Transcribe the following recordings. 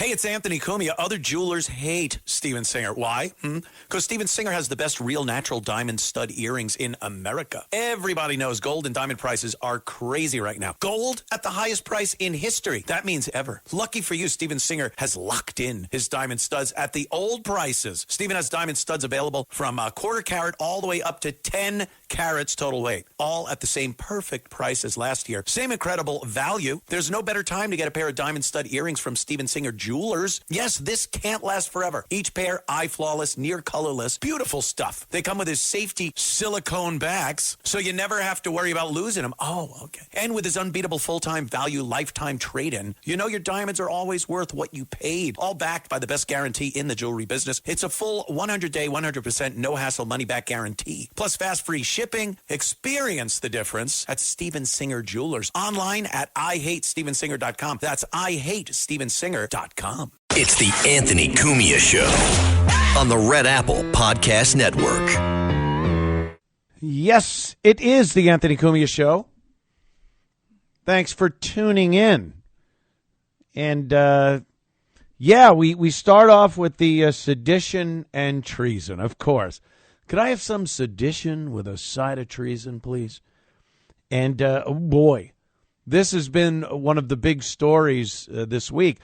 Hey, it's Anthony Cumia. Other jewelers hate Steven Singer. Why? Because Steven Singer has the best real natural diamond stud earrings in America. Everybody knows gold and diamond prices are crazy right now. Gold at the highest price in history. That means ever. Lucky for you, Steven Singer has locked in his diamond studs at the old prices. Steven has diamond studs available from a quarter carat all the way up to 10 carats total weight. All at the same perfect price as last year. Same incredible value. There's no better time to get a pair of diamond stud earrings from Steven Singer Jewelers. Yes, this can't last forever. Each pair eye flawless, near colorless, beautiful stuff. They come with his safety silicone bags, so you never have to worry about losing them. Oh, okay. And with his unbeatable full-time value lifetime trade-in, you know your diamonds are always worth what you paid. All backed by the best guarantee in the jewelry business. It's a full 100-day, 100% no-hassle money-back guarantee. Plus fast free shipping. Experience the difference at Steven Singer Jewelers. Online at IHateStevenSinger.com. That's IHateStevenSinger.com. It's the Anthony Cumia Show on the Red Apple Podcast Network. Yes, it is the Anthony Cumia Show. Thanks for tuning in. And, we start off with the sedition and treason, of course. Could I have some sedition with a side of treason, please? And, oh boy, this has been one of the big stories this week.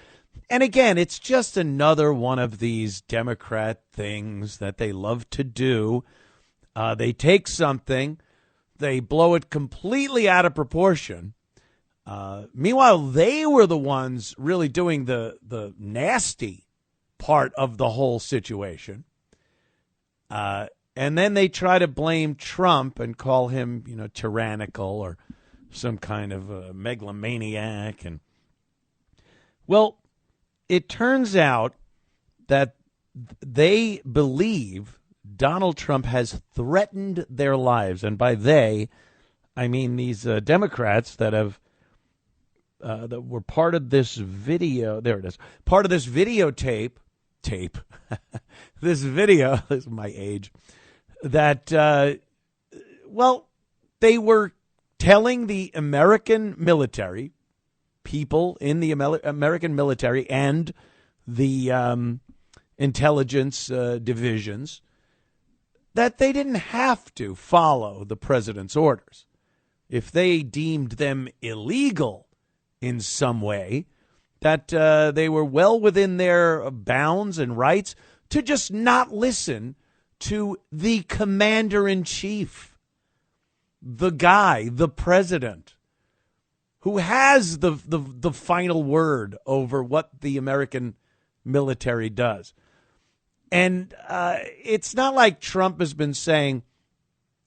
And again, it's just another one of these Democrat things that they love to do. They take something, they blow it completely out of proportion. Meanwhile, they were the ones really doing the nasty part of the whole situation. And then they try to blame Trump and call him, tyrannical or some kind of a megalomaniac. And, well, it turns out that they believe Donald Trump has threatened their lives. And by they, I mean these Democrats that have that were part of this video. There it is. Part of this videotape. This video, this is my age, that, they were telling the American military, people in the American military and the intelligence divisions, that they didn't have to follow the president's orders. If they deemed them illegal in some way, that they were well within their bounds and rights to just not listen to the commander-in-chief, the guy, the president, who has the final word over what the American military does. And it's not like Trump has been saying,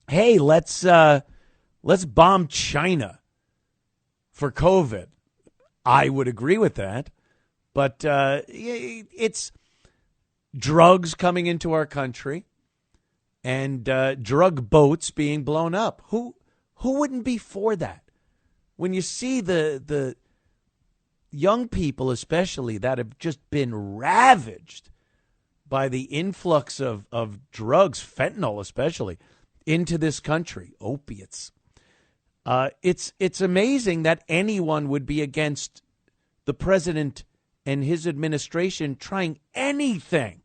hey, let's bomb China for COVID. I would agree with that. But it's drugs coming into our country and drug boats being blown up. Who wouldn't be for that? When you see the young people especially that have just been ravaged by the influx of drugs, fentanyl especially, into this country, opiates. It's amazing that anyone would be against the president and his administration trying anything.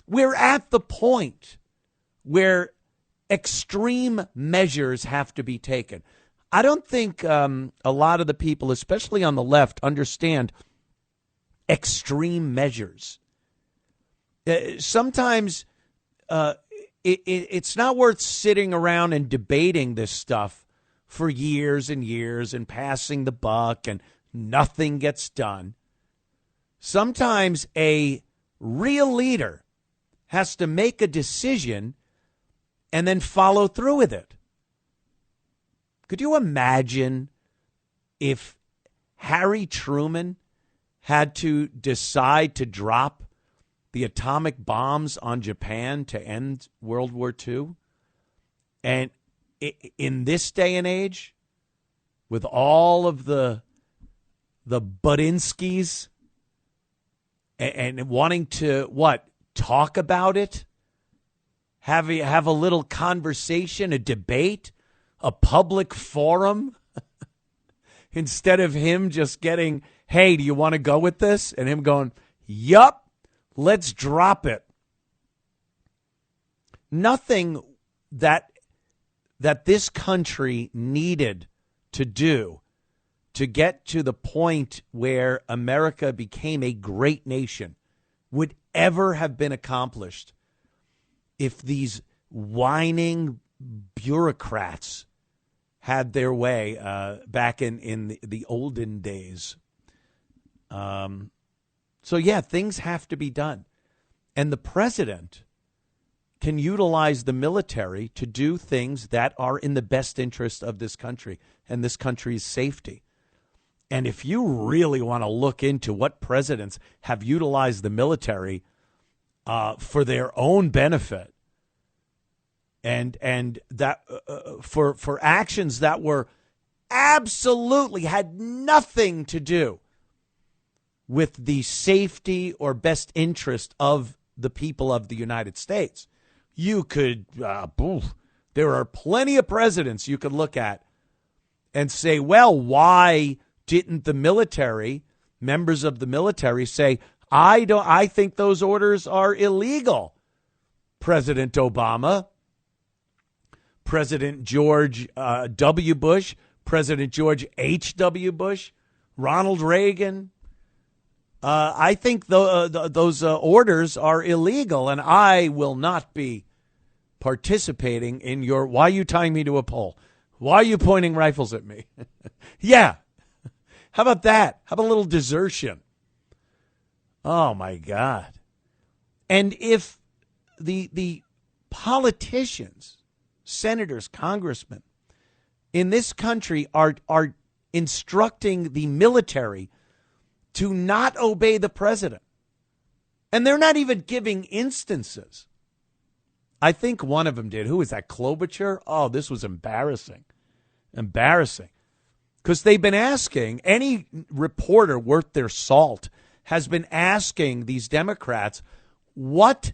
We're at the point where extreme measures have to be taken. I don't think a lot of the people, especially on the left, understand extreme measures. Sometimes it's not worth sitting around and debating this stuff for years and years and passing the buck and nothing gets done. Sometimes a real leader has to make a decision and then follow through with it. Could you imagine if Harry Truman had to decide to drop the atomic bombs on Japan to end World War II? And in this day and age, with all of the Budinskis and wanting to, talk about it, have a little conversation, a debate, a public forum, instead of him just getting hey, do you want to go with this? And him going, yup, let's drop it. Nothing that this country needed to do to get to the point where America became a great nation would ever have been accomplished if these whining bureaucrats had their way back in the olden days. So, yeah, things have to be done. And the president can utilize the military to do things that are in the best interest of this country and this country's safety. And if you really want to look into what presidents have utilized the military for their own benefit and that for actions that were absolutely had nothing to do with the safety or best interest of the people of the United States, you could, there are plenty of presidents you could look at and say, well, why didn't the military, members of the military say, I think those orders are illegal? President Obama, President George W. Bush, President George H.W. Bush, Ronald Reagan. I think those orders are illegal, and I will not be participating in your, why are you tying me to a pole? Why are you pointing rifles at me? Yeah. How about that? How about a little desertion? Oh, my God. And if the politicians, senators, congressmen in this country are instructing the military to not obey the president, and they're not even giving instances. I think one of them did. Who was that, Klobuchar? Oh, this was embarrassing. Embarrassing. Because they've been asking, any reporter worth their salt has been asking these Democrats, what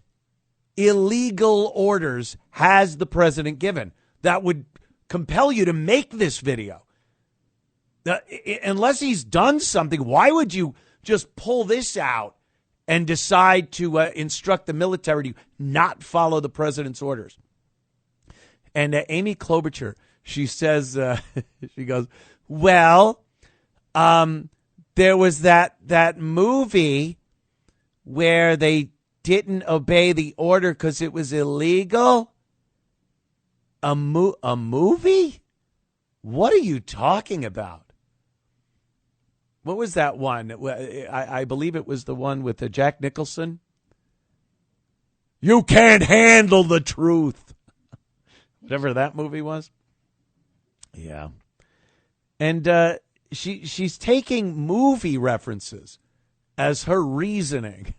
illegal orders has the president given that would compel you to make this video? Unless he's done something, why would you just pull this out and decide to instruct the military to not follow the president's orders? And Amy Klobuchar, she says, she goes, well, there was that movie where they didn't obey the order because it was illegal. A movie? What are you talking about? What was that one? I believe it was the one with Jack Nicholson. You can't handle the truth. Whatever that movie was. Yeah. And she's taking movie references as her reasoning,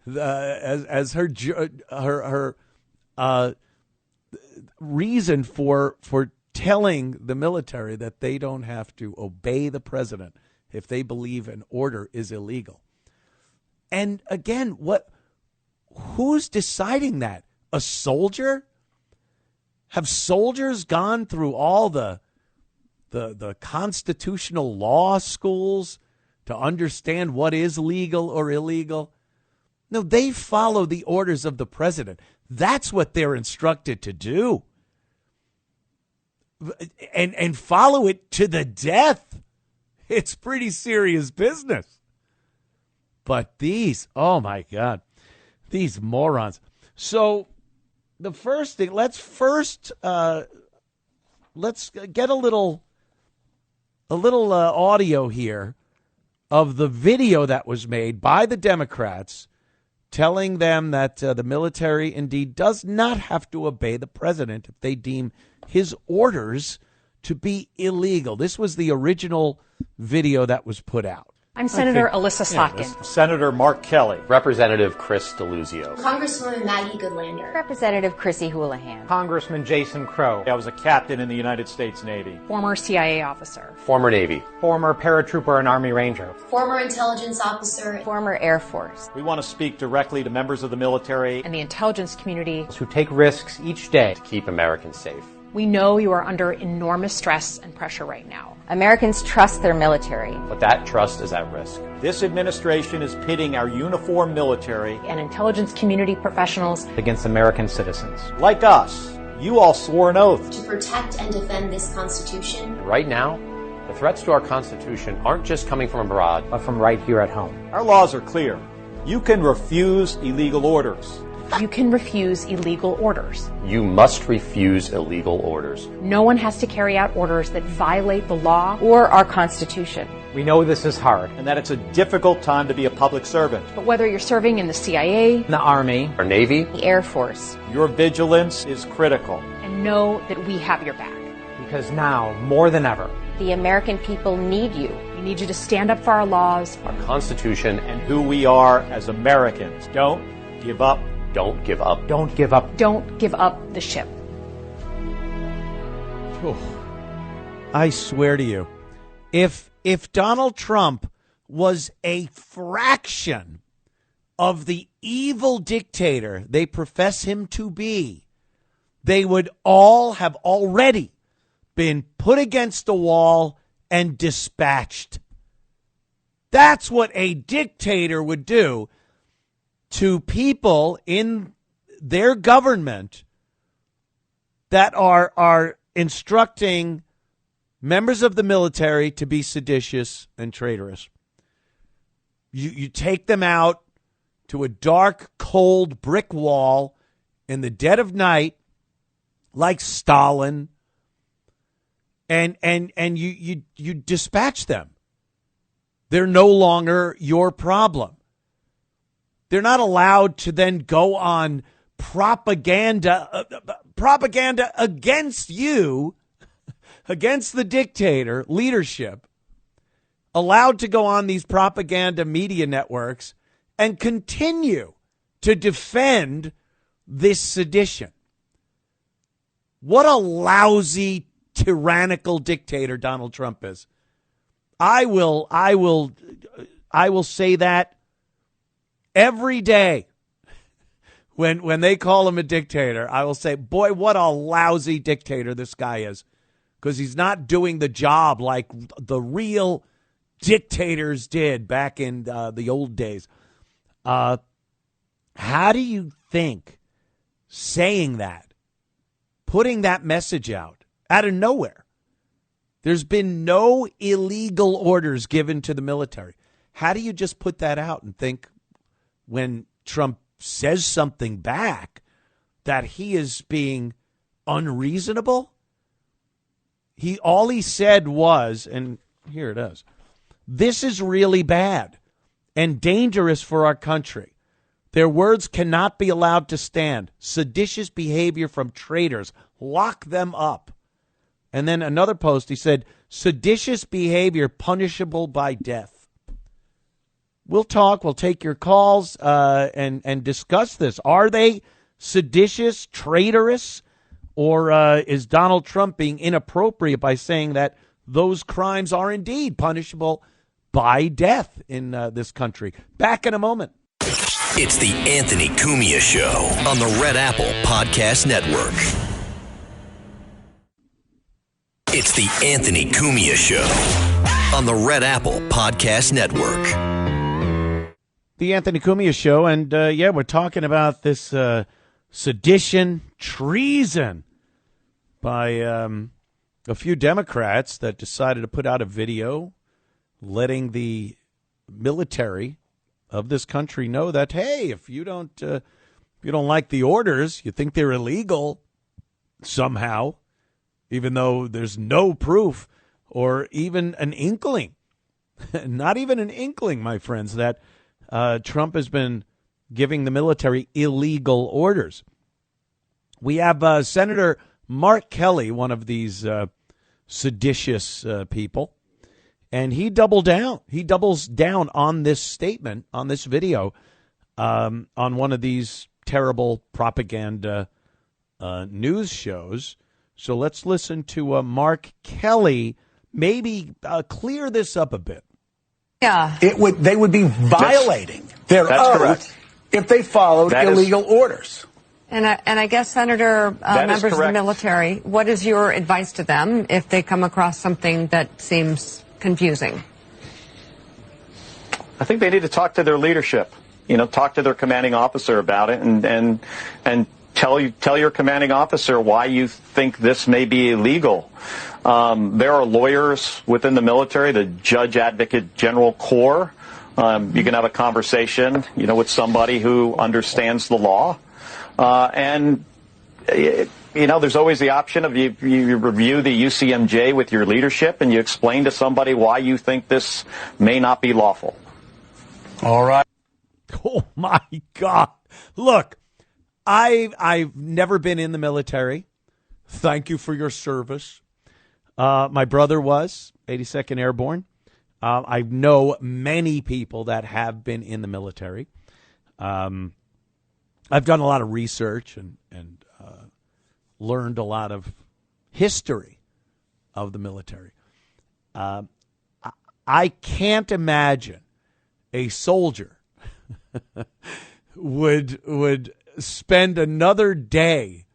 as her reason for telling the military that they don't have to obey the president if they believe an order is illegal. And again, who's deciding that? A soldier? Have soldiers gone through all the constitutional law schools to understand what is legal or illegal? No, they follow the orders of the president. That's what they're instructed to do. And follow it to the death. It's pretty serious business. But these, oh my God, these morons. So the first thing, let's get a little audio here of the video that was made by the Democrats telling them that the military indeed does not have to obey the president if they deem his orders to be illegal. This was the original video that was put out. I'm Senator Alyssa Slotkin. Senator Mark Kelly. Representative Chris DeLuzio. Congresswoman Maggie Goodlander. Representative Chrissy Houlihan. Congressman Jason Crow. I was a captain in the United States Navy. Former CIA officer. Former Navy. Former paratrooper and Army Ranger. Former intelligence officer. Former Air Force. We want to speak directly to members of the military and the intelligence community who take risks each day to keep Americans safe. We know you are under enormous stress and pressure right now. Americans trust their military. But that trust is at risk. This administration is pitting our uniformed military And intelligence community professionals against American citizens. Like us, you all swore an oath. To protect and defend this Constitution. Right now, the threats to our Constitution aren't just coming from abroad, But from right here at home. Our laws are clear. You can refuse illegal orders. You can refuse illegal orders. you must refuse illegal orders. No one has to carry out orders that violate the law. Or our Constitution. We know this is hard and that it's a difficult time to be a public servant. But whether you're serving in the CIA, The Army, Our Navy, The Air Force. your vigilance is critical. and know that we have your back. Because now, more than ever, The American people need you. We need you to stand up for our laws. our Constitution, and who we are as Americans. Don't give up. don't give up. Don't give up. Don't give up the ship. I swear to you, if Donald Trump was a fraction of the evil dictator they profess him to be, they would all have already been put against the wall and dispatched. That's what a dictator would do to people in their government that are instructing members of the military to be seditious and traitorous. You take them out to a dark, cold brick wall in the dead of night, like Stalin, and you dispatch them. They're no longer your problem. They're not allowed to then go on propaganda against you, against the dictator leadership, allowed to go on these propaganda media networks and continue to defend this sedition. What a lousy, tyrannical dictator Donald Trump is. I will say that every day. When they call him a dictator, I will say, boy, what a lousy dictator this guy is, because he's not doing the job like the real dictators did back in the old days. How do you think saying that, putting that message out of nowhere, there's been no illegal orders given to the military. How do you just put that out and think when Trump says something back that he is being unreasonable? All he said was, and here it is, this is really bad and dangerous for our country. Their words cannot be allowed to stand. Seditious behavior from traitors. Lock them up. And then another post, he said, seditious behavior punishable by death. We'll talk. We'll take your calls and discuss this. Are they seditious, traitorous, or is Donald Trump being inappropriate by saying that those crimes are indeed punishable by death in this country? Back in a moment. It's the Anthony Cumia Show on the Red Apple Podcast Network. It's the Anthony Cumia Show on the Red Apple Podcast Network. The Anthony Cumia Show, and we're talking about this sedition, treason by a few Democrats that decided to put out a video letting the military of this country know that, hey, if you don't like the orders, you think they're illegal somehow, even though there's no proof or even an inkling, not even an inkling, my friends, that Trump has been giving the military illegal orders. We have Senator Mark Kelly, one of these seditious people, and he doubles down on this statement, on this video, on one of these terrible propaganda news shows. So let's listen to Mark Kelly maybe clear this up a bit. Yeah. They would be violating their That's oath correct. if they followed illegal orders. And I guess, Senator, members of the correct. military, what is your advice to them if they come across something that seems confusing? I think they need to talk to their leadership. Talk to their commanding officer about it, and tell your commanding officer why you think this may be illegal. There are lawyers within the military, the Judge Advocate General Corps. You can have a conversation, with somebody who understands the law. There's always the option of you review the UCMJ with your leadership and you explain to somebody why you think this may not be lawful. All right. Oh, my God. Look, I've never been in the military. Thank you for your service. My brother was 82nd Airborne. I know many people that have been in the military. I've done a lot of research and learned a lot of history of the military. I can't imagine a soldier would spend another day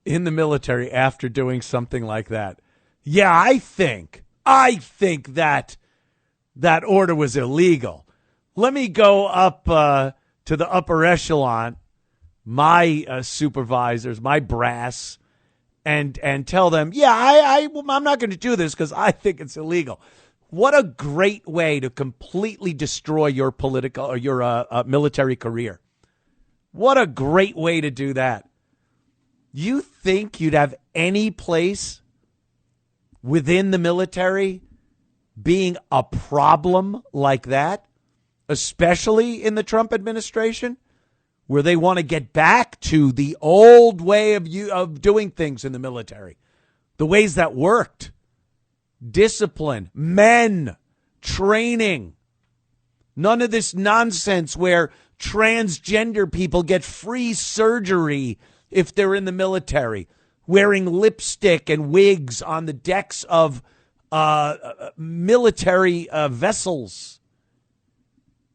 in the military after doing something like that. Yeah, I think that order was illegal. Let me go up to the upper echelon, my supervisors, my brass, and tell them, yeah, I'm not going to do this because I think it's illegal. What a great way to completely destroy your political or your military career. What a great way to do that. You think you'd have any place within the military being a problem like that, especially in the Trump administration, where they want to get back to the old way of doing things in the military, the ways that worked? Discipline, men, training. None of this nonsense where transgender people get free surgery if they're in the military, wearing lipstick and wigs on the decks of military vessels.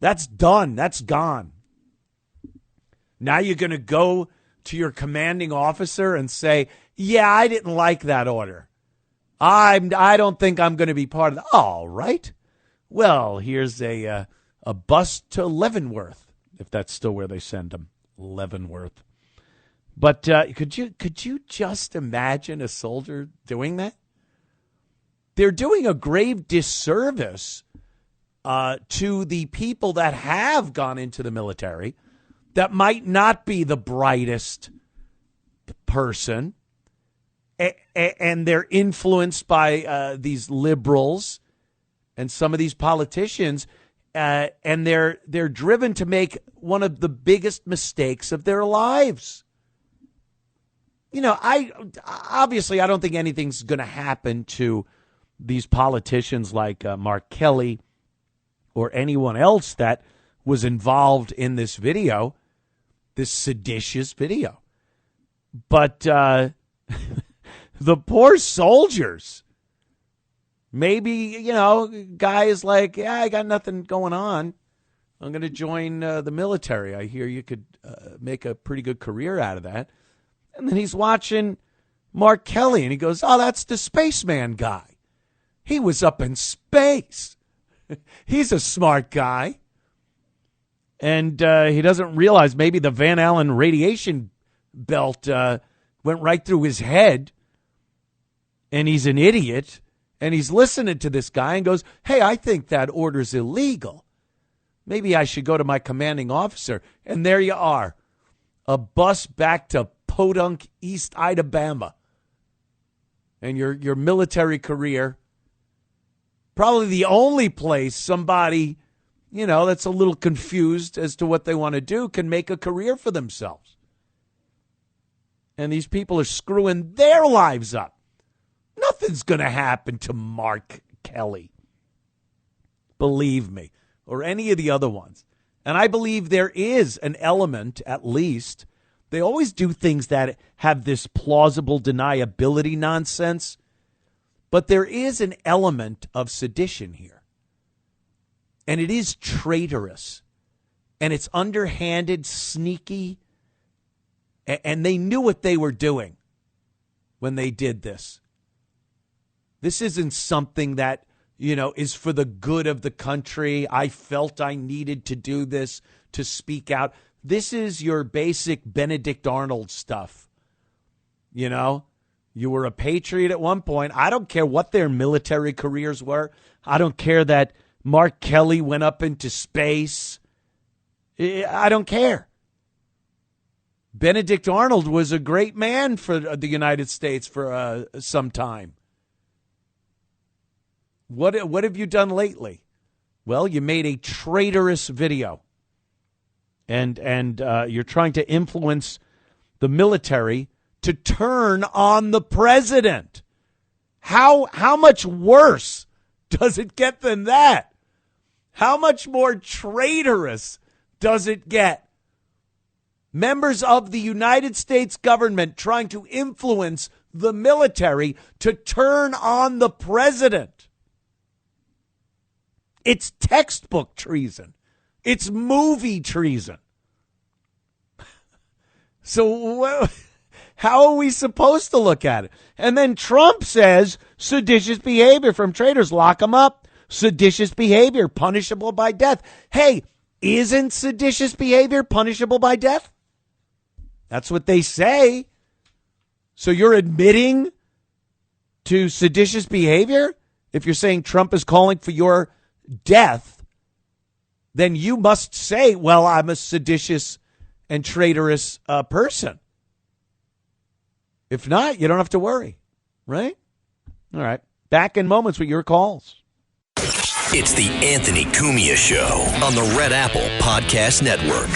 That's done. That's gone. Now you're going to go to your commanding officer and say, yeah, I didn't like that order. I don't think I'm going to be part of that. All right. Well, here's a bus to Leavenworth, if that's still where they send them, Leavenworth. But could you just imagine a soldier doing that? They're doing a grave disservice to the people that have gone into the military that might not be the brightest person, and they're influenced by these liberals and some of these politicians, and they're driven to make one of the biggest mistakes of their lives. I don't think anything's going to happen to these politicians like Mark Kelly or anyone else that was involved in this video, this seditious video. But the poor soldiers, maybe, guy is like, yeah, I got nothing going on. I'm going to join the military. I hear you could make a pretty good career out of that. And then he's watching Mark Kelly and he goes, oh, that's the spaceman guy. He was up in space. He's a smart guy. And he doesn't realize maybe the Van Allen radiation belt went right through his head. And he's an idiot. And he's listening to this guy and goes, hey, I think that order's illegal. Maybe I should go to my commanding officer. And there you are. A bus back to Podunk, East Alabama. And your military career, probably the only place somebody, that's a little confused as to what they want to do can make a career for themselves. And these people are screwing their lives up. Nothing's going to happen to Mark Kelly. Believe me. Or any of the other ones. And I believe there is an element, at least. They always do things that have this plausible deniability nonsense. But there is an element of sedition here. And it is traitorous. And it's underhanded, sneaky. And they knew what they were doing when they did this. This isn't something that, is for the good of the country. I felt I needed to do this, to speak out. This is your basic Benedict Arnold stuff. You were a patriot at one point. I don't care what their military careers were. I don't care that Mark Kelly went up into space. I don't care. Benedict Arnold was a great man for the United States for some time. What have you done lately? Well, you made a traitorous video, and you're trying to influence the military to turn on the president. How much worse does it get than that? How much more traitorous does it get? Members of the United States government trying to influence the military to turn on the president. It's textbook treason. It's movie treason. So how are we supposed to look at it? And then Trump says seditious behavior from traitors, lock them up. Seditious behavior, punishable by death. Hey, isn't seditious behavior punishable by death? That's what they say. So you're admitting to seditious behavior? If you're saying Trump is calling for your death, then you must say, well, I'm a seditious and traitorous person. If not, you don't have to worry, right? All right. Back in moments with your calls. It's the Anthony Cumia Show on the Red Apple Podcast Network.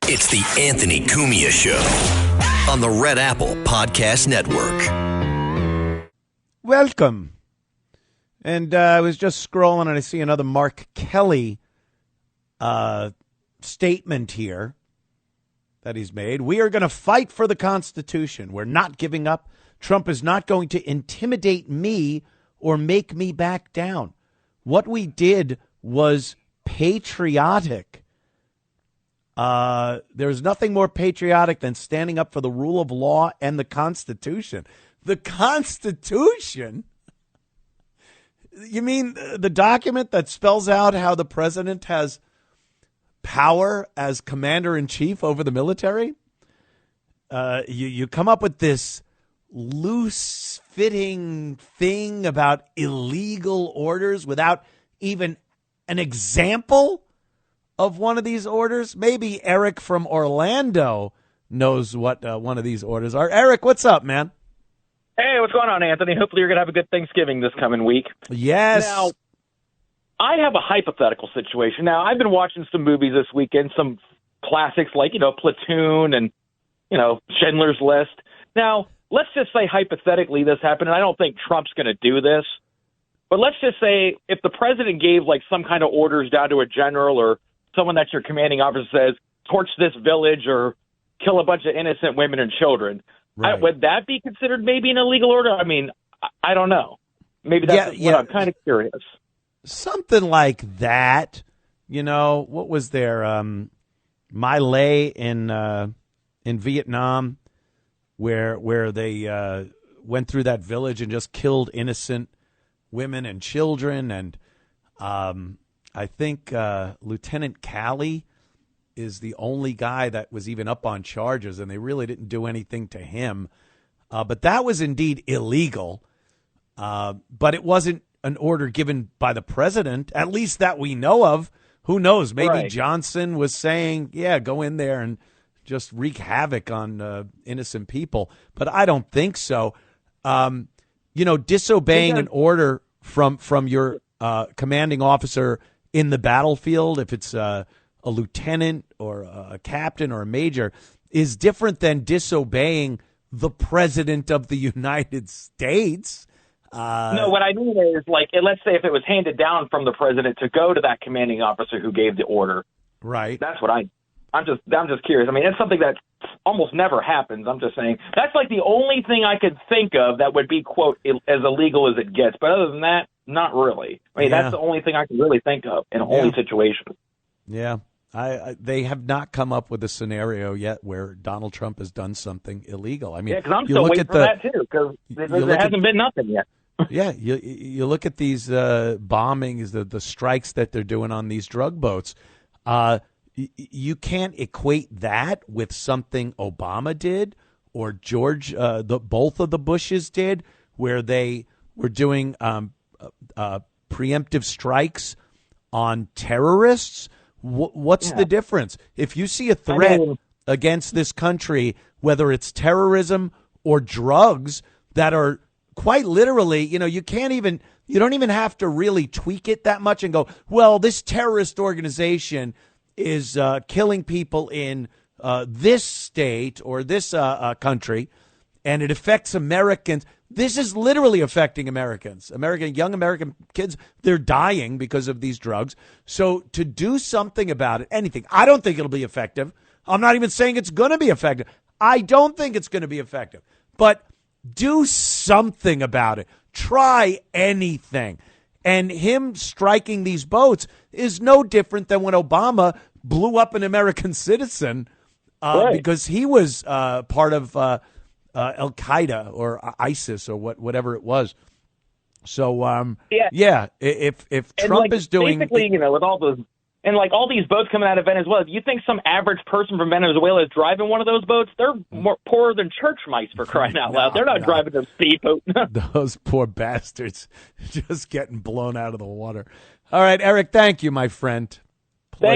It's the Anthony Cumia Show on the Red Apple Podcast Network. Welcome. And I was just scrolling and I see another Mark Kelly statement here that he's made. We are going to fight for the Constitution. We're not giving up. Trump is not going to intimidate me or make me back down. What we did was patriotic. There's nothing more patriotic than standing up for the rule of law and the Constitution. The Constitution? You mean the document that spells out how the president has power as commander-in-chief over the military? You come up with this loose-fitting thing about illegal orders without even an example of one of these orders? Maybe Eric from Orlando knows what one of these orders are. Eric, what's up, man? Hey, what's going on, Anthony? Hopefully you're going to have a good Thanksgiving this coming week. Yes. Now, I have a hypothetical situation. Now, I've been watching some movies this weekend, some classics like, Platoon and, Schindler's List. Now, let's just say hypothetically this happened, and I don't think Trump's going to do this, but let's just say if the president gave some kind of orders down to a general or someone that's your commanding officer says, torch this village or kill a bunch of innocent women and children, right. Would that be considered maybe an illegal order? I mean, I don't know. Maybe that's what I'm kind of curious. Something like that. What was there? My Lai in Vietnam, where they went through that village and just killed innocent women and children. And I think Lieutenant Calley is the only guy that was even up on charges, and they really didn't do anything to him. But that was indeed illegal. But it wasn't an order given by the president, at least that we know of. Who knows? Maybe right. Johnson was saying, yeah, go in there and just wreak havoc on innocent people. But I don't think so. Disobeying an order from your commanding officer in the battlefield, if it's a lieutenant or a captain or a major, is different than disobeying the president of the United States. No, what I mean is, let's say if it was handed down from the president to go to that commanding officer who gave the order. Right. That's what I'm just curious. I mean, it's something that almost never happens. I'm just saying that's the only thing I could think of that would be, quote, as illegal as it gets. But other than that, not really. I mean, that's the only thing I can really think of in a holy situation. Yeah. They have not come up with a scenario yet where Donald Trump has done something illegal. I mean, Yeah, because I'm still waiting for that too, because there hasn't been nothing yet. Yeah, you look at these bombings, the strikes that they're doing on these drug boats. You can't equate that with something Obama did or both of the Bushes did, where they were doing preemptive strikes on terrorists. What's the difference? If you see a threat against this country, whether it's terrorism or drugs that are quite literally, you don't even have to really tweak it that much and go, well, this terrorist organization is killing people in this state or this country, and it affects Americans. This is literally affecting Americans. Young American kids, they're dying because of these drugs. So to do something about it, anything, I don't think it'll be effective. I'm not even saying it's going to be effective. I don't think it's going to be effective. But do something about it. Try anything. And him striking these boats is no different than when Obama blew up an American citizzen because he was part of Al Qaeda or ISIS or whatever it was. So if Trump is doing basically, with all those and all these boats coming out of Venezuela, you think some average person from Venezuela is driving one of those boats? They're more poorer than church mice, for crying out loud. They're not driving a speedboat. Those poor bastards just getting blown out of the water. All right, Eric, thank you, my friend. Thank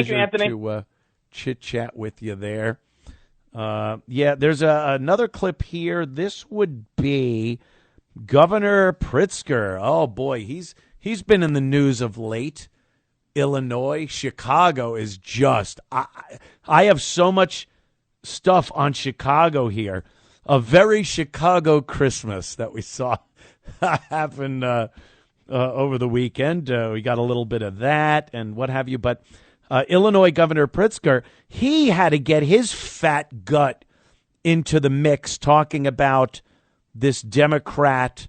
you, Pleasure Anthony. to chit-chat with you there. There's another clip here. This would be Governor Pritzker. Oh, boy, he's been in the news of late. Illinois, Chicago is just I have so much stuff on Chicago here. A very Chicago Christmas that we saw happen over the weekend. We got a little bit of that and what have you. But Illinois Governor Pritzker, he had to get his fat gut into the mix talking about this Democrat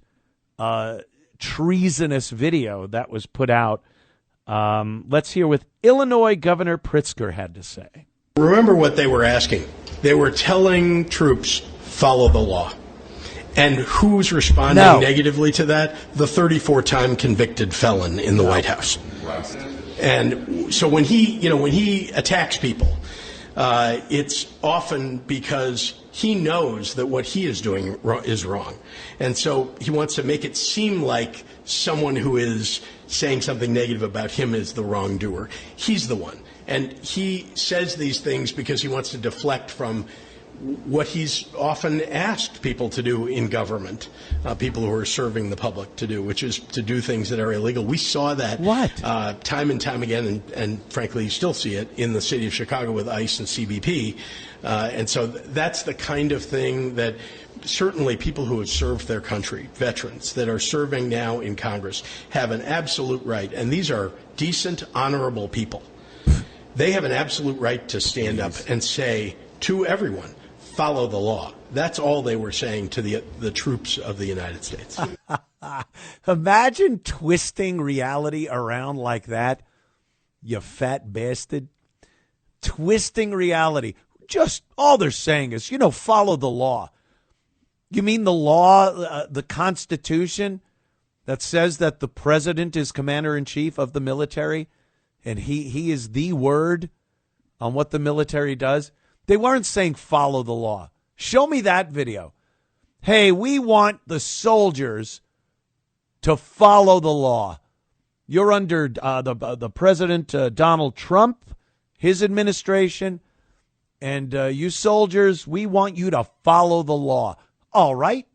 treasonous video that was put out. Let's hear what Illinois Governor Pritzker had to say. Remember what they were asking. They were telling troops, follow the law. And who's responding negatively to that? The 34-time convicted felon in the White House. And so when he attacks people, it's often because he knows that what he is doing is wrong. And so he wants to make it seem like someone who is saying something negative about him is the wrongdoer. He's the one. And he says these things because he wants to deflect from what he's often asked people to do in government, people who are serving the public to do, which is to do things that are illegal. We saw that time and time again, and frankly, you still see it in the city of Chicago with ICE and CBP. And so that's the kind of thing that certainly people who have served their country, veterans that are serving now in Congress, have an absolute right. And these are decent, honorable people. They have an absolute right to stand up and say to everyone, follow the law. That's all they were saying to the troops of the United States. Imagine twisting reality around like that, you fat bastard. Twisting reality. Just all they're saying is, follow the law. You mean the law, the Constitution that says that the president is commander-in-chief of the military and he is the word on what the military does? They weren't saying follow the law. Show me that video. Hey, we want the soldiers to follow the law. You're under the President Donald Trump, his administration, and you soldiers, we want you to follow the law. All right.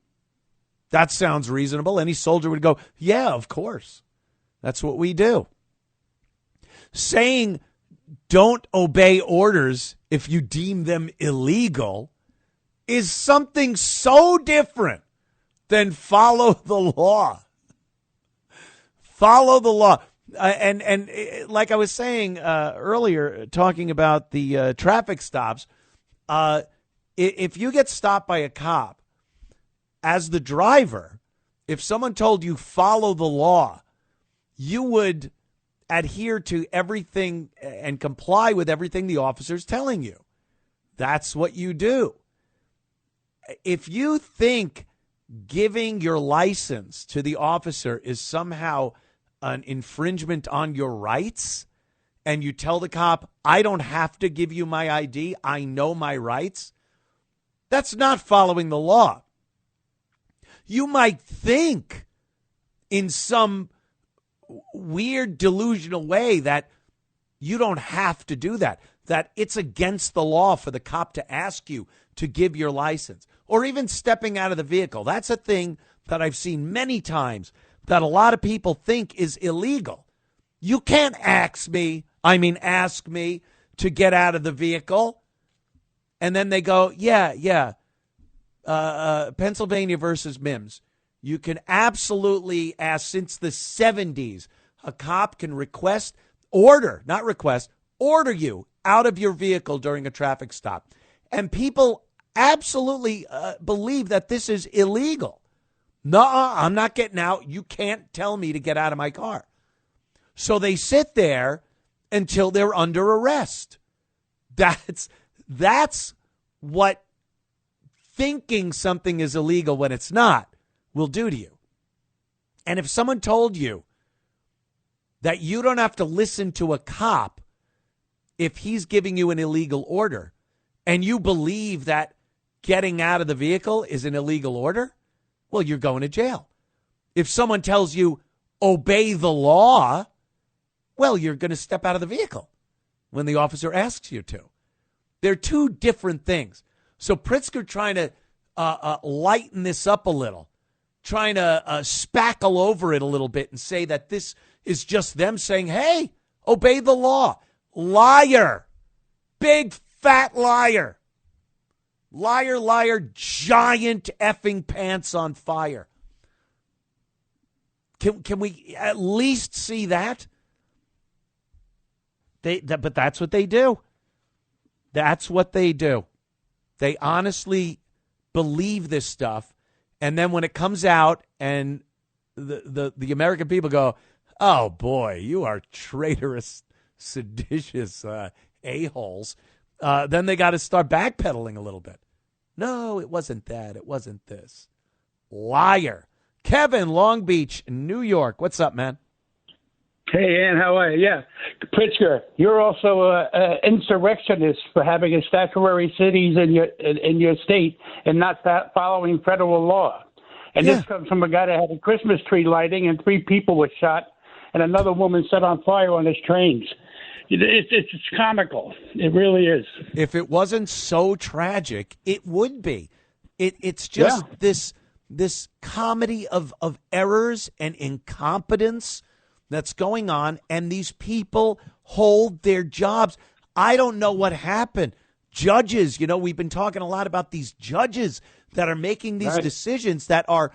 That sounds reasonable. Any soldier would go, yeah, of course. That's what we do. Saying don't obey orders if you deem them illegal is something so different than follow the law. Follow the law. And like I was saying earlier, talking about the traffic stops, if you get stopped by a cop, as the driver, if someone told you follow the law, you would adhere to everything and comply with everything the officer's telling you. That's what you do. If you think giving your license to the officer is somehow an infringement on your rights, and you tell the cop, I don't have to give you my ID, I know my rights, that's not following the law. You might think in some weird delusional way that you don't have to do that, that it's against the law for the cop to ask you to give your license, or even stepping out of the vehicle. That's a thing that I've seen many times that a lot of people think is illegal. You can't ask me to get out of the vehicle. And then they go, Pennsylvania versus Mims. You can absolutely ask. Since the 70s, a cop can order you out of your vehicle during a traffic stop. And people absolutely believe that this is illegal. Nuh-uh, I'm not getting out. You can't tell me to get out of my car. So they sit there until they're under arrest. That's what thinking something is illegal when it's not will do to you. And if someone told you that you don't have to listen to a cop if he's giving you an illegal order, and you believe that getting out of the vehicle is an illegal order, well, you're going to jail. If someone tells you obey the law, well, you're going to step out of the vehicle when the officer asks you to. They're two different things. So Pritzker trying to lighten this up a little, trying to spackle over it a little bit and say that this is just them saying, hey, obey the law. Liar. Big fat liar. Liar, liar, giant effing pants on fire. Can we at least see that? But that's what they do. That's what they do. They honestly believe this stuff. And then when it comes out and the American people go, oh, boy, you are traitorous, seditious a-holes, then they got to start backpedaling a little bit. No, it wasn't that. It wasn't this. Liar. Kevin, Long Beach, New York. What's up, man? Hey, Ann, how are you? Yeah. Pritzker, you're also an insurrectionist for having a statutory cities in your state and not following federal law. And This comes from a guy that had a Christmas tree lighting and 3 people were shot and another woman set on fire on his trains. It's comical. It really is. If it wasn't so tragic, it would be. It's just this comedy of errors and incompetence that's going on, and these people hold their jobs. I don't know what happened. Judges, we've been talking a lot about these judges that are making these decisions that are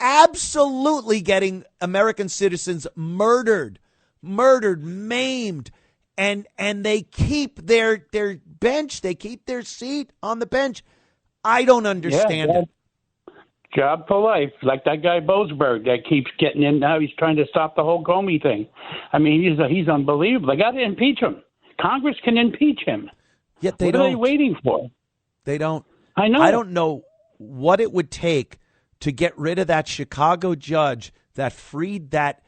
absolutely getting American citizens murdered, maimed, and they keep their bench, they keep their seat on the bench. I don't understand it. Job for life, like that guy Boasberg that keeps getting in. Now he's trying to stop the whole Comey thing. I mean, he's unbelievable. They got to impeach him. Congress can impeach him. Yet they what don't. What are they waiting for? They don't. I know. I don't know what it would take to get rid of that Chicago judge that freed that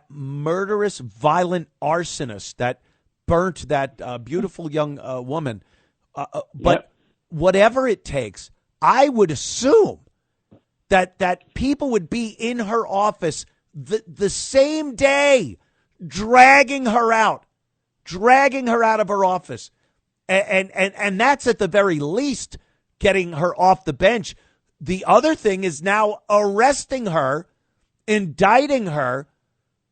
murderous, violent arsonist that burnt that beautiful young woman. But whatever it takes, I would assume that people would be in her office the same day, dragging her out of her office. And that's at the very least getting her off the bench. The other thing is now arresting her, indicting her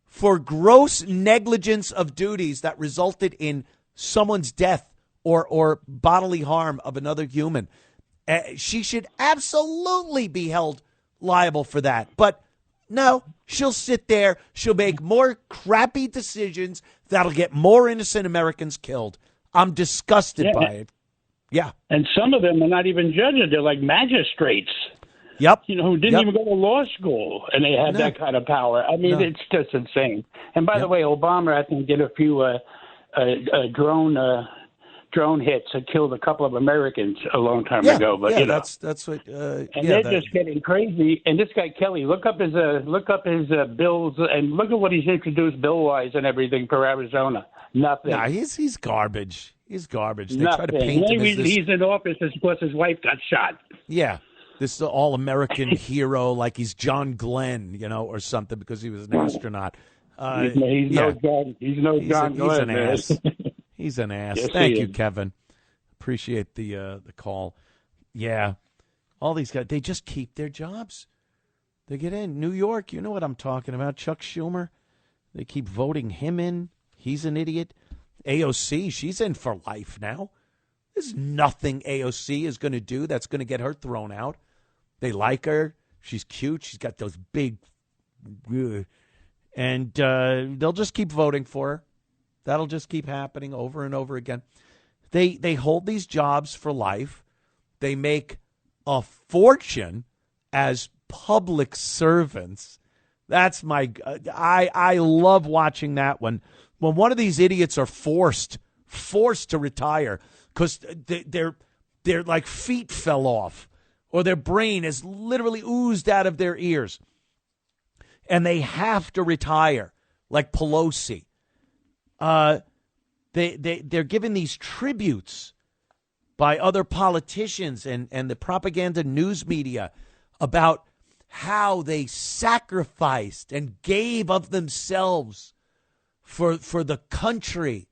for gross negligence of duties that resulted in someone's death or bodily harm of another human. She should absolutely be held liable for that. But no, she'll sit there. She'll make more crappy decisions that'll get more innocent Americans killed. I'm disgusted by it. Yeah. And some of them are not even judges. They're like magistrates. Yep. Who didn't even go to law school, and they had that kind of power. I mean, it's just insane. And by the way, Obama, I think, did a few drone hits that killed a couple of Americans a long time ago. But that's what. And they're just getting crazy. And this guy Kelly, look up his bills and look at what he's introduced bill-wise and everything for Arizona. Nothing. Nah, he's garbage. He's garbage. They Nothing. try to paint him as this. He's in office is because his wife got shot. Yeah. This all-American hero, like he's John Glenn, or something, because he was an astronaut. He's no John Glenn. He's an ass. He's an ass. Yes, Thank you, Kevin. Appreciate the call. Yeah. All these guys, they just keep their jobs. They get in. New York, you know what I'm talking about. Chuck Schumer. They keep voting him in. He's an idiot. AOC, she's in for life now. There's nothing AOC is going to do that's going to get her thrown out. They like her. She's cute. She's got those big... And they'll just keep voting for her. That'll just keep happening over and over again. They hold these jobs for life. They make a fortune as public servants. That's my... I love watching that one. When one of these idiots are forced to retire because their like feet fell off or their brain is literally oozed out of their ears and they have to retire, like Pelosi. They're given these tributes by other politicians and the propaganda news media about how they sacrificed and gave of themselves for the country,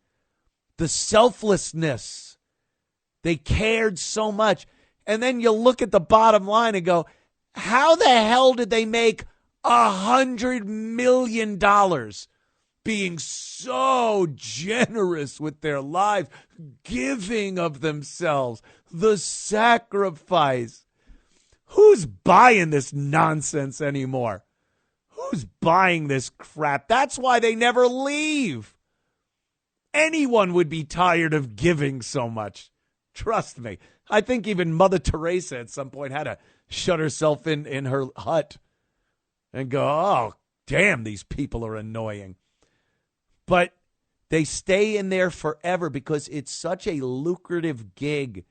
the selflessness. They cared so much. And then you look at the bottom line and go, how the hell did they make $100 million being so generous with their lives, giving of themselves, the sacrifice? Who's buying this nonsense anymore? Who's buying this crap? That's why they never leave. Anyone would be tired of giving so much. Trust me. I think even Mother Teresa at some point had to shut herself in her hut and go, oh, damn, these people are annoying. But they stay in there forever because it's such a lucrative gig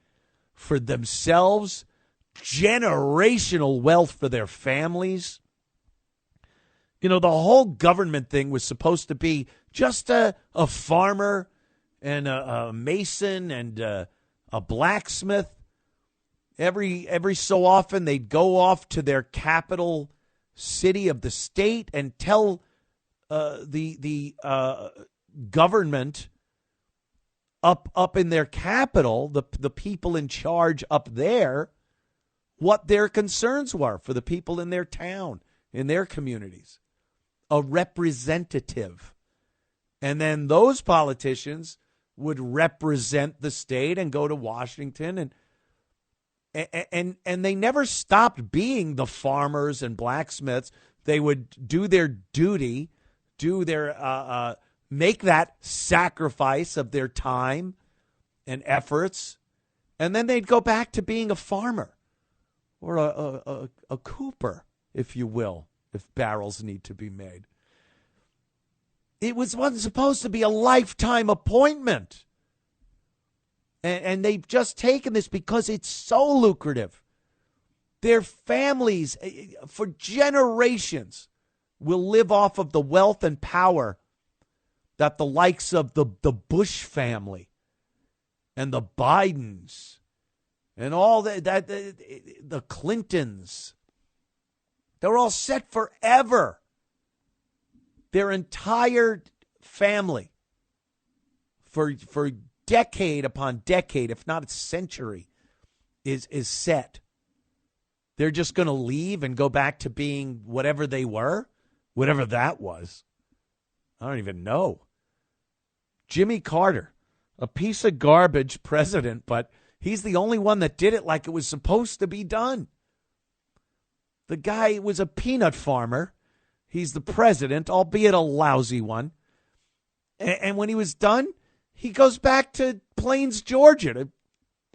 for themselves, generational wealth for their families. The whole government thing was supposed to be just a farmer and a mason and a blacksmith. Every so often they'd go off to their capital city of the state and tell the government up in their capital, the people in charge up there, what their concerns were for the people in their town, in their communities. A representative. And then those politicians would represent the state and go to Washington and they never stopped being the farmers and blacksmiths. They would do their duty, do their make that sacrifice of their time and efforts, and then they'd go back to being a farmer or a cooper, if you will, if barrels need to be made. It wasn't supposed to be a lifetime appointment. And they've just taken this because it's so lucrative. Their families, for generations, will live off of the wealth and power that the likes of the Bush family and the Bidens and all the Clintons, they're all set forever. Their entire family for decade upon decade, if not a century, is set. They're just going to leave and go back to being whatever they were, whatever that was. I don't even know. Jimmy Carter, a piece of garbage president, but he's the only one that did it like it was supposed to be done. The guy was a peanut farmer. He's the president, albeit a lousy one. And when he was done, he goes back to Plains, Georgia to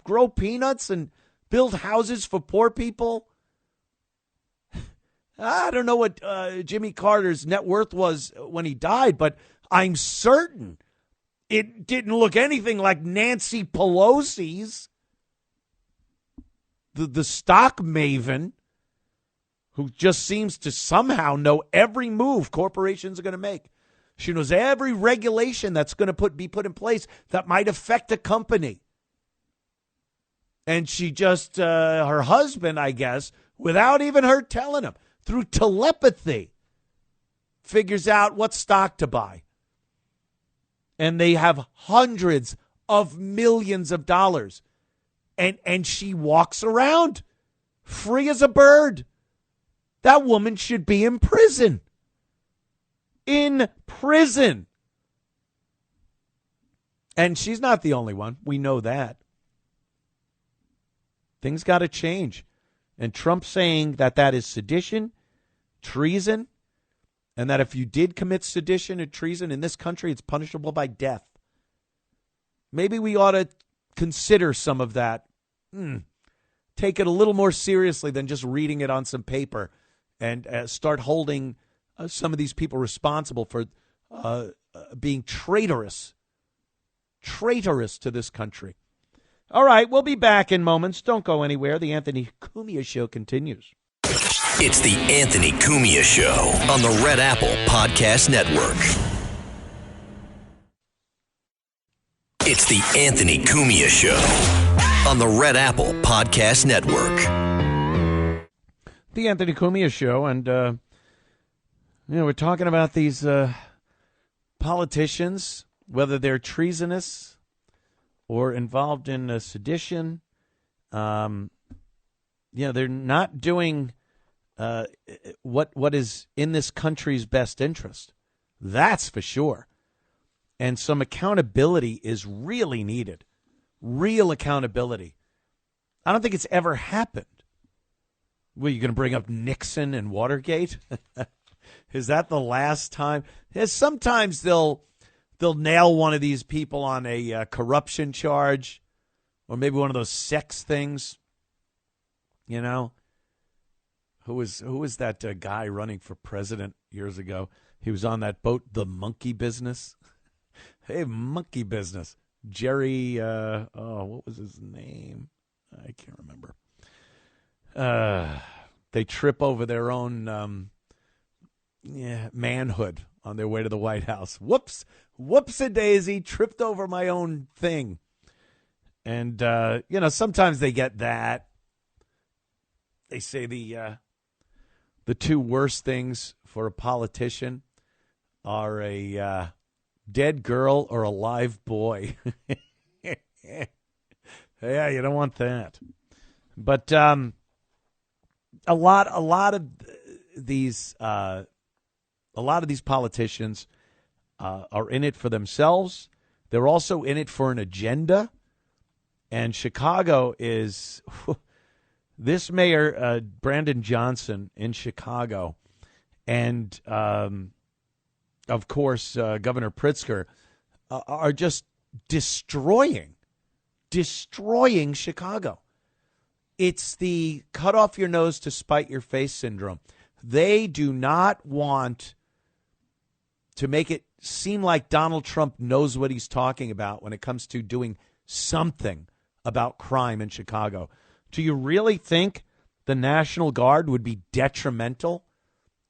grow peanuts and build houses for poor people. I don't know what Jimmy Carter's net worth was when he died, but I'm certain it didn't look anything like Nancy Pelosi's, the stock maven, who just seems to somehow know every move corporations are going to make. She knows every regulation that's going to be put in place that might affect a company. And she just, her husband, I guess, without even her telling him, through telepathy, figures out what stock to buy. And they have hundreds of millions of dollars. And she walks around free as a bird. That woman should be in prison. In prison. And she's not the only one. We know that. Things got to change. And Trump saying that is sedition, treason, and that if you did commit sedition and treason in this country, it's punishable by death. Maybe we ought to consider some of that. Take it a little more seriously than just reading it on some paper and start holding some of these people responsible for being traitorous to this country. All right, we'll be back in moments. Don't go anywhere. The Anthony Cumia Show continues. It's the Anthony Cumia Show on the Red Apple Podcast Network. It's the Anthony Cumia Show on the Red Apple Podcast Network. The Anthony Cumia Show, and we're talking about these politicians, whether they're treasonous or involved in sedition. They're not doing what is in this country's best interest. That's for sure. And some accountability is really needed. Real accountability. I don't think it's ever happened. Well, you going to bring up Nixon and Watergate? Is that the last time? Sometimes they'll nail one of these people on a corruption charge, or maybe one of those sex things. You know, who was that guy running for president years ago? He was on that boat, The Monkey Business. Hey, Monkey Business. Jerry, what was his name? I can't remember. They trip over their own manhood on their way to the White House. Whoops-a-daisy, tripped over my own thing. And, sometimes they get that. They say the two worst things for a politician are a dead girl or a live boy. Yeah, you don't want that. But a lot of these politicians are in it for themselves. They're also in it for an agenda. And Chicago is this mayor, Brandon Johnson in Chicago, and of course Governor Pritzker are just destroying Chicago. It's the cut off your nose to spite your face syndrome. They do not want to make it seem like Donald Trump knows what he's talking about when it comes to doing something about crime in Chicago. Do you really think the National Guard would be detrimental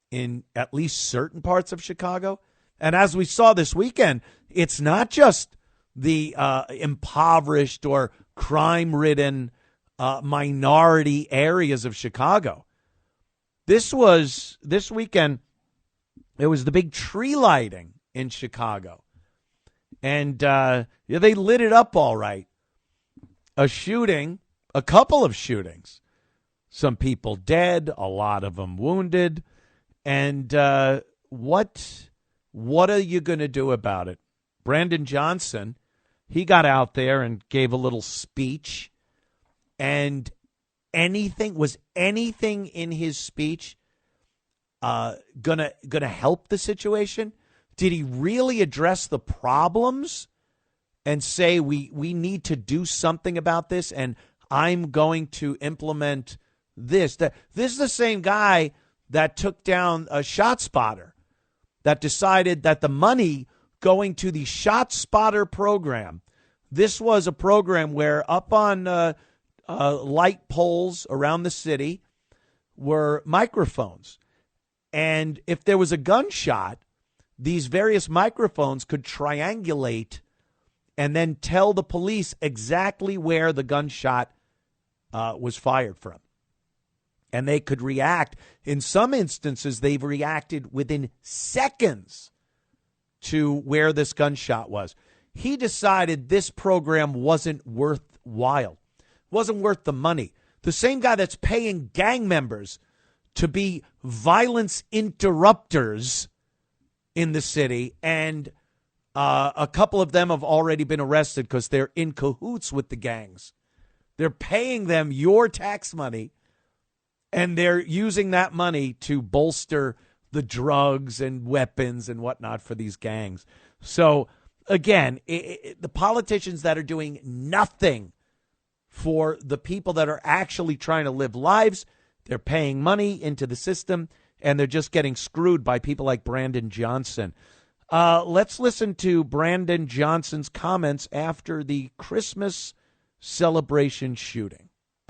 in at least certain parts of Chicago? And as we saw this weekend, it's not just the impoverished or crime-ridden minority areas of Chicago. This weekend, it was the big tree lighting in Chicago. And they lit it up all right. A couple of shootings. Some people dead, a lot of them wounded. And what are you going to do about it? Brandon Johnson, he got out there and gave a little speech. And was anything in his speech gonna help the situation? Did he really address the problems and say we need to do something about this, and I'm going to implement this? This is the same guy that took down a shot spotter, that decided that the money going to the shot spotter program, this was a program where up on light poles around the city were microphones. And if there was a gunshot, these various microphones could triangulate and then tell the police exactly where the gunshot was fired from. And they could react. In some instances, they've reacted within seconds to where this gunshot was. He decided this program wasn't worthwhile, wasn't worth the money. The same guy that's paying gang members to be violence interrupters in the city, and a couple of them have already been arrested because they're in cahoots with the gangs. They're paying them your tax money, and they're using that money to bolster the drugs and weapons and whatnot for these gangs. So, again, the politicians that are doing nothing for the people that are actually trying to live lives, they're paying money into the system, and they're just getting screwed by people like Brandon Johnson. Let's listen to Brandon Johnson's comments after the Christmas celebration shooting.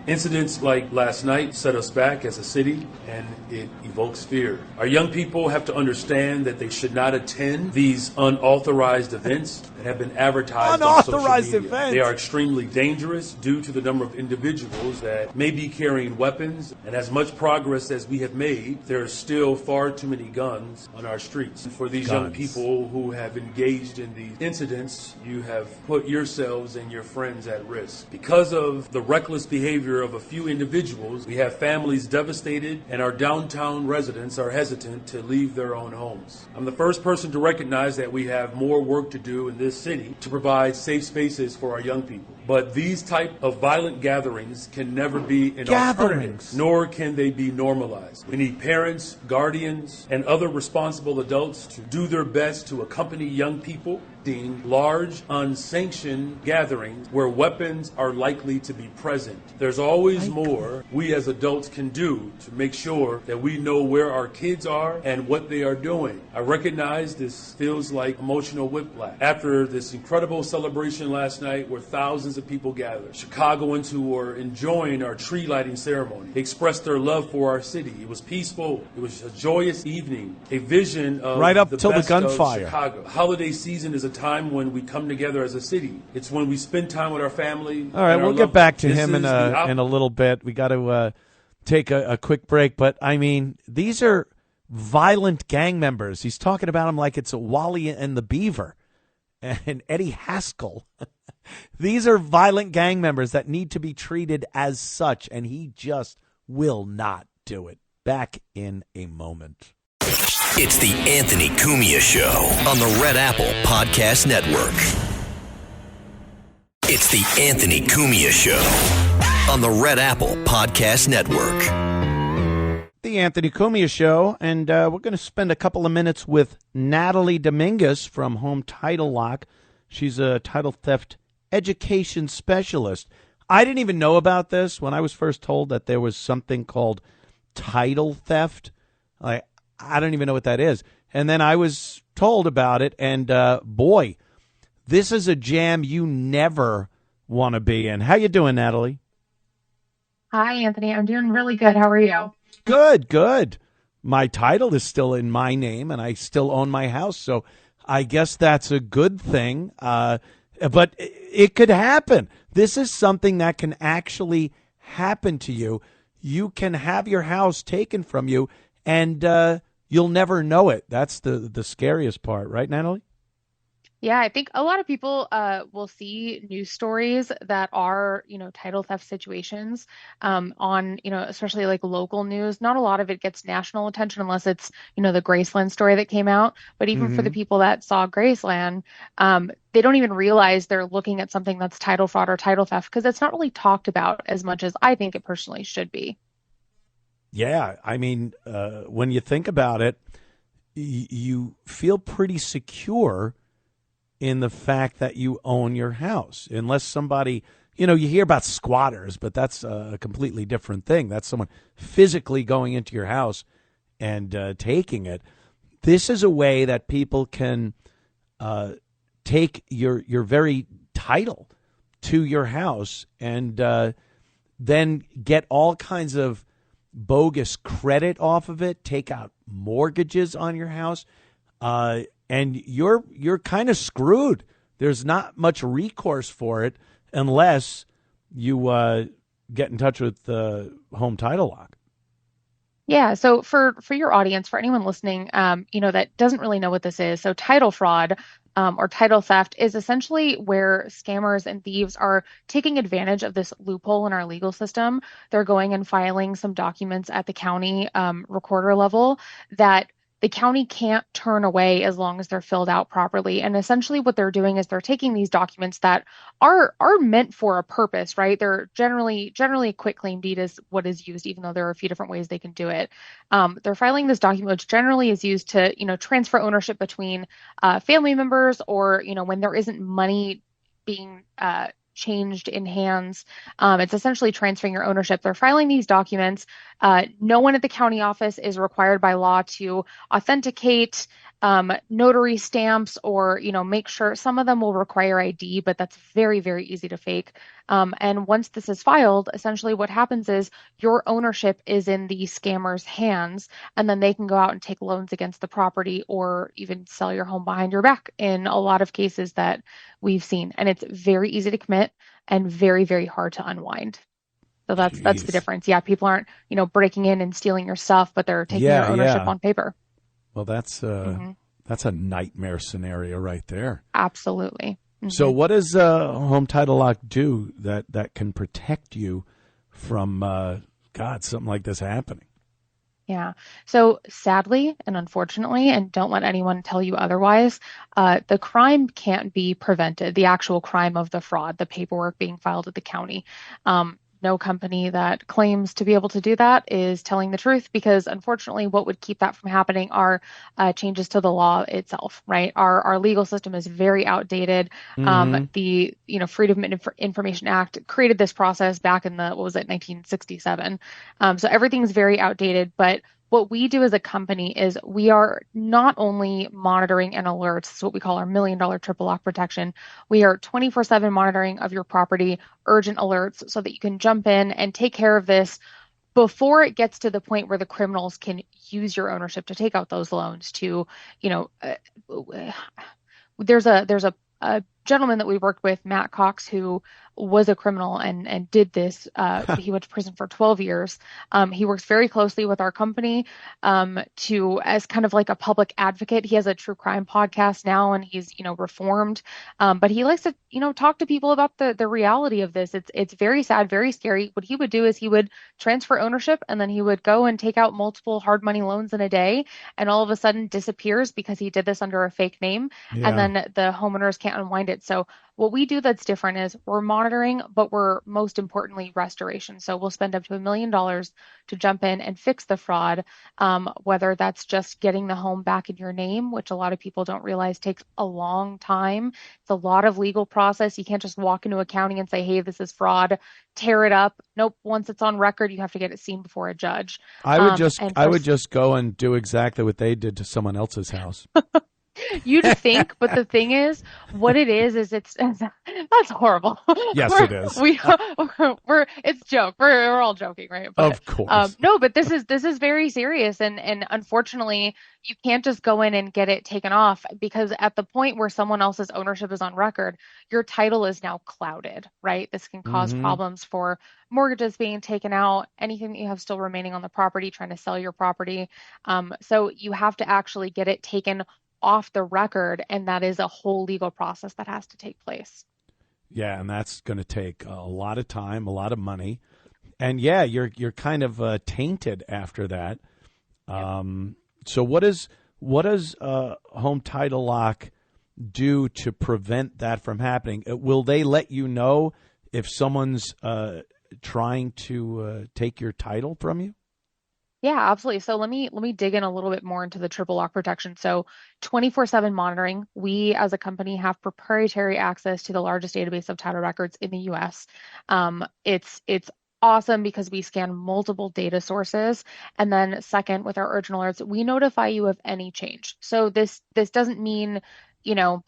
Incidents like last night set us back as a city, and it evokes fear. Our young people have to understand that they should not attend these unauthorized events that have been advertised on social media. Events. They are extremely dangerous due to the number of individuals that may be carrying weapons, and as much progress as we have made, there are still far too many guns on our streets. For these young people who have engaged in these incidents, you have put yourselves and your friends at risk. Because of the reckless behavior of a few individuals, we have families devastated, and our downtown residents are hesitant to leave their own homes. I'm the first person to recognize that we have more work to do in this city to provide safe spaces for our young people. But these type of violent gatherings can never be an alternative, nor can they be normalized. We need parents, guardians, and other responsible adults to do their best to accompany young people in large, unsanctioned gatherings where weapons are likely to be present. There's always more we as adults can do to make sure that we know where our kids are and what they are doing. I recognize this feels like emotional whiplash. After this incredible celebration last night where thousands of people gathered, Chicagoans who were enjoying our tree lighting ceremony expressed their love for our city. It was peaceful. It was a joyous evening, a vision of right up the till the best gunfire. Of Chicago. Holiday season is a time when we come together as a city. It's when we spend time with our family. All right, we'll get back to him in a little bit. We got to take a quick break, but I mean, these are violent gang members. He's talking about them like it's Wally and the Beaver and Eddie Haskell. These are violent gang members that need to be treated as such, and he just will not do it. Back in a moment. It's the Anthony Cumia Show on the Red Apple Podcast Network. It's the Anthony Cumia Show on the Red Apple Podcast Network. The Anthony Cumia Show, and we're going to spend a couple of minutes with Natalie Dominguez from Home Title Lock. She's a title theft education specialist. I didn't even know about this when I was first told that there was something called title theft. I don't even know what that is. And then I was told about it, and boy, this is a jam you never want to be in. How you doing, Natalie? Hi, Anthony. I'm doing really good. How are you? Good. My title is still in my name, and I still own my house, so I guess that's a good thing. But it could happen. This is something that can actually happen to you. You can have your house taken from you, and you'll never know it. That's the scariest part, right, Natalie? Yeah, I think a lot of people will see news stories that are, title theft situations on, especially like local news. Not a lot of it gets national attention unless it's, the Graceland story that came out. But even for the people that saw Graceland, they don't even realize they're looking at something that's title fraud or title theft because it's not really talked about as much as I think it personally should be. Yeah, I mean, when you think about it, you feel pretty secure in the fact that you own your house, unless somebody, you hear about squatters, but that's a completely different thing. That's someone physically going into your house and taking it. This is a way that people can take your very title to your house and then get all kinds of bogus credit off of it, take out mortgages on your house, and you're kind of screwed. There's not much recourse for it unless you get in touch with Home Title Lock. Yeah, so for your audience, for anyone listening, that doesn't really know what this is, so title fraud or title theft is essentially where scammers and thieves are taking advantage of this loophole in our legal system. They're going and filing some documents at the county recorder level that the county can't turn away as long as they're filled out properly. And essentially what they're doing is they're taking these documents that are meant for a purpose, right? They're generally a quitclaim deed is what is used, even though there are a few different ways they can do it. They're filing this document, which generally is used to, transfer ownership between family members, or, when there isn't money being changed in hands. It's essentially transferring your ownership. They're filing these documents. No one at the county office is required by law to authenticate notary stamps or, make sure. Some of them will require ID, but that's very, very easy to fake. And once this is filed, essentially what happens is your ownership is in the scammer's hands, and then they can go out and take loans against the property or even sell your home behind your back in a lot of cases that we've seen. And it's very easy to commit and very, very hard to unwind. So that's the difference. Yeah, people aren't, breaking in and stealing your stuff, but they're taking your ownership on paper. Well, that's a nightmare scenario right there. Absolutely. Mm-hmm. So what does Home Title Lock do that can protect you from, something like this happening? Yeah. So sadly and unfortunately, and don't let anyone tell you otherwise, the crime can't be prevented, the actual crime of the fraud, the paperwork being filed at the county. No company that claims to be able to do that is telling the truth, because unfortunately what would keep that from happening are changes to the law itself, right? Our legal system is very outdated. Mm-hmm. The Freedom of Information Act created this process back in 1967. So everything's very outdated, but what we do as a company is we are not only monitoring and alerts, this is what we call our $1 million triple lock protection. We are 24/7 monitoring of your property, urgent alerts, so that you can jump in and take care of this before it gets to the point where the criminals can use your ownership to take out those loans to, there's a gentleman that we worked with, Matt Cox, who was a criminal and did this. He went to prison for 12 years. He works very closely with our company as kind of like a public advocate. He has a true crime podcast now, and he's, reformed. But he likes to, talk to people about the reality of this. It's very sad, very scary. What he would do is he would transfer ownership, and then he would go and take out multiple hard money loans in a day, and all of a sudden disappears because he did this under a fake name. Yeah. And then the homeowners can't unwind it. So what we do that's different is we're monitoring, but we're most importantly restoration. So we'll spend up to $1 million to jump in and fix the fraud, whether that's just getting the home back in your name, which a lot of people don't realize takes a long time. It's a lot of legal process. You can't just walk into accounting and say, hey, this is fraud, tear it up. Nope. Once it's on record, you have to get it seen before a judge. I would just go and do exactly what they did to someone else's house. You'd think, but the thing is, what it is it's that's horrible. Yes, it is. It's joke. We're all joking, right? But, of course. No, but this is very serious, and unfortunately, you can't just go in and get it taken off, because at the point where someone else's ownership is on record, your title is now clouded, right? This can cause problems for mortgages being taken out, anything that you have still remaining on the property, trying to sell your property. So you have to actually get it taken off the record, and that is a whole legal process that has to take place. Yeah, and that's going to take a lot of time, a lot of money, and yeah, you're kind of tainted after that. So what does Home Title Lock do to prevent that from happening? Will they let you know if someone's trying to take your title from you? Yeah, absolutely. So let me dig in a little bit more into the triple lock protection. So 24/7 monitoring. We as a company have proprietary access to the largest database of title records in the US. It's awesome because we scan multiple data sources. And then second, with our urgent alerts, we notify you of any change. So this doesn't mean, you know,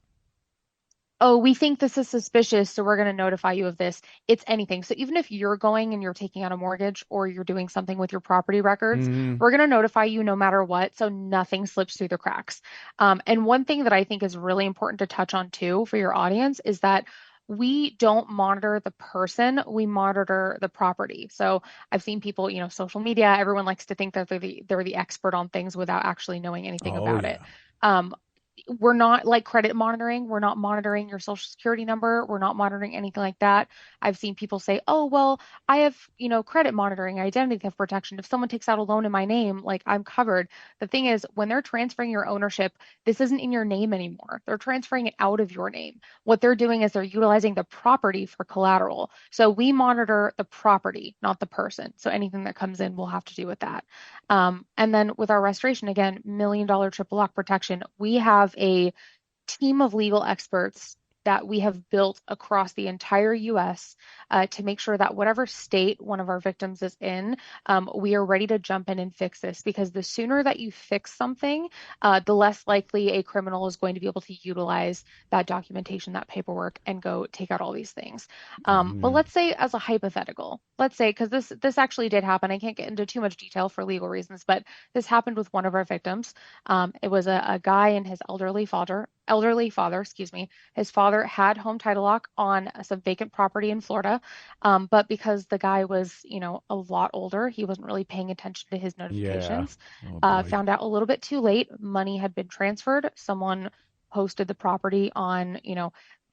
oh, we think this is suspicious, so we're going to notify you of this. It's anything. So even if you're going and you're taking out a mortgage or you're doing something with your property records, we're going to notify you no matter what, so nothing slips through the cracks. And one thing that I think is really important to touch on too for your audience is that we don't monitor the person, we monitor the property. So I've seen people, social media, everyone likes to think that they're the expert on things without actually knowing anything about it. We're not like credit monitoring. We're not monitoring your social security number. We're not monitoring anything like that. I've seen people say, oh, well, I have, credit monitoring, identity theft protection. If someone takes out a loan in my name, like I'm covered. The thing is, when they're transferring your ownership, this isn't in your name anymore. They're transferring it out of your name. What they're doing is they're utilizing the property for collateral. So we monitor the property, not the person. So anything that comes in will have to do with that. And then with our restoration, again, $1 million triple lock protection, we have a team of legal experts that we have built across the entire U.S. To make sure that whatever state one of our victims is in, we are ready to jump in and fix this, because the sooner that you fix something, the less likely a criminal is going to be able to utilize that documentation, that paperwork, and go take out all these things. But let's say, as a hypothetical, because this actually did happen. I can't get into too much detail for legal reasons, but this happened with one of our victims. It was a guy and his elderly father, his father had home title lock on some vacant property in Florida. But because the guy was, a lot older, he wasn't really paying attention to his notifications. Found out a little bit too late. Money had been transferred. Someone posted the property on,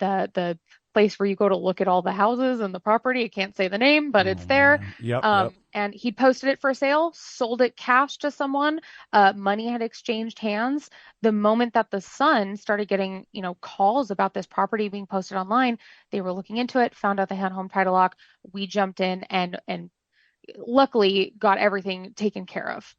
the place where you go to look at all the houses and the property. I can't say the name, but it's there. Yep. And he posted it for sale, sold it cash to someone. Money had exchanged hands. The moment that the son started getting, calls about this property being posted online, they were looking into it, found out they had home title lock. We jumped in and luckily got everything taken care of.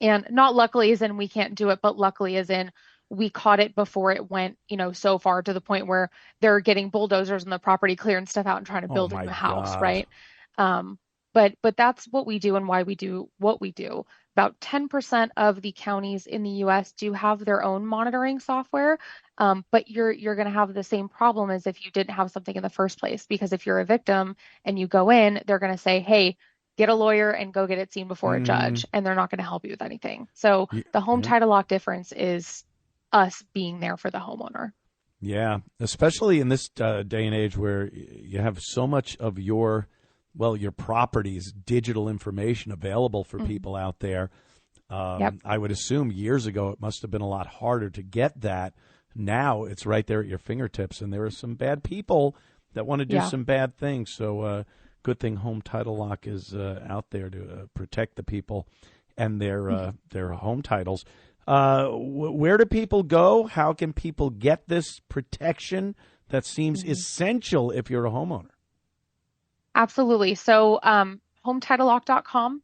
And not luckily as in we can't do it, but luckily as in we caught it before it went, so far to the point where they're getting bulldozers in the property, clearing stuff out and trying to build a new house, right? But that's what we do and why we do what we do. About 10% of the counties in the U.S. do have their own monitoring software, but you're going to have the same problem as if you didn't have something in the first place. Because if you're a victim and you go in, they're going to say, hey, get a lawyer and go get it seen before a judge, and they're not going to help you with anything. So the home title lock difference is us being there for the homeowner. Yeah, especially in this day and age where you have so much of your property's digital information available for people out there. I would assume years ago it must have been a lot harder to get that. Now it's right there at your fingertips, and there are some bad people that want to do some bad things. So good thing Home Title Lock is out there to protect the people and their home titles. Where do people go? How can people get this protection that seems essential if you're a homeowner? Absolutely. So HometitleLock.com.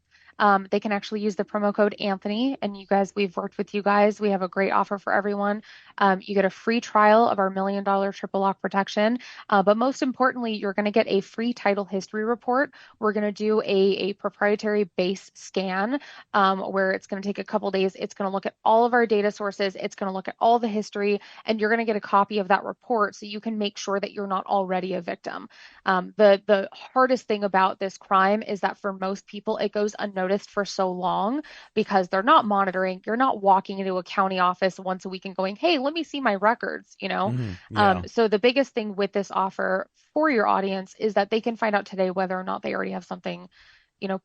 They can actually use the promo code Anthony, and you guys, we've worked with you guys. We have a great offer for everyone. You get a free trial of our $1 million triple lock protection. But most importantly, you're going to get a free title history report. We're going to do a proprietary base scan where it's going to take a couple days. It's going to look at all of our data sources. It's going to look at all the history, and you're going to get a copy of that report so you can make sure that you're not already a victim. The hardest thing about this crime is that for most people, it goes unnoticed for so long because they're not monitoring. You're not walking into a county office once a week and going, hey, let me see my records, So the biggest thing with this offer for your audience is that they can find out today whether or not they already have something,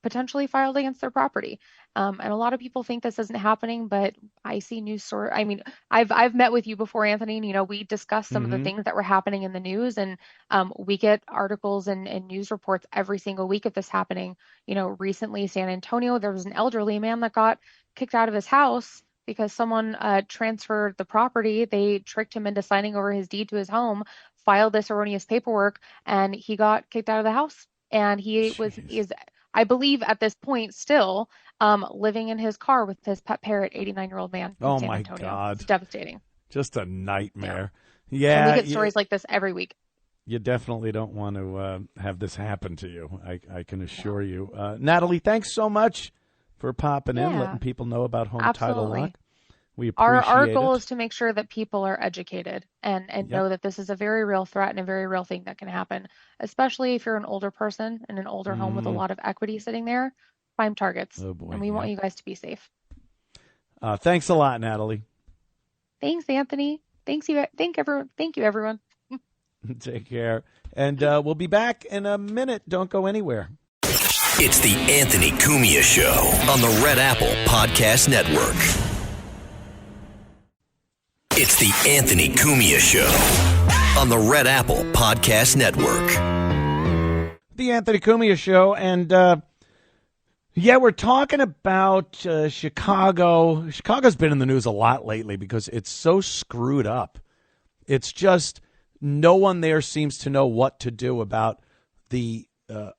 potentially filed against their property. And a lot of people think this isn't happening, but I see news stories. I mean, I've met with you before, Anthony, and, we discussed some of the things that were happening in the news, and we get articles and news reports every single week of this happening. Recently, San Antonio, there was an elderly man that got kicked out of his house because someone transferred the property. They tricked him into signing over his deed to his home, filed this erroneous paperwork, and he got kicked out of the house. And is I believe at this point still living in his car with his pet parrot, 89-year-old man in San Antonio. God. It's devastating. Just a nightmare. And we get stories like this every week. You definitely don't want to have this happen to you. I can assure you. Natalie, thanks so much for popping in, letting people know about home title lock. We appreciate our goal it. is to make sure that people are educated and know that this is a very real threat and a very real thing that can happen, especially if you're an older person in an older home with a lot of equity sitting there. Prime targets. Oh boy, and we want you guys to be safe. Thanks a lot, Natalie. Thanks, Anthony. Thank you, everyone. Take care. And we'll be back in a minute. Don't go anywhere. It's the Anthony Cumia Show on the Red Apple Podcast Network. It's the Anthony Cumia Show on the Red Apple Podcast Network. The Anthony Cumia Show. And, we're talking about Chicago. Chicago's been in the news a lot lately because it's so screwed up. It's just no one there seems to know what to do about the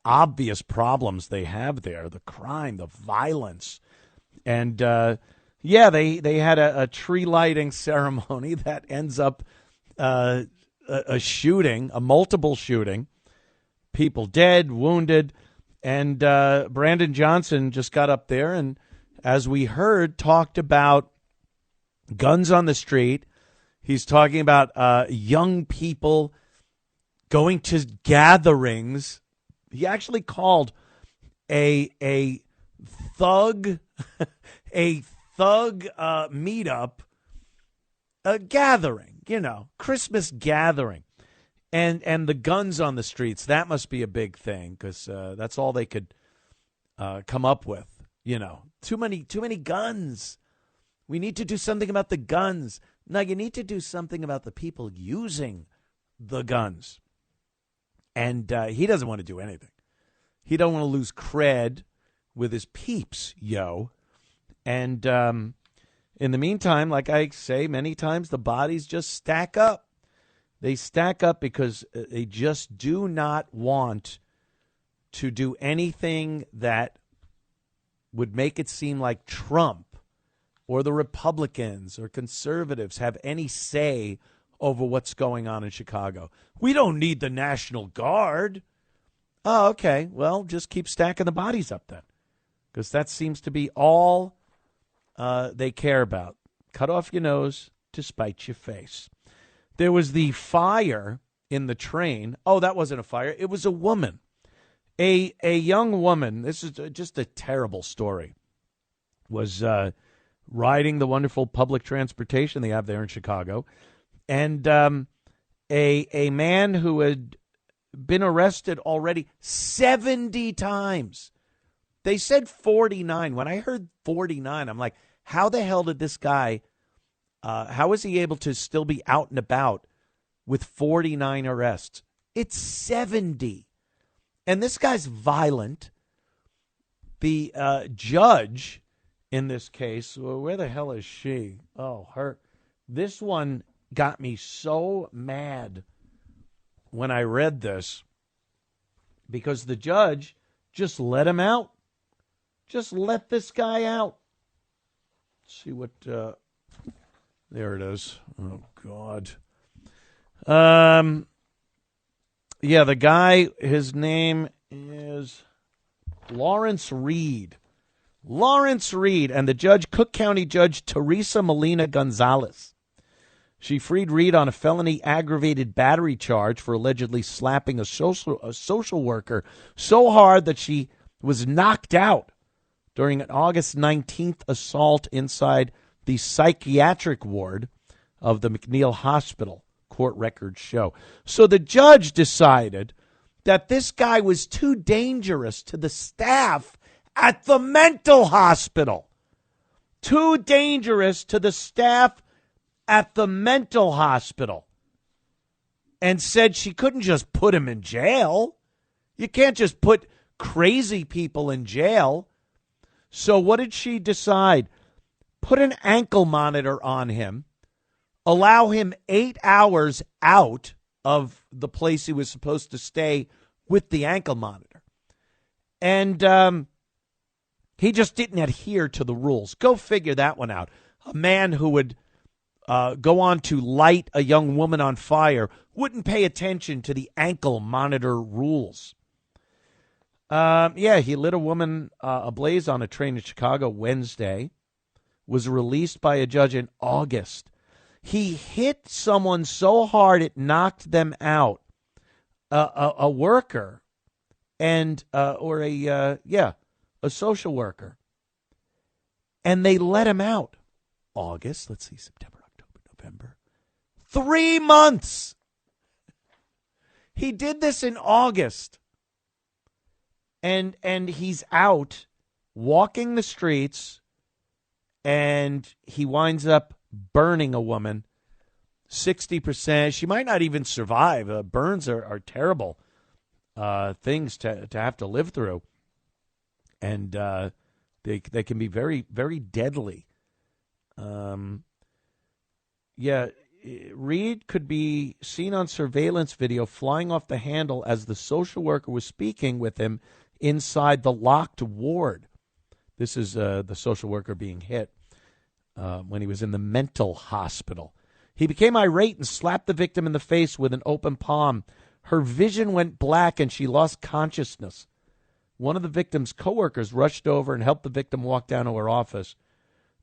obvious problems they have there, the crime, the violence. And, they had a tree lighting ceremony that ends up a shooting, a multiple shooting, people dead, wounded. And Brandon Johnson just got up there and, as we heard, talked about guns on the street. He's talking about young people going to gatherings. He actually called a thug meetup a gathering, Christmas gathering. And the guns on the streets, that must be a big thing because that's all they could come up with. Too many guns. We need to do something about the guns. No, you need to do something about the people using the guns. And he doesn't want to do anything. He don't want to lose cred with his peeps, yo. And in the meantime, like I say many times, the bodies just stack up. They stack up because they just do not want to do anything that would make it seem like Trump or the Republicans or conservatives have any say over what's going on in Chicago. We don't need the National Guard. Oh, okay. Well, just keep stacking the bodies up then, because that seems to be all they care about. Cut off your nose to spite your face. There was the fire in the train. Oh, that wasn't a fire. It was a woman. A young woman. This is just a terrible story. Was riding the wonderful public transportation they have there in Chicago. And a man who had been arrested already 70 times. They said 49. When I heard 49, I'm like, how the hell did this guy, how is he able to still be out and about with 49 arrests? It's 70. And this guy's violent. The judge in this case, well, where the hell is she? Oh, her. This one got me so mad when I read this because the judge just let him out. Just let this guy out. Let's see what, there it is. Oh, God. Yeah, the guy, his name is Lawrence Reed. Lawrence Reed and the judge, Cook County Judge Teresa Molina Gonzalez. She freed Reed on a felony aggravated battery charge for allegedly slapping a social worker so hard that she was knocked out during an August 19th assault inside the psychiatric ward of the McNeil Hospital, court records show. So the judge decided that this guy was too dangerous to the staff at the mental hospital. Too dangerous to the staff at the mental hospital. And said she couldn't just put him in jail. You can't just put crazy people in jail. So what did she decide? Put an ankle monitor on him. Allow him 8 hours out of the place he was supposed to stay with the ankle monitor. And he just didn't adhere to the rules. Go figure that one out. A man who would go on to light a young woman on fire wouldn't pay attention to the ankle monitor rules. He lit a woman ablaze on a train in Chicago Wednesday, was released by a judge in August. He hit someone so hard it knocked them out, a worker and a social worker. And they let him out. August, let's see, September, October, November. 3 months. He did this in August. And he's out walking the streets, and he winds up burning a woman. 60%. She might not even survive. Burns are terrible things to have to live through. And they can be very, very deadly. Reed could be seen on surveillance video flying off the handle as the social worker was speaking with him inside the locked ward. This is the social worker being hit when he was in the mental hospital. He became irate and slapped the victim in the face with an open palm. Her vision went black and she lost consciousness. One of the victim's coworkers rushed over and helped the victim walk down to her office.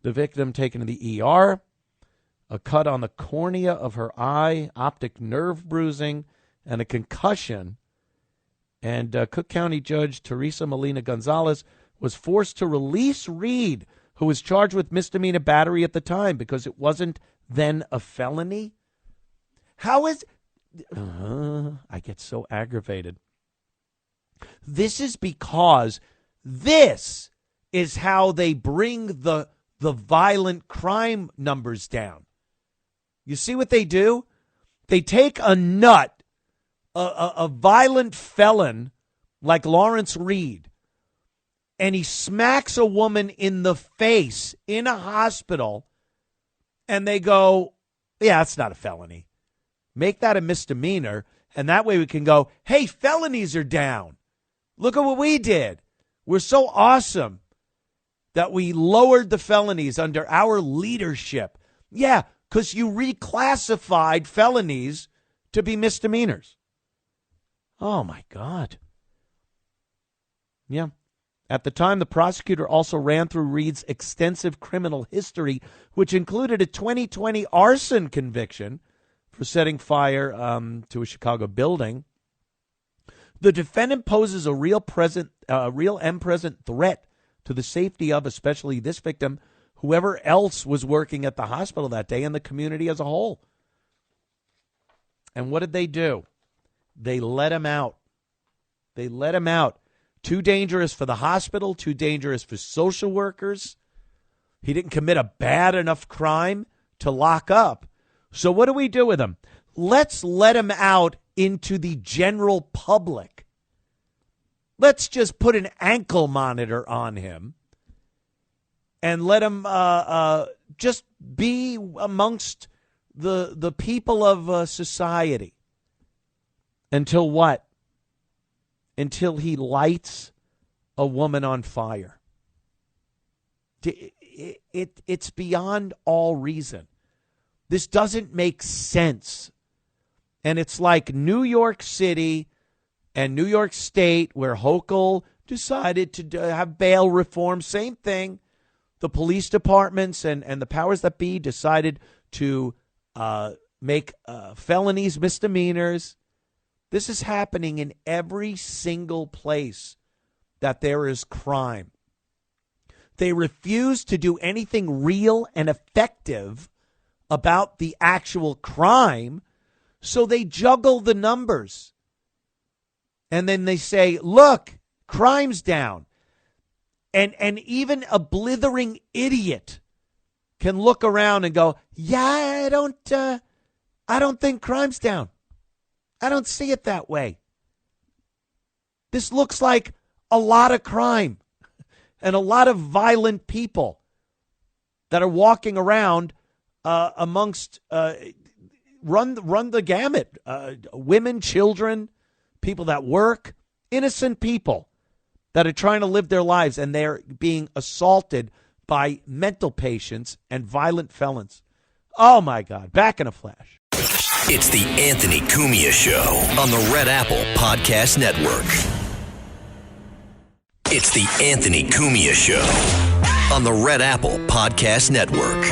The victim taken to the ER, a cut on the cornea of her eye, optic nerve bruising, and a concussion. And Cook County Judge Teresa Molina Gonzalez was forced to release Reed, who was charged with misdemeanor battery at the time because it wasn't then a felony. How is... I get so aggravated. This is because this is how they bring the violent crime numbers down. You see what they do? They take a nut, a violent felon like Lawrence Reed, and he smacks a woman in the face in a hospital, and they go, yeah, that's not a felony. Make that a misdemeanor, and that way we can go, hey, felonies are down. Look at what we did. We're so awesome that we lowered the felonies under our leadership. Yeah, because you reclassified felonies to be misdemeanors. Oh, my God. Yeah. At the time, the prosecutor also ran through Reed's extensive criminal history, which included a 2020 arson conviction for setting fire to a Chicago building. The defendant poses a real and present threat to the safety of, especially this victim, whoever else was working at the hospital that day, and the community as a whole. And what did they do? They let him out. They let him out. Too dangerous for the hospital, too dangerous for social workers. He didn't commit a bad enough crime to lock up. So what do we do with him? Let's let him out into the general public. Let's just put an ankle monitor on him and let him just be amongst the people of society. Until what? Until he lights a woman on fire. It's beyond all reason. This doesn't make sense. And it's like New York City and New York State, where Hochul decided to have bail reform. Same thing. The police departments and the powers that be decided to make felonies misdemeanors. This is happening in every single place that there is crime. They refuse to do anything real and effective about the actual crime, so they juggle the numbers. And then they say, look, crime's down. And even a blithering idiot can look around and go, yeah, I don't think crime's down. I don't see it that way. This looks like a lot of crime and a lot of violent people that are walking around amongst run the gamut. Women, children, people that work, innocent people that are trying to live their lives, and they're being assaulted by mental patients and violent felons. Oh, my God. Back in a flash. It's the Anthony Cumia Show on the Red Apple Podcast Network. It's the Anthony Cumia Show on the Red Apple Podcast Network.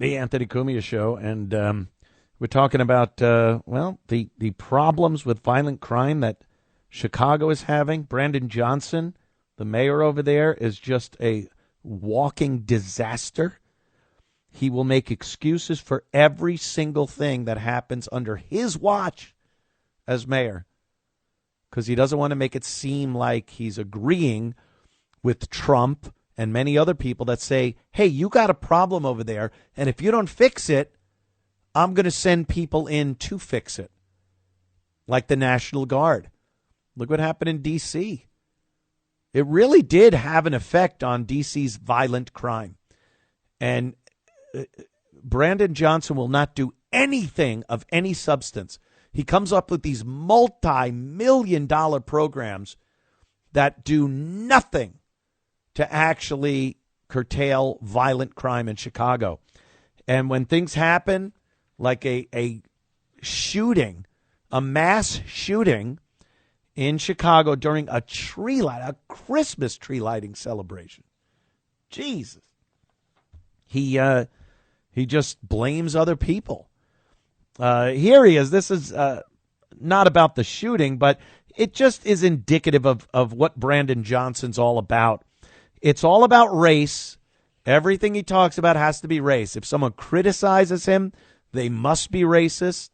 The Anthony Cumia Show, and we're talking about, the problems with violent crime that Chicago is having. Brandon Johnson, the mayor over there, is just a walking disaster. He will make excuses for every single thing that happens under his watch as mayor because he doesn't want to make it seem like he's agreeing with Trump and many other people that say, hey, you got a problem over there, and if you don't fix it, I'm going to send people in to fix it, like the National Guard. Look what happened in D.C. It really did have an effect on D.C.'s violent crime. And Brandon Johnson will not do anything of any substance. He comes up with these multi-million-dollar programs that do nothing to actually curtail violent crime in Chicago. And when things happen, like a shooting, a mass shooting in Chicago during a Christmas tree lighting celebration, Jesus. He just blames other people. Here he is. This is not about the shooting, but it just is indicative of what Brandon Johnson's all about. It's all about race. Everything he talks about has to be race. If someone criticizes him, they must be racist.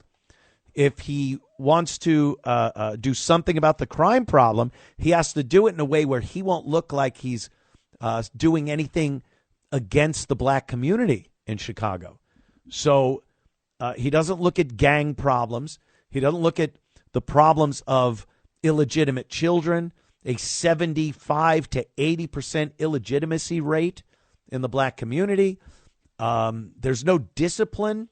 If he wants to do something about the crime problem, he has to do it in a way where he won't look like he's doing anything against the black community in Chicago. So he doesn't look at gang problems. He doesn't look at the problems of illegitimate children, a 75 to 80% illegitimacy rate in the black community. There's no discipline.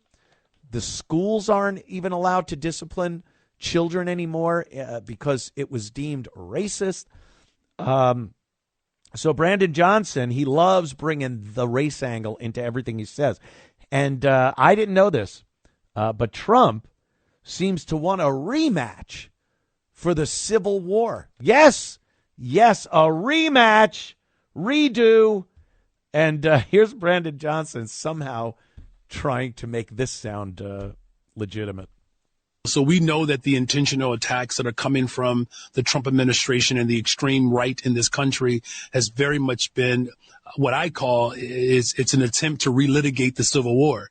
The schools aren't even allowed to discipline children anymore because it was deemed racist. So Brandon Johnson, he loves bringing the race angle into everything he says. And I didn't know this, but Trump seems to want a rematch for the Civil War. Yes, a rematch, redo. And here's Brandon Johnson somehow trying to make this sound legitimate. So we know that the intentional attacks that are coming from the Trump administration and the extreme right in this country has very much been what I call it's an attempt to relitigate the Civil War.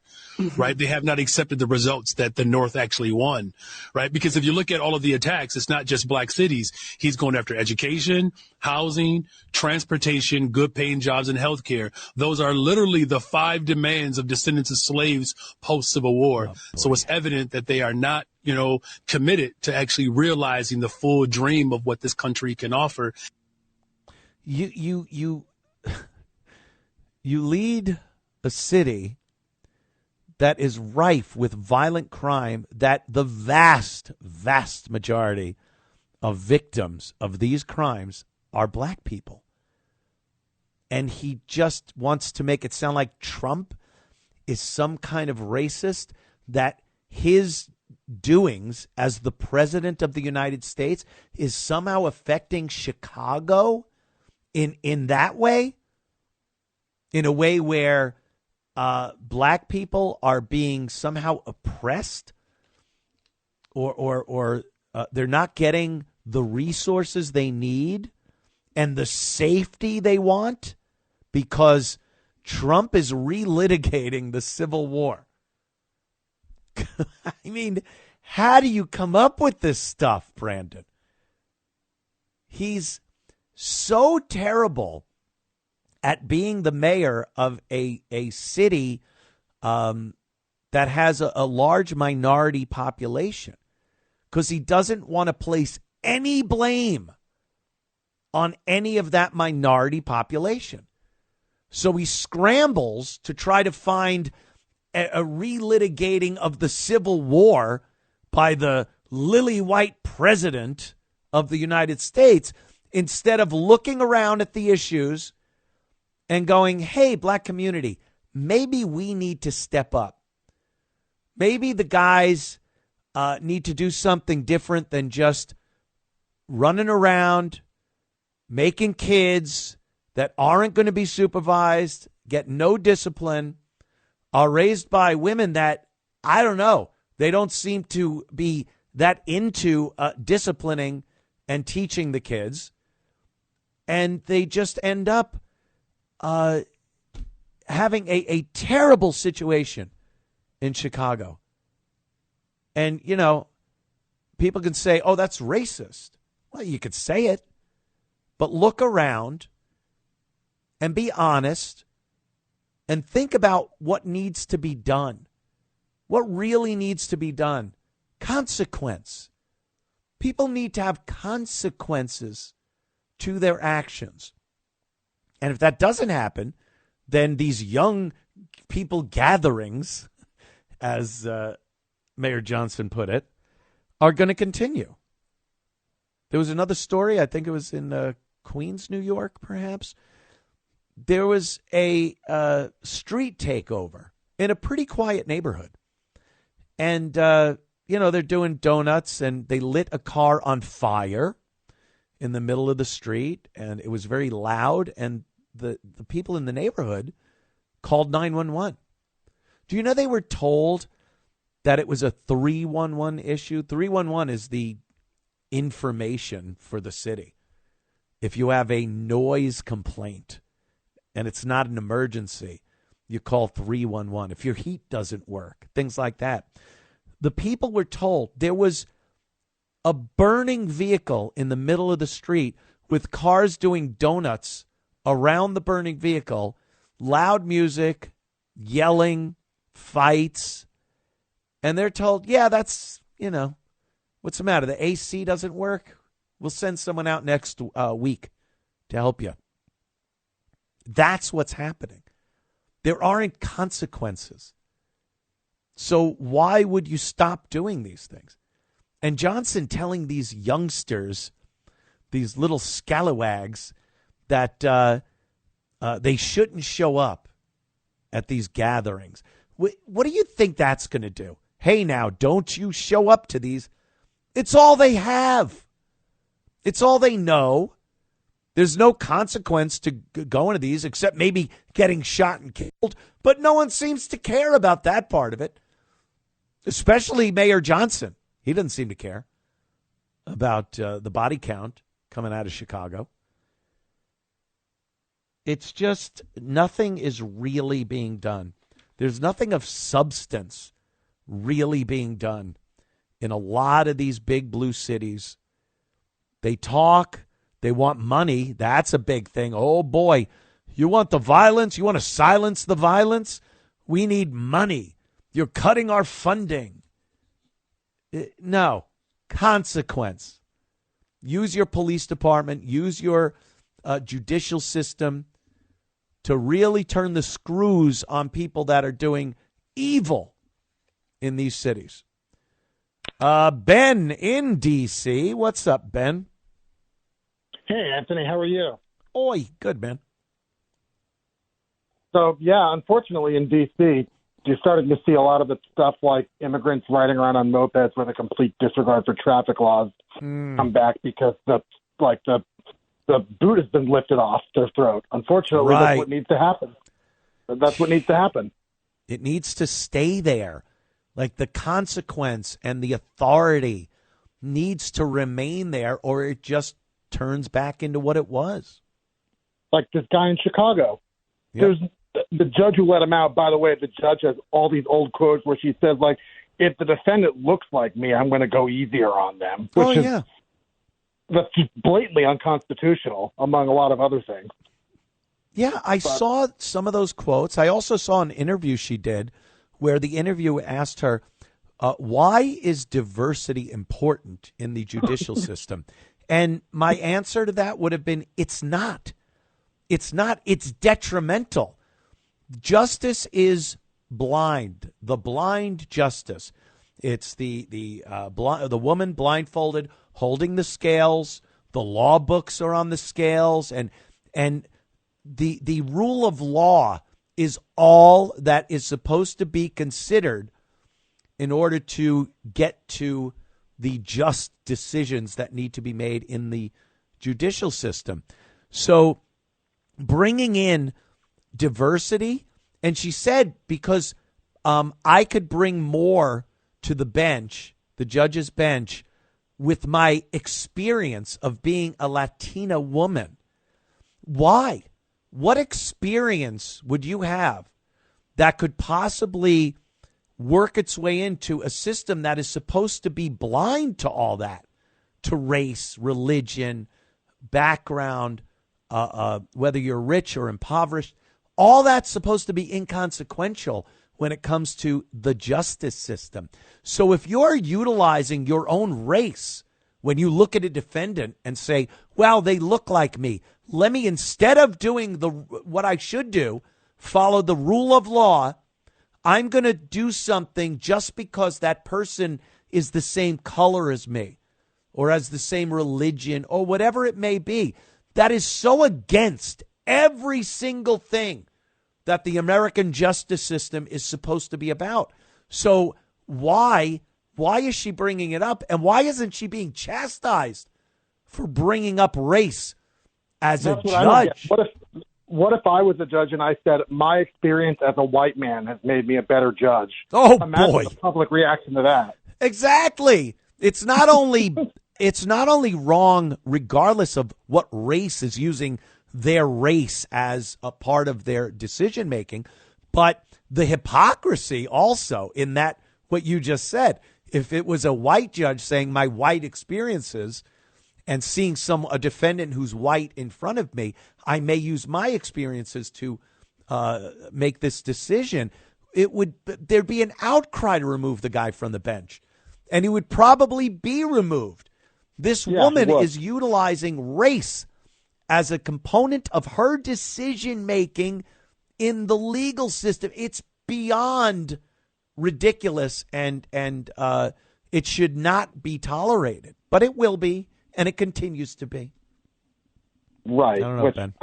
Right. They have not accepted the results that the North actually won. Right. Because if you look at all of the attacks, it's not just black cities. He's going after education, housing, transportation, good paying jobs, and health care. Those are literally the 5 demands of descendants of slaves post Civil War. So it's evident that they are not, committed to actually realizing the full dream of what this country can offer. You lead a city that is rife with violent crime, that the vast, vast majority of victims of these crimes are black people. And he just wants to make it sound like Trump is some kind of racist, that his doings as the president of the United States is somehow affecting Chicago in that way, in a way where black people are being somehow oppressed, or they're not getting the resources they need and the safety they want because Trump is relitigating the Civil War. I mean, how do you come up with this stuff, Brandon? He's so terrible at being the mayor of a city that has a large minority population, because he doesn't want to place any blame on any of that minority population. So he scrambles to try to find a relitigating of the Civil War by the lily white president of the United States, instead of looking around at the issues and going, hey, black community, maybe we need to step up. Maybe the guys need to do something different than just running around, making kids that aren't going to be supervised, get no discipline, are raised by women that, I don't know, they don't seem to be that into disciplining and teaching the kids. And they just end up having a terrible situation in Chicago. And, you know, people can say, oh, that's racist. Well, you could say it, but look around and be honest and think about what needs to be done. What really needs to be done? Consequence. People need to have consequences to their actions. And if that doesn't happen, then these young people gatherings, as Mayor Johnson put it, are going to continue. There was another story, I think it was in Queens, New York, perhaps. There was a street takeover in a pretty quiet neighborhood. And, you know, they're doing donuts, and they lit a car on fire in the middle of the street, and it was very loud, and the people in the neighborhood called 911. Do you know they were told that it was a 311 issue? 311 is the information for the city. If you have a noise complaint and it's not an emergency, you call 311. If your heat doesn't work, things like that. The people were told there was a burning vehicle in the middle of the street with cars doing donuts around the burning vehicle, loud music, yelling, fights. And they're told, yeah, that's, you know, what's the matter? The AC doesn't work? We'll send someone out next week to help you. That's what's happening. There aren't consequences. So why would you stop doing these things? And Johnson telling these youngsters, these little scalawags, that they shouldn't show up at these gatherings. What do you think that's going to do? Hey, now, don't you show up to these. It's all they have. It's all they know. There's no consequence to going to these except maybe getting shot and killed. But no one seems to care about that part of it, especially Mayor Johnson. He doesn't seem to care about the body count coming out of Chicago. It's just nothing is really being done. There's nothing of substance really being done in a lot of these big blue cities. They talk. They want money. That's a big thing. Oh, boy. You want the violence? You want to silence the violence? We need money. You're cutting our funding. No. Consequence. Use your police department. Use your judicial system to really turn the screws on people that are doing evil in these cities. Ben in D.C. What's up, Ben? Hey, Anthony, how are you? Oi, good, man. So, yeah, unfortunately in D.C., you're starting to see a lot of the stuff like immigrants riding around on mopeds with a complete disregard for traffic laws come back because the boot has been lifted off their throat. Unfortunately, That's what needs to happen. That's what needs to happen. It needs to stay there. Like the consequence and the authority needs to remain there, or it just turns back into what it was. Like this guy in Chicago. Yep. There's the judge who let him out. By the way, the judge has all these old quotes where she says, like, if the defendant looks like me, I'm going to go easier on them. Which that's just blatantly unconstitutional, among a lot of other things. Yeah, I saw some of those quotes. I also saw an interview she did where the interviewer asked her, why is diversity important in the judicial system? And my answer to that would have been, it's not. It's not. It's detrimental. Justice is blind. The blind justice. It's the woman blindfolded holding the scales. The law books are on the scales, and the rule of law is all that is supposed to be considered in order to get to the just decisions that need to be made in the judicial system. So bringing in diversity, and she said, because I could bring more to the bench, the judge's bench, with my experience of being a Latina woman. Why? What experience would you have that could possibly work its way into a system that is supposed to be blind to all that, to race, religion, background, whether you're rich or impoverished? All that's supposed to be inconsequential when it comes to the justice system. So if you're utilizing your own race when you look at a defendant and say, well, they look like me, let me, instead of doing what I should do, follow the rule of law, I'm going to do something just because that person is the same color as me or has the same religion or whatever it may be. That is so against every single thing that the American justice system is supposed to be about. So why is she bringing it up? And why isn't she being chastised for bringing up race as a judge? What if I was a judge and I said, my experience as a white man has made me a better judge? Oh, imagine boy. the public reaction to that. Exactly. It's not only wrong regardless of what race is using their race as a part of their decision making, but the hypocrisy also in that, what you just said. If it was a white judge saying my white experiences and seeing a defendant who's white in front of me, I may use my experiences to make this decision. There'd be an outcry to remove the guy from the bench, and he would probably be removed. This woman is utilizing race as a component of her decision making in the legal system. It's beyond ridiculous, and it should not be tolerated. But it will be, and it continues to be. Right. I don't know, Ben.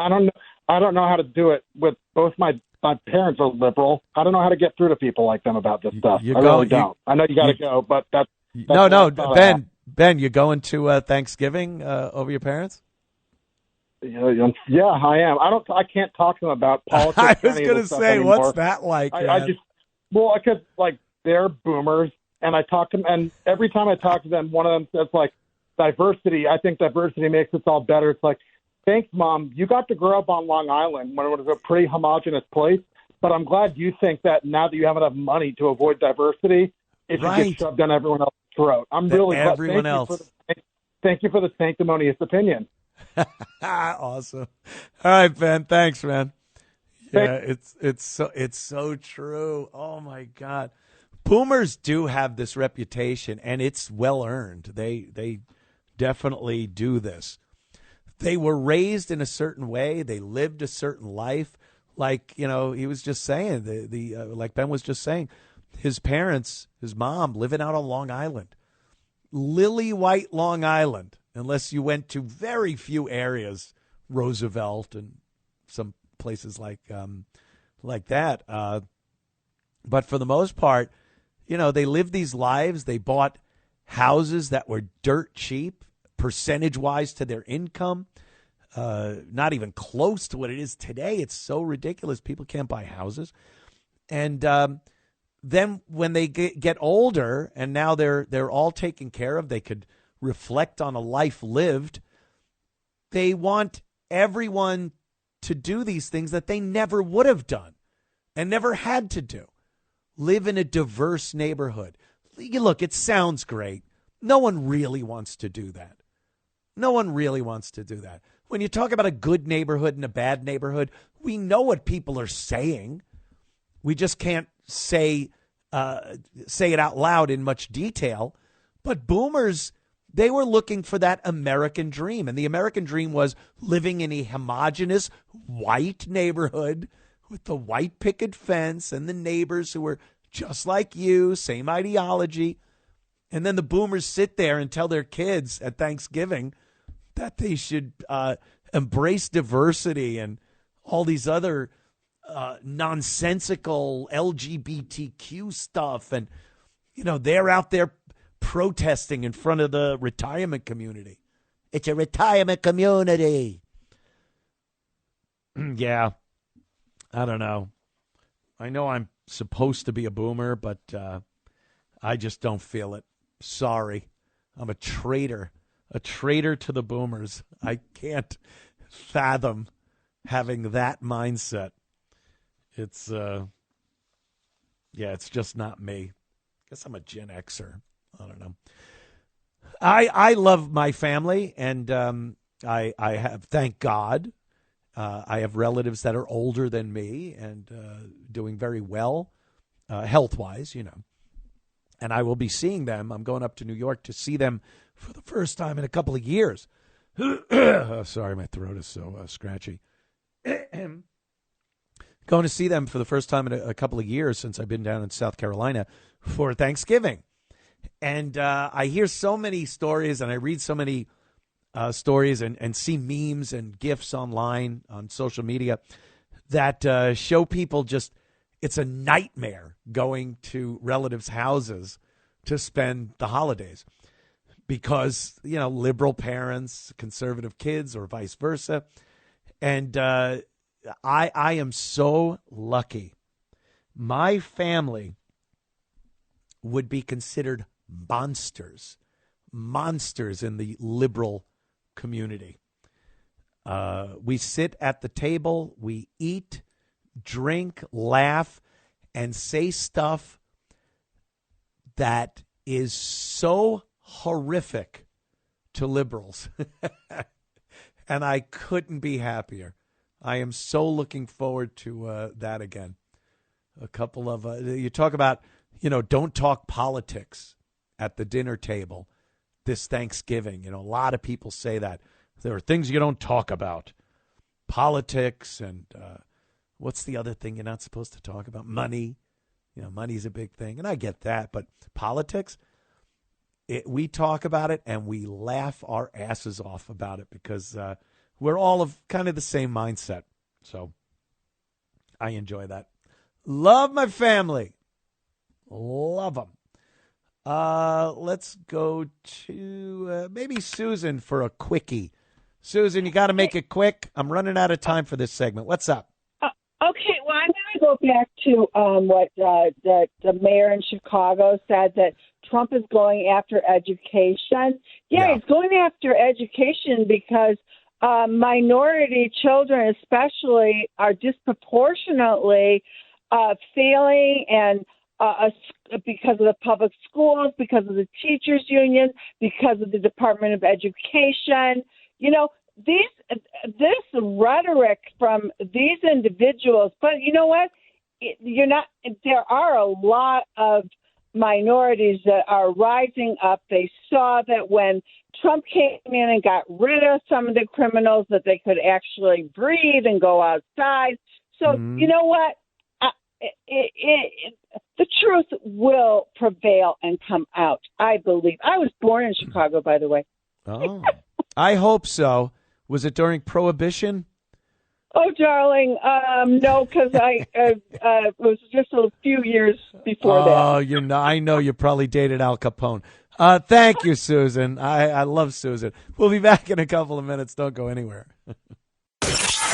I don't know how to do it with both my parents are liberal. I don't know how to get through to people like them about this stuff. I really don't. I know you got to go, but that's no, Ben, you're going to Thanksgiving over your parents? Yeah, I am. I can't talk to them about politics. I was going to say, anymore. What's that like? Because they're boomers, and I talk to them, and every time I talk to them, one of them says like, diversity. I think diversity makes us all better. It's like, thanks, Mom. You got to grow up on Long Island when it was a pretty homogenous place, but I'm glad you think that now that you have enough money to avoid diversity, it should get shoved down everyone else's throat. I'm really glad. Everyone else. Thank you for the sanctimonious opinion. Awesome. All right, Ben. Thanks, man. Yeah, it's so true. Oh my God. Boomers do have this reputation, and it's well earned. They definitely do this. They were raised in a certain way. They lived a certain life. Like, he was just saying, like Ben was just saying, his parents, his mom, living out on Long Island, lily white Long Island, unless you went to very few areas, Roosevelt and some places like that. But for the most part, they lived these lives. They bought houses that were dirt cheap, percentage-wise to their income, not even close to what it is today. It's so ridiculous. People can't buy houses. And then when they get older and now they're all taken care of, they could reflect on a life lived. They want everyone to do these things that they never would have done and never had to do. Live in a diverse neighborhood. Look, it sounds great. No one really wants to do that. No one really wants to do that. When you talk about a good neighborhood and a bad neighborhood, we know what people are saying. We just can't say it out loud in much detail. But boomers, they were looking for that American dream. And the American dream was living in a homogeneous white neighborhood with the white picket fence and the neighbors who were just like you, same ideology. And then the boomers sit there and tell their kids at Thanksgiving that they should embrace diversity and all these other nonsensical LGBTQ stuff. And, they're out there protesting in front of the retirement community. It's a retirement community. Yeah. I don't know. I know I'm supposed to be a boomer, but I just don't feel it. Sorry. I'm a traitor to the boomers. I can't fathom having that mindset. It's it's just not me. Guess I'm a Gen Xer. I don't know. I love my family, and I have, thank God, I have relatives that are older than me and doing very well health-wise, And I will be seeing them. I'm going up to New York to see them for the first time in a couple of years. Sorry, my throat is so scratchy. Going to see them for the first time in a couple of years since I've been down in South Carolina for Thanksgiving. And I hear so many stories, and I read so many stories and see memes and GIFs online on social media that show people just, it's a nightmare going to relatives' houses to spend the holidays because, liberal parents, conservative kids, or vice versa. And I am so lucky. My family would be considered monsters in the liberal community. We sit at the table, we eat, drink, laugh, and say stuff that is so horrific to liberals. And I couldn't be happier. I am so looking forward to that again. A couple of, you talk about, don't talk politics at the dinner table this Thanksgiving. A lot of people say that. There are things you don't talk about. Politics and what's the other thing you're not supposed to talk about? Money. Money's a big thing. And I get that. But politics, we talk about it and we laugh our asses off about it because we're all of kind of the same mindset. So I enjoy that. Love my family. Love them. Let's go to maybe Susan for a quickie. Susan, you got to make it quick. I'm running out of time for this segment. What's up? Okay, well, I'm going to go back to what the mayor in Chicago said, that Trump is going after education. Yeah, he's going after education because minority children especially are disproportionately failing, and because of the public schools, because of the teachers union, because of the Department of Education. This rhetoric from these individuals, but you know what? There are a lot of minorities that are rising up. They saw that when Trump came in and got rid of some of the criminals, that they could actually breathe and go outside. So you know what? The truth will prevail and come out, I believe. I was born in Chicago, by the way. Oh, I hope so. Was it during Prohibition? Oh, darling, no, because it was just a few years before that. Oh, I know you probably dated Al Capone. Thank you, Susan. I love Susan. We'll be back in a couple of minutes. Don't go anywhere.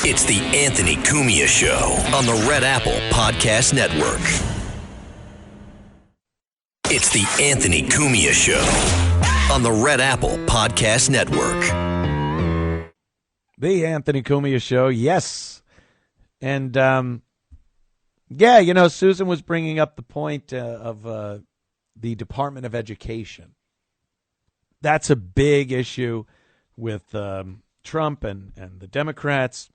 It's the Anthony Cumia Show on the Red Apple Podcast Network. It's the Anthony Cumia Show on the Red Apple Podcast Network. The Anthony Cumia Show, yes. And, Susan was bringing up the point of the Department of Education. That's a big issue with Trump and the Democrats.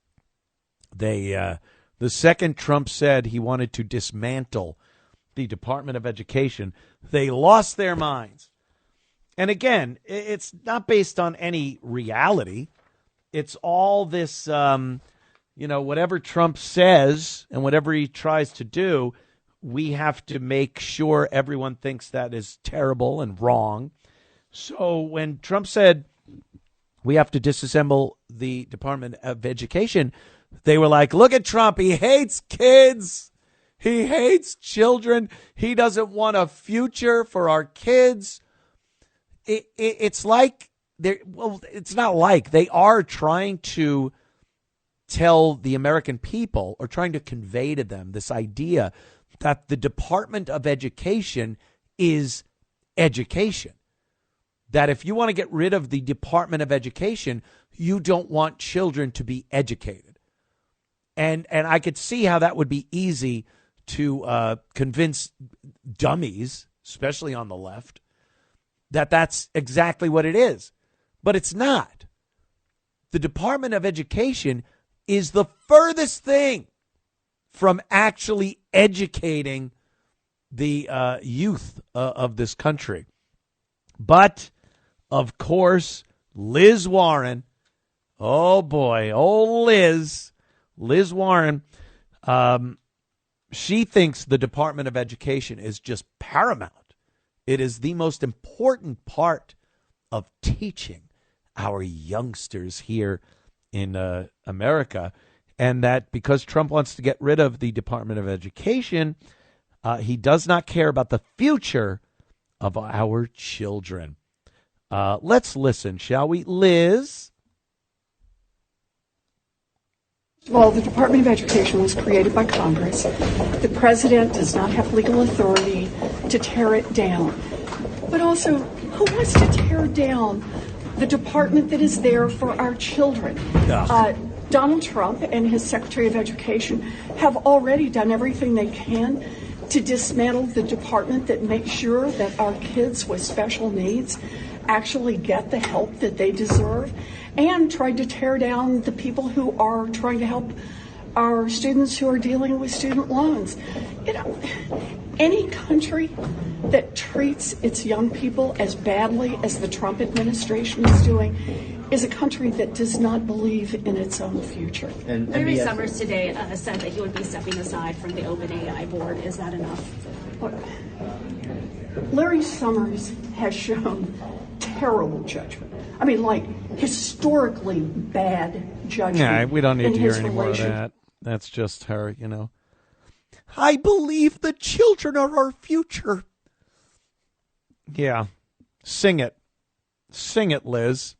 The second Trump said he wanted to dismantle the Department of Education, they lost their minds. And again, it's not based on any reality. It's all this, whatever Trump says and whatever he tries to do, we have to make sure everyone thinks that is terrible and wrong. So when Trump said we have to disassemble the Department of Education, They were like, look at Trump. He hates kids. He hates children. He doesn't want a future for our kids. It's like it's not like they are trying to tell the American people or trying to convey to them this idea that the Department of Education is education. That if you want to get rid of the Department of Education, you don't want children to be educated. And I could see how that would be easy to convince dummies, especially on the left, that that's exactly what it is. But it's not. The Department of Education is the furthest thing from actually educating the youth of this country. But, of course, Liz Warren, oh boy, Liz Warren, she thinks the Department of Education is just paramount. It is the most important part of teaching our youngsters here in America, and that because Trump wants to get rid of the Department of Education, he does not care about the future of our children. Let's listen, shall we? Liz? Well, the Department of Education was created by Congress. The president does not have legal authority to tear it down. But also, who wants to tear down the department that is there for our children? Donald Trump and his Secretary of Education have already done everything they can to dismantle the department that makes sure that our kids with special needs actually get the help that they deserve, and tried to tear down the people who are trying to help our students who are dealing with student loans. You know, any country that treats its young people as badly as the Trump administration is doing is a country that does not believe in its own future. And Larry Summers today said that he would be stepping aside from the OpenAI board. Is that enough? Larry Summers has shown terrible judgment. I mean, like, historically bad judgment. Yeah, we don't need to hear any more of that. That's just her, you know. I believe the children are our future. Yeah. Sing it. Sing it, Liz.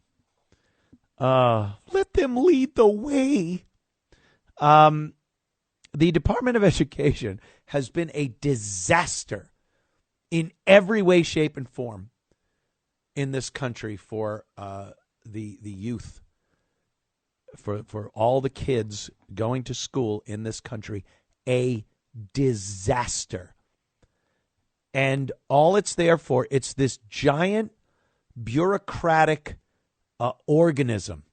Let them lead the way. The Department of Education has been a disaster in every way, shape, and form in this country for the youth, for all the kids going to school in this country, a disaster. And all it's there for, it's this giant bureaucratic organism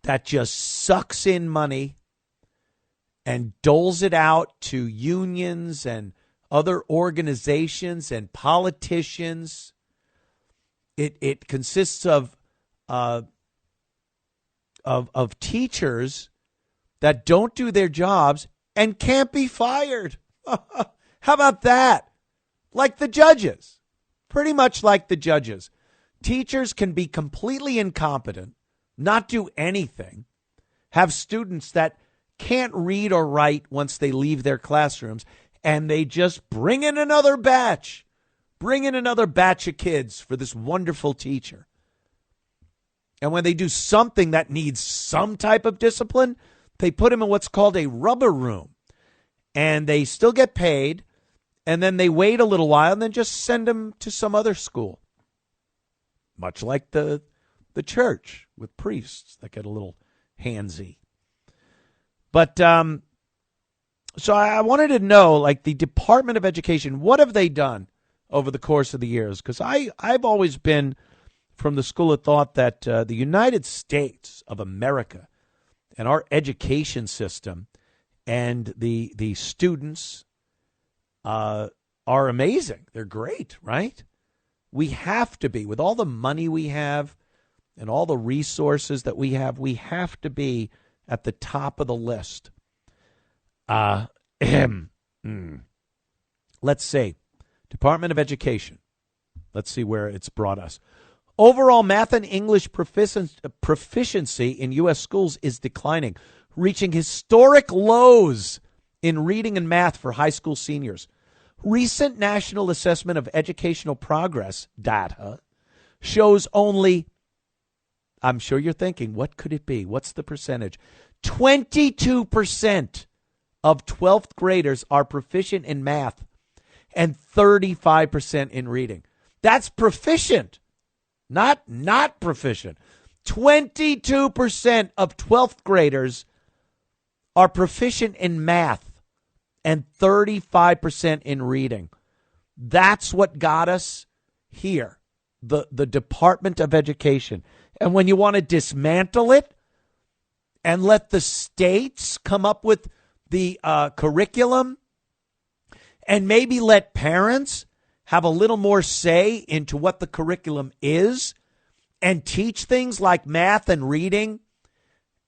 that just sucks in money and doles it out to unions and other organizations and politicians. It consists of teachers that don't do their jobs and can't be fired. How about that? Like the judges, pretty much like the judges. Teachers can be completely incompetent, not do anything, have students that can't read or write once they leave their classrooms, and they just bring in another batch. Bring in another batch of kids for this wonderful teacher. And when they do something that needs some type of discipline, they put him in what's called a rubber room. And they still get paid. And then they wait a little while and then just send him to some other school. Much like the church with priests that get a little handsy. But so I wanted to know, like, the Department of Education, what have they done over the course of the years? Because I've always been from the school of thought that the United States of America and our education system and the students are amazing. They're great, right? We have to be. With all the money we have and all the resources that we have to be at the top of the list. Let's see. Department of Education. Let's see where it's brought us. Overall math and English proficiency in U.S. schools is declining. reaching historic lows in reading and math for high school seniors. Recent National Assessment of Educational Progress data shows only, I'm sure you're thinking, what could it be? What's the percentage? 22% of 12th graders are proficient in math and 35% in reading. That's proficient, not proficient. 22% of 12th graders are proficient in math and 35% in reading. That's what got us here, the Department of Education. And when you want to dismantle it and let the states come up with the curriculum and maybe let parents have a little more say into what the curriculum is and teach things like math and reading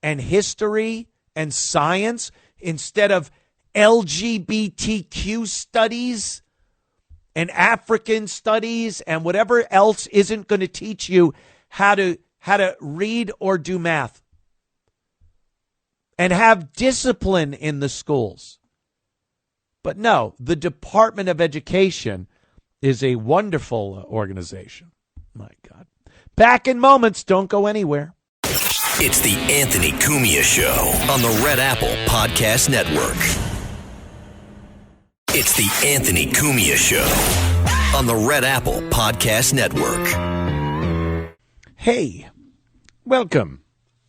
and history and science instead of LGBTQ studies and African studies and whatever else isn't going to teach you how to read or do math, and have discipline in the schools. But no, the Department of Education is a wonderful organization. My God. Back in moments. Don't go anywhere. It's the Anthony Cumia Show on the Red Apple Podcast Network. It's the Anthony Cumia Show on the Red Apple Podcast Network. Hey, welcome.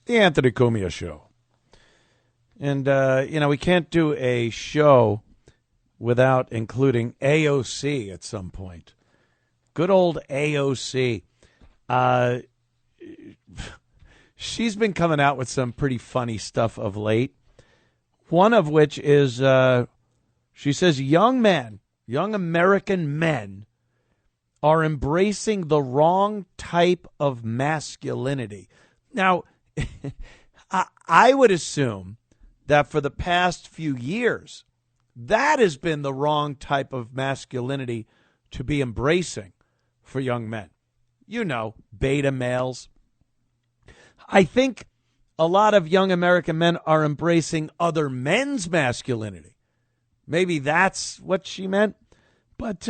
The Anthony Cumia Show. And, we can't do a show without including AOC at some point. Good old AOC. She's been coming out with some pretty funny stuff of late. One of which is she says young American men are embracing the wrong type of masculinity. Now, I would assume that for the past few years, that has been the wrong type of masculinity to be embracing for young men. You know, beta males. I think a lot of young American men are embracing other men's masculinity. Maybe that's what she meant. But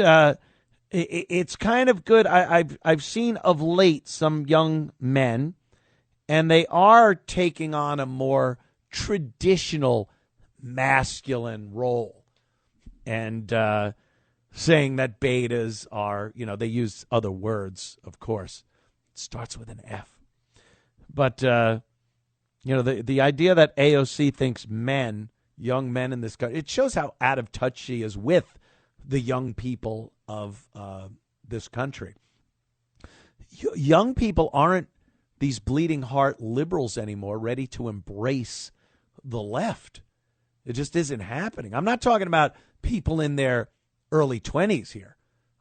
it's kind of good. I've seen of late some young men, and they are taking on a more traditional masculine role and saying that betas are, they use other words, of course. It starts with an F. But, the idea that AOC thinks young men in this country, it shows how out of touch she is with the young people of this country. Young people aren't these bleeding heart liberals anymore, ready to embrace the left. It just isn't happening. I'm not talking about people in their early 20s here.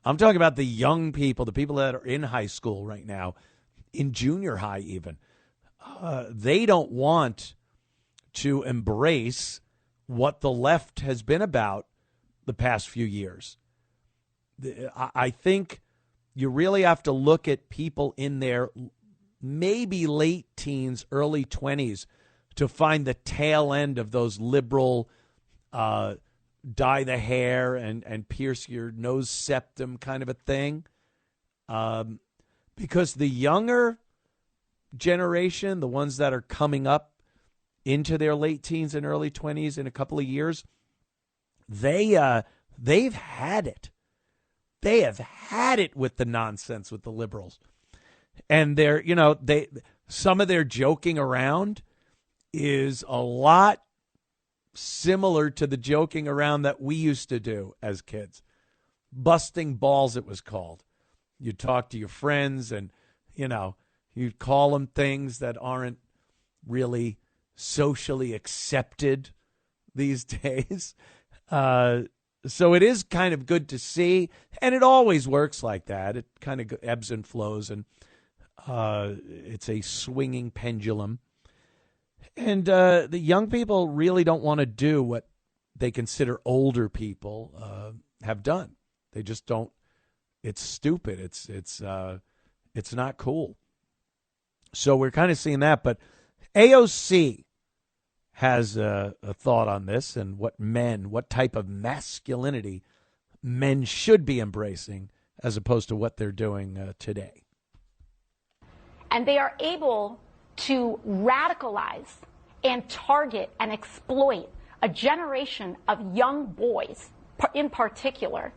I'm talking about the young people, the people that are in high school right now, in junior high even. They don't want to embrace what the left has been about the past few years. I think you really have to look at people in their maybe late teens, early 20s to find the tail end of those liberal dye the hair and pierce your nose septum kind of a thing. Because the younger generation, the ones that are coming up into their late teens and early 20s in a couple of years, they've had it. They have had it with the nonsense with the liberals. And some of their joking around is a lot similar to the joking around that we used to do as kids. Busting balls, it was called. You'd talk to your friends and, you'd call them things that aren't really socially accepted these days. So it is kind of good to see, and it always works like that. It kind of ebbs and flows, and it's a swinging pendulum. And the young people really don't want to do what they consider older people have done. They just don't. It's stupid. It's not cool. So we're kind of seeing that. But AOC has a thought on this and what type of masculinity men should be embracing as opposed to what they're doing today. And they are able to radicalize and target and exploit a generation of young boys, in particular,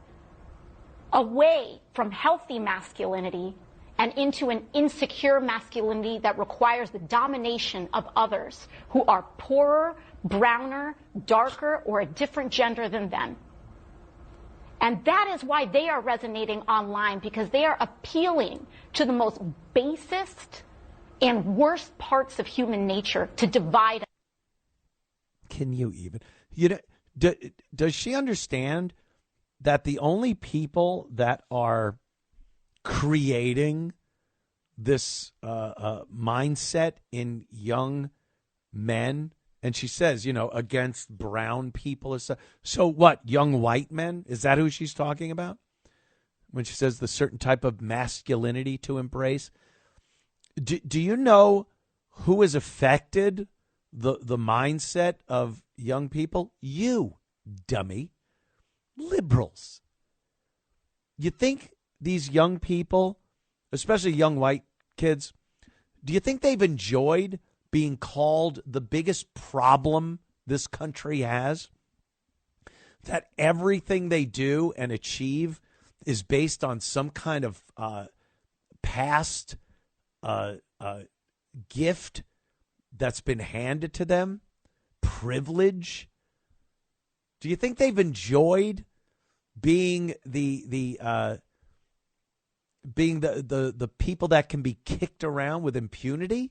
away from healthy masculinity and into an insecure masculinity that requires the domination of others who are poorer, browner, darker, or a different gender than them. And that is why they are resonating online, because they are appealing to the most basest and worst parts of human nature to divide. Can you even? Does she understand that the only people that are creating this mindset in young men, and she says, against brown people. So what, young white men? Is that who she's talking about? When she says the certain type of masculinity to embrace? Do you know who has affected the mindset of young people? You, dummy. Liberals. You think these young people, especially young white kids, do you think they've enjoyed being called the biggest problem this country has? That everything they do and achieve is based on some kind of past gift that's been handed to them? Privilege? Do you think they've enjoyed being the people that can be kicked around with impunity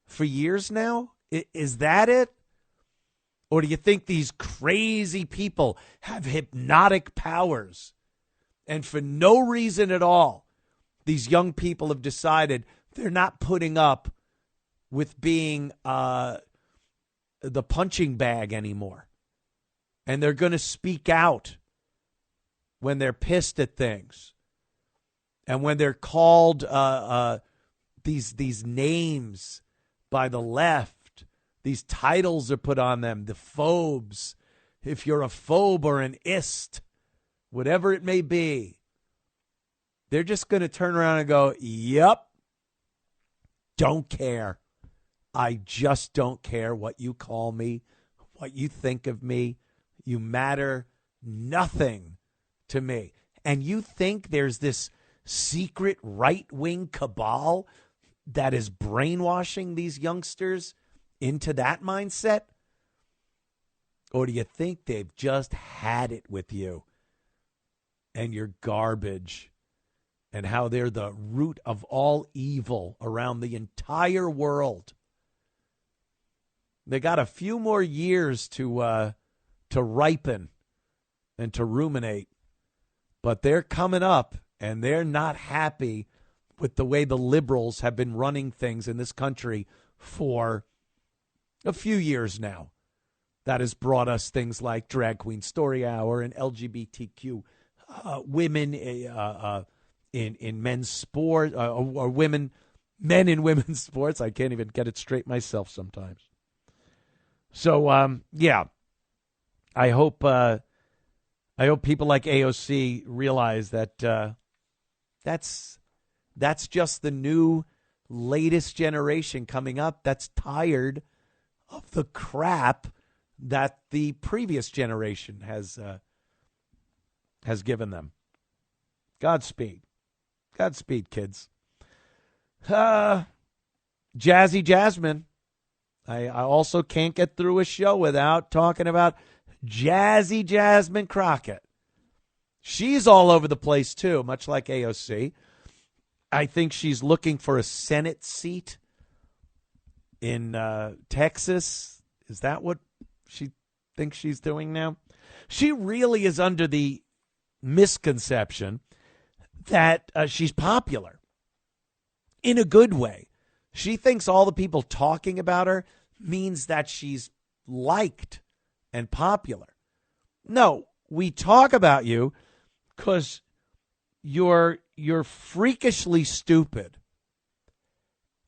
for years now? Is that it? Or do you think these crazy people have hypnotic powers, and for no reason at all, these young people have decided they're not putting up with being the punching bag anymore, and they're going to speak out when they're pissed at things, and when they're called these names by the left, these titles are put on them, the phobes. If you're a phobe or an ist, whatever it may be, they're just going to turn around and go, yep, don't care. I just don't care what you call me, what you think of me. You matter nothing to me. And you think there's this secret right-wing cabal that is brainwashing these youngsters into that mindset? Or do you think they've just had it with you and your garbage and how they're the root of all evil around the entire world? They got a few more years to ripen and to ruminate, but they're coming up, and they're not happy with the way the liberals have been running things in this country for a few years now. That has brought us things like Drag Queen Story Hour and LGBTQ women in men's sport, or men in women's sports. I can't even get it straight myself sometimes. So, yeah, I hope people like AOC realize that that's just the new latest generation coming up that's tired of the crap that the previous generation has given them. Godspeed, kids. Jazzy Jasmine. I also can't get through a show without talking about Jazzy Jasmine Crockett. She's all over the place, too, much like AOC. I think she's looking for a Senate seat in Texas. Is that what she thinks she's doing now? She really is under the misconception that she's popular in a good way. She thinks all the people talking about her means that she's liked and popular. No, we talk about you because you're freakishly stupid,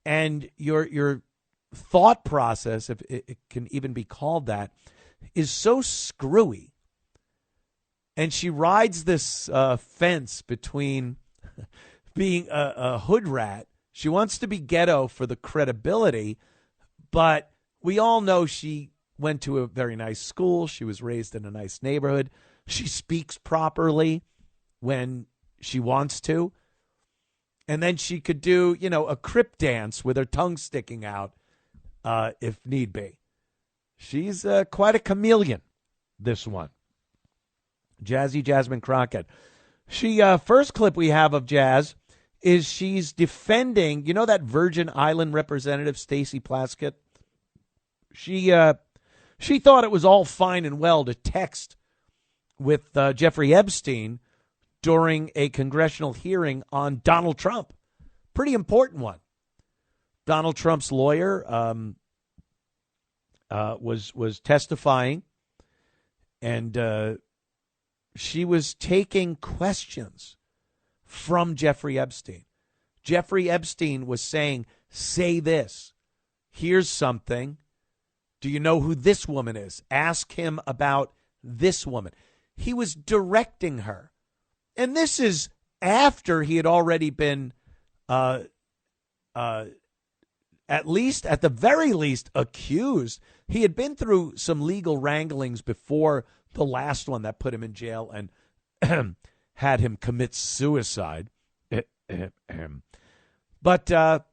and you're thought process, if it can even be called that, is so screwy. And she rides this fence between being a hood rat. She wants to be ghetto for the credibility, but we all know she went to a very nice school. She was raised in a nice neighborhood. She speaks properly when she wants to. And then she could do, a crip dance with her tongue sticking out if need be. She's quite a chameleon, this one. Jazzy Jasmine Crockett. She first clip we have of Jazz is she's defending, that Virgin Island representative, Stacey Plaskett. She thought it was all fine and well to text with Jeffrey Epstein during a congressional hearing on Donald Trump. Pretty important one. Donald Trump's lawyer was testifying, and she was taking questions from Jeffrey Epstein. Jeffrey Epstein was saying, say this. Here's something. Do you know who this woman is? Ask him about this woman. He was directing her. And this is after he had already been, at the very least, accused. He had been through some legal wranglings before the last one that put him in jail and had him commit suicide. But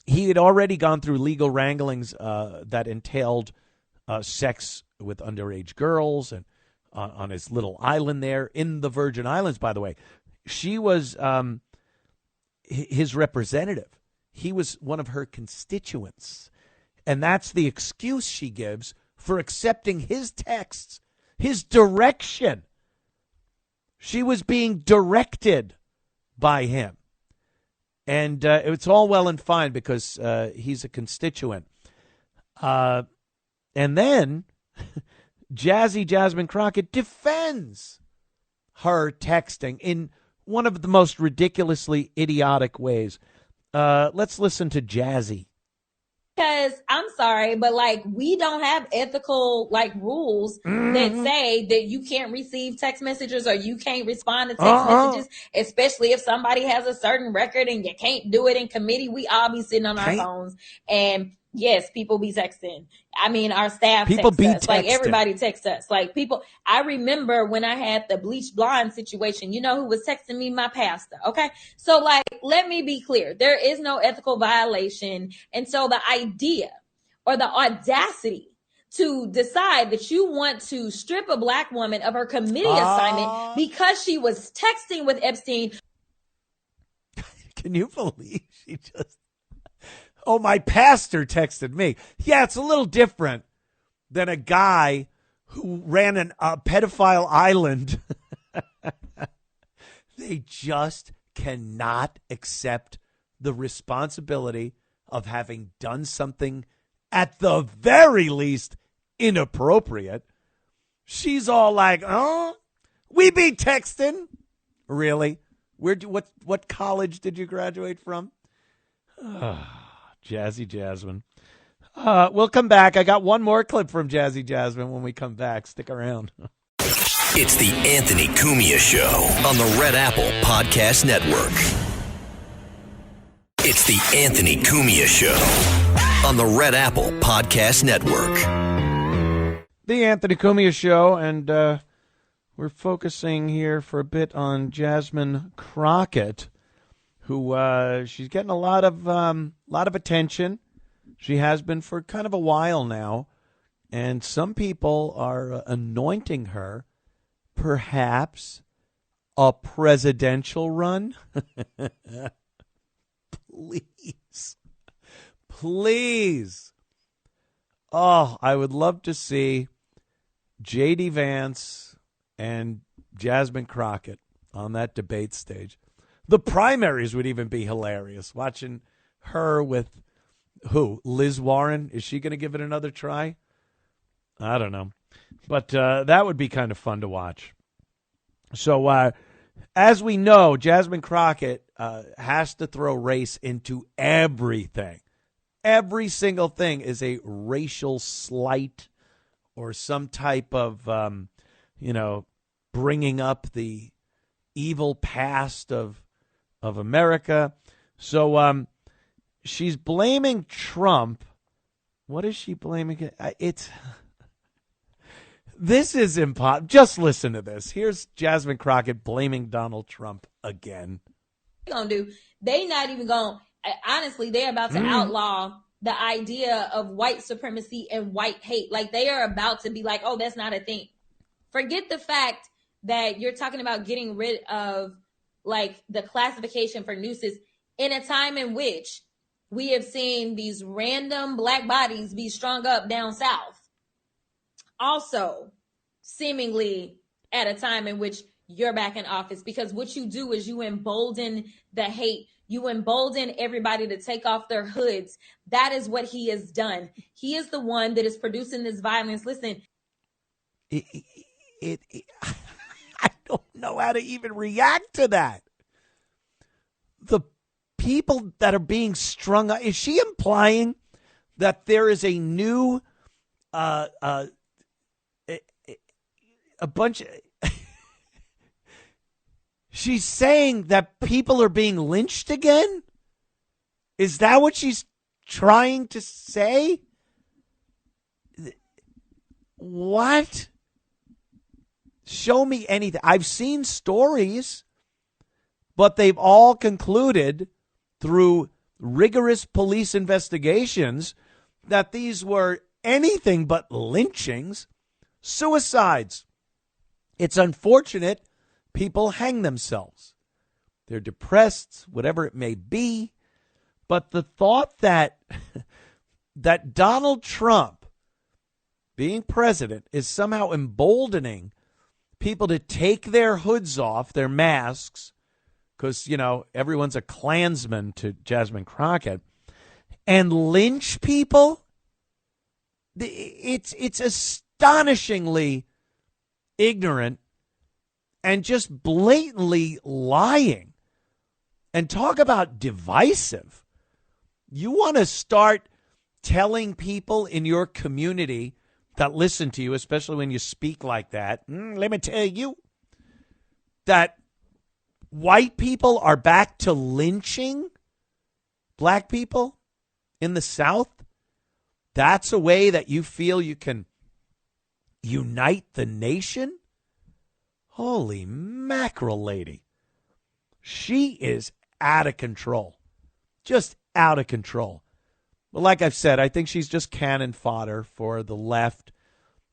he had already gone through legal wranglings that entailed sex with underage girls and on his little island there in the Virgin Islands, by the way. She was his representative. He was one of her constituents. And that's the excuse she gives for accepting his texts, his direction. She was being directed by him. And it's all well and fine because he's a constituent. And then Jazzy Jasmine Crockett defends her texting in one of the most ridiculously idiotic ways. Let's listen to Jazzy. Because I'm sorry, but we don't have ethical rules that say that you can't receive text messages or you can't respond to text messages, especially if somebody has a certain record and you can't do it in committee. We all be sitting on our phones, and yes, people be texting. I mean, our staff text us. Everybody texts us. People. I remember when I had the bleached blonde situation. You know who was texting me? My pastor. Okay, so let me be clear. There is no ethical violation, and so the idea or the audacity to decide that you want to strip a black woman of her committee assignment because she was texting with Epstein. Can you believe she just? Oh, my pastor texted me. Yeah, it's a little different than a guy who ran a pedophile island. They just cannot accept the responsibility of having done something at the very least inappropriate. She's all like, we be texting. Really? What college did you graduate from? Jazzy Jasmine. We'll come back. I got one more clip from Jazzy Jasmine when we come back. Stick around. It's the Anthony Cumia Show on the Red Apple Podcast Network. It's the Anthony Cumia Show on the Red Apple Podcast Network. The Anthony Cumia Show, and we're focusing here for a bit on Jasmine Crockett, who she's getting a lot of attention. She has been for kind of a while now, and some people are anointing her perhaps a presidential run. Please. Oh, I would love to see J.D. Vance and Jasmine Crockett on that debate stage. The primaries would even be hilarious. Watching her with who? Liz Warren? Is she going to give it another try? I don't know. But that would be kind of fun to watch. So as we know, Jasmine Crockett has to throw race into everything. Every single thing is a racial slight or some type of, bringing up the evil past of America. So she's blaming Trump. What is she blaming? This is impossible. Just listen to this. Here's Jasmine Crockett blaming Donald Trump again. Gonna do? They not even going. Honestly, they're about to outlaw the idea of white supremacy and white hate. Like, they are about to be like, oh, that's not a thing. Forget the fact that you're talking about getting rid of like the classification for nooses in a time in which we have seen these random black bodies be strung up down south. Also, seemingly at a time in which you're back in office, because what you do is you embolden the hate. You embolden everybody to take off their hoods. That is what he has done. He is the one that is producing this violence. Listen, I don't know how to even react to that. The people that are being strung up, is she implying that there is a new a bunch of she's saying that people are being lynched again? Is that what she's trying to say? What? Show me anything. I've seen stories, but they've all concluded through rigorous police investigations that these were anything but lynchings, suicides. It's unfortunate people hang themselves. They're depressed, whatever it may be. But the thought that that Donald Trump, being president, is somehow emboldening people to take their hoods off, their masks, because, everyone's a Klansman to Jasmine Crockett, and lynch people, it's astonishingly ignorant and just blatantly lying. And talk about divisive. You want to start telling people in your community that listen to you, especially when you speak like that, let me tell you that white people are back to lynching black people in the South. That's a way that you feel you can unite the nation? Holy mackerel, lady. She is out of control. Just out of control. But like I've said, I think she's just cannon fodder for the left.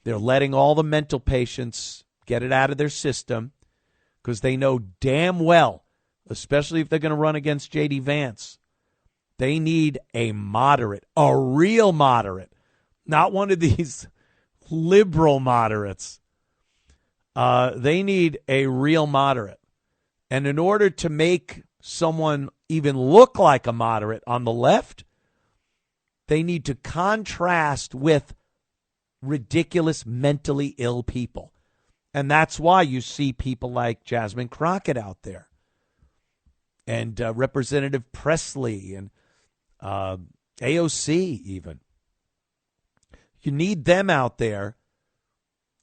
They're letting all the mental patients get it out of their system because they know damn well, especially if they're going to run against J.D. Vance, they need a moderate, a real moderate, not one of these liberal moderates. They need a real moderate. And in order to make someone even look like a moderate on the left, they need to contrast with ridiculous mentally ill people. And that's why you see people like Jasmine Crockett out there and Representative Presley and AOC even. You need them out there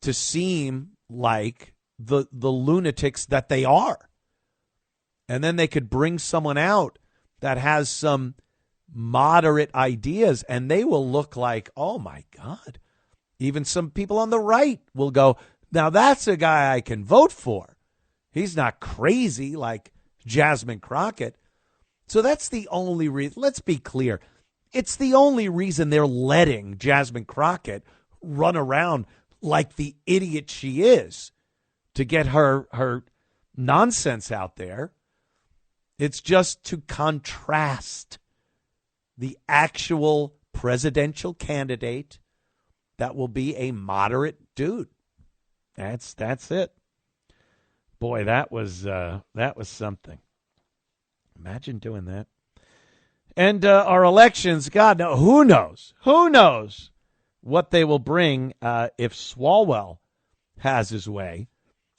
to seem like the lunatics that they are. And then they could bring someone out that has some moderate ideas, and they will look like, oh, my God. Even some people on the right will go, now that's a guy I can vote for. He's not crazy like Jasmine Crockett. So that's the only reason. Let's be clear. It's the only reason they're letting Jasmine Crockett run around like the idiot she is to get her nonsense out there. It's just to contrast the actual presidential candidate that will be a moderate dude. That's it. Boy, that was something. Imagine doing that. And our elections, God, no, who knows? Who knows what they will bring if Swalwell has his way?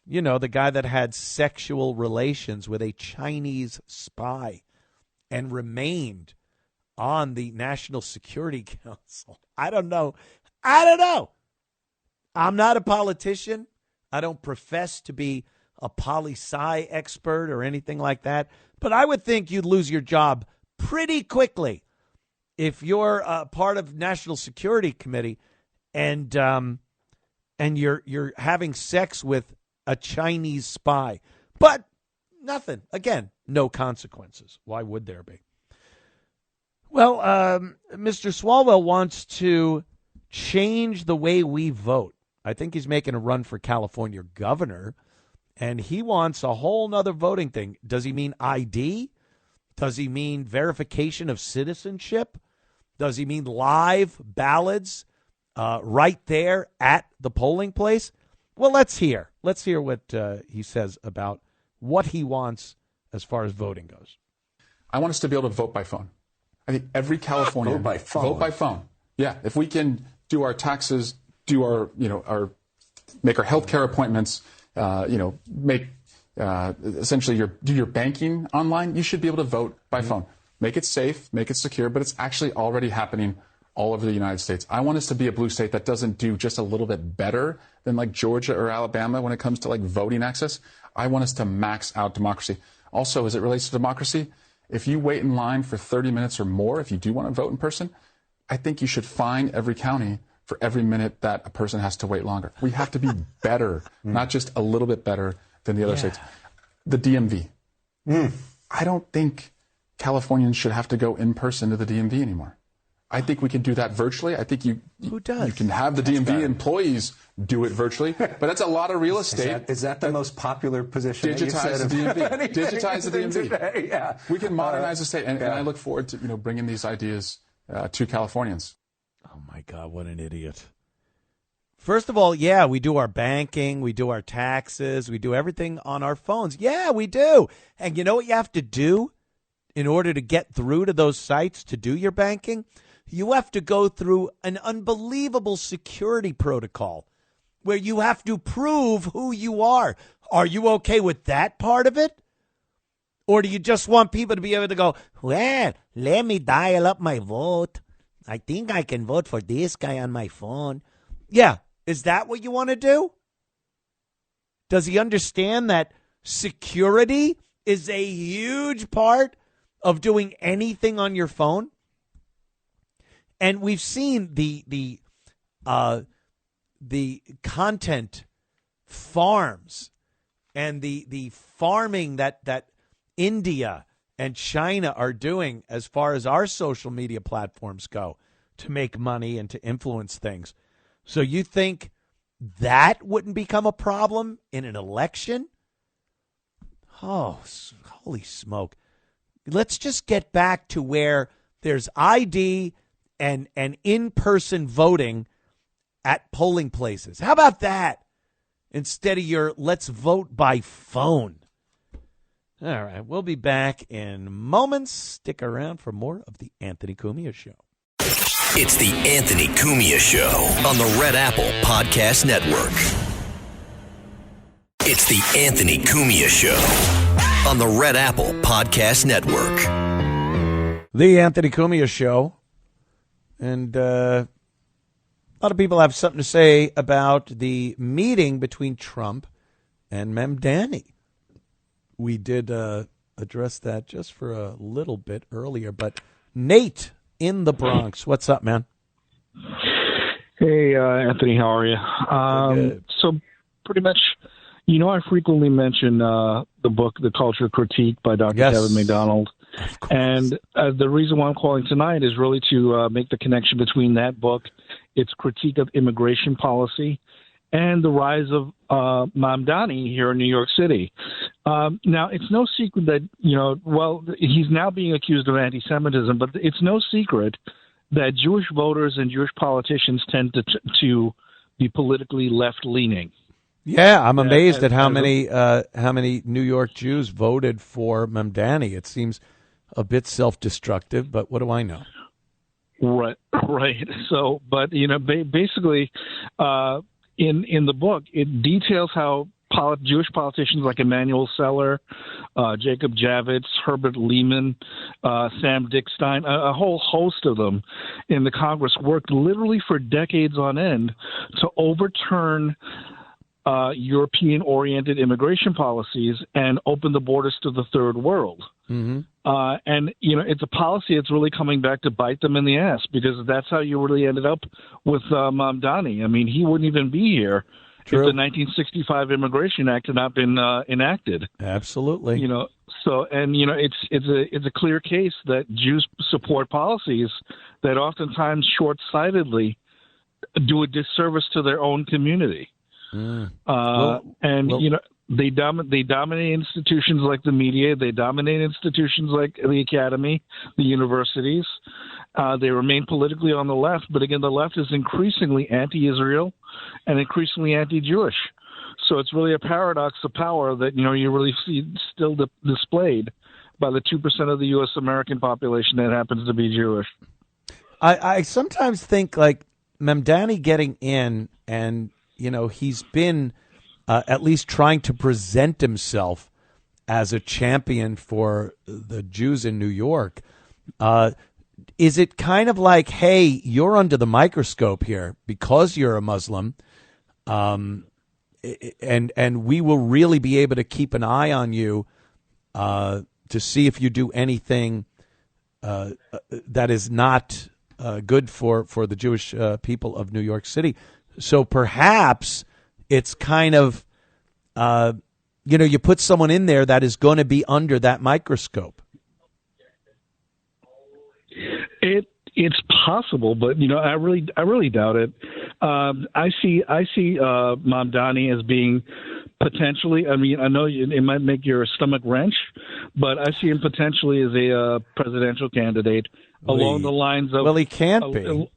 You know, the guy that had sexual relations with a Chinese spy and remained on the National Security Council. I don't know. I'm not a politician. I don't profess to be a poli-sci expert or anything like that. But I would think you'd lose your job pretty quickly if you're part of National Security Committee and you're having sex with a Chinese spy. But nothing. Again, no consequences. Why would there be? Well, Mr. Swalwell wants to change the way we vote. I think he's making a run for California governor, and he wants a whole nother voting thing. Does he mean ID? Does he mean verification of citizenship? Does he mean live ballots right there at the polling place? Well, let's hear. Let's hear what he says about what he wants as far as voting goes. I want us to be able to vote by phone. I think every Californian vote by phone. Yeah, if we can do our taxes, do our make our healthcare appointments, make essentially do your banking online, you should be able to vote by phone. Make it safe, make it secure, but it's actually already happening all over the United States. I want us to be a blue state that doesn't do just a little bit better than like Georgia or Alabama when it comes to like voting access. I want us to max out democracy. Also, as it relates to democracy, if you wait in line for 30 minutes or more, if you do want to vote in person, I think you should fine every county for every minute that a person has to wait longer. We have to be better, not just a little bit better than the other states. The DMV. I don't think Californians should have to go in person to the DMV anymore. I think we can do that virtually. I think you can have the DMV employees do it virtually, but that's a lot of real estate. Is that the most popular position? Digitize the DMV. Digitize the DMV. Today, yeah. We can modernize the state, and I look forward to bringing these ideas to Californians. Oh my God, what an idiot! First of all, yeah, we do our banking, we do our taxes, we do everything on our phones. Yeah, we do. And you know what you have to do in order to get through to those sites to do your banking? You have to go through an unbelievable security protocol where you have to prove who you are. Are you okay with that part of it? Or do you just want people to be able to go, well, let me dial up my vote. I think I can vote for this guy on my phone. Yeah. Is that what you want to do? Does he understand that security is a huge part of doing anything on your phone? And we've seen the content farms and the farming that India and China are doing as far as our social media platforms go to make money and to influence things. So you think that wouldn't become a problem in an election? Oh, holy smoke. Let's just get back to where there's ID and in-person voting at polling places. How about that? Instead of your let's vote by phone. All right, we'll be back in moments. Stick around for more of the Anthony Cumia Show. It's the Anthony Cumia Show on the Red Apple Podcast Network. It's the Anthony Cumia Show on the Red Apple Podcast Network. The Anthony Cumia Show. And a lot of people have something to say about the meeting between Trump and Mamdani. We did address that just for a little bit earlier. But Nate in the Bronx, what's up, man? Hey, Anthony, how are you? So pretty much, I frequently mention the book, The Culture Critique by Dr. Kevin McDonald. And the reason why I'm calling tonight is really to make the connection between that book, its critique of immigration policy, and the rise of Mamdani here in New York City. Now, it's no secret that, he's now being accused of anti-Semitism, but it's no secret that Jewish voters and Jewish politicians tend to be politically left-leaning. Yeah, I'm amazed at how many New York Jews voted for Mamdani. It seems a bit self-destructive, but what do I know? Right. So, but basically, in the book, it details how Jewish politicians like Emanuel Seller, Jacob Javits, Herbert Lehman, Sam Dickstein, a whole host of them in the Congress worked literally for decades on end to overturn European-oriented immigration policies and open the borders to the third world. Mm-hmm. And, it's a policy that's really coming back to bite them in the ass, because that's how you really ended up with Mamdani. I mean, he wouldn't even be here if the 1965 Immigration Act had not been enacted. Absolutely. It's a clear case that Jews support policies that oftentimes short-sightedly do a disservice to their own community. They dominate institutions like the media. They dominate institutions like the academy, the universities. They remain politically on the left, but again, the left is increasingly anti-Israel and increasingly anti-Jewish. So it's really a paradox of power that you really see still displayed by the 2% of the U.S. American population that happens to be Jewish. I sometimes think like Mamdani getting in, and he's been at least trying to present himself as a champion for the Jews in New York. Is it kind of like, hey, you're under the microscope here because you're a Muslim, and we will really be able to keep an eye on you to see if you do anything that is not good for the Jewish people of New York City. So perhaps it's kind of, you put someone in there that is going to be under that microscope. It's possible, but I really doubt it. I see Mamdani as being potentially. I mean, I know it might make your stomach wrench, but I see him potentially as a presidential candidate along the lines of. Well, he can't be.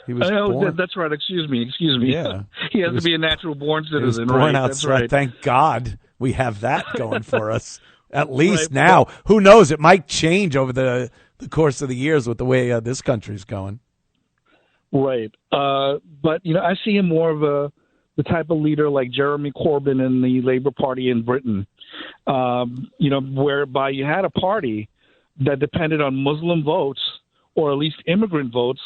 He was born. That's right. Excuse me. Yeah, he has to be a natural born citizen. He was born right? outside. That's right. Thank God we have that going for us. At least now, who knows? It might change over the course of the years with the way this country's going. Right. But, I see him more of the type of leader like Jeremy Corbyn in the Labour Party in Britain, whereby you had a party that depended on Muslim votes or at least immigrant votes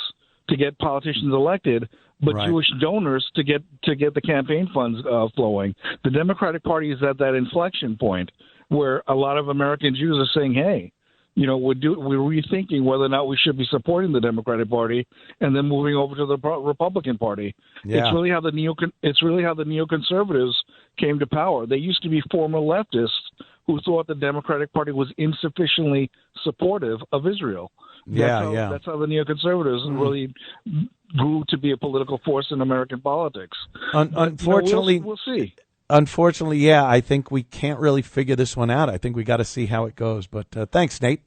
to get politicians elected, but Jewish donors to get the campaign funds flowing. The Democratic Party is at that inflection point where a lot of American Jews are saying, hey, we're rethinking whether or not we should be supporting the Democratic Party and then moving over to the Republican Party. Yeah. It's really how the neoconservatives came to power. They used to be former leftists who thought the Democratic Party was insufficiently supportive of Israel. That's how the neoconservatives really grew to be a political force in American politics. Unfortunately, we'll see. Unfortunately, I think we can't really figure this one out. I think we got to see how it goes. But thanks, Nate.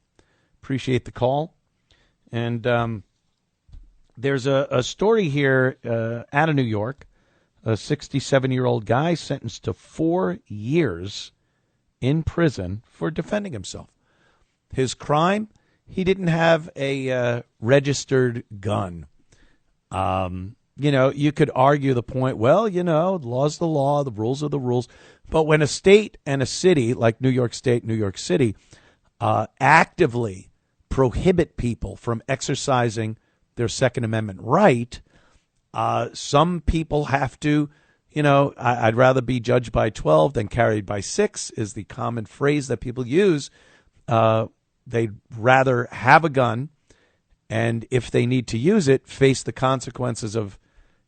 Appreciate the call. And there's a story here out of New York. A 67-year-old guy sentenced to 4 years in prison for defending himself. His crime, he didn't have a registered gun. You could argue the point, well, the law's the law, the rules are the rules. But when a state and a city like New York State, New York City, actively prohibit people from exercising their Second Amendment right, some people have to, I'd rather be judged by 12 than carried by 6 is the common phrase that people use. They'd rather have a gun and if they need to use it, face the consequences of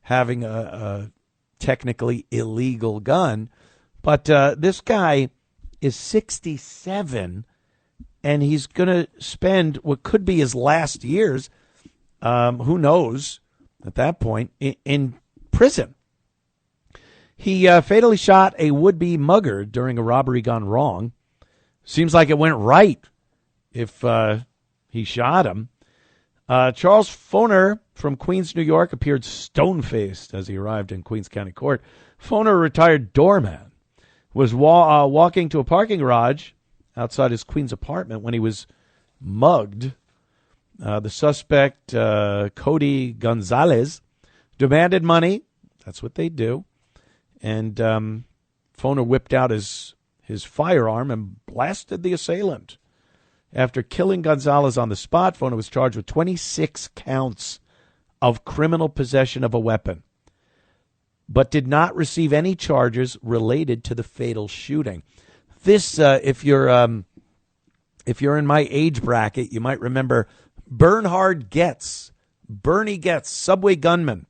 having a technically illegal gun. But this guy is 67, and he's going to spend what could be his last years, who knows, at that point, in prison. He fatally shot a would-be mugger during a robbery gone wrong. Seems like it went right if he shot him. Charles Foner from Queens, New York, appeared stone-faced as he arrived in Queens County Court. Foner, a retired doorman, was walking to a parking garage outside his Queens apartment when he was mugged. The suspect, Cody Gonzalez, demanded money. That's what they do. And Foner whipped out his firearm and blasted the assailant. After killing Gonzalez on the spot, Foner was charged with 26 counts of criminal possession of a weapon, but did not receive any charges related to the fatal shooting. This, if you're in my age bracket, you might remember Bernie Getz, subway gunman,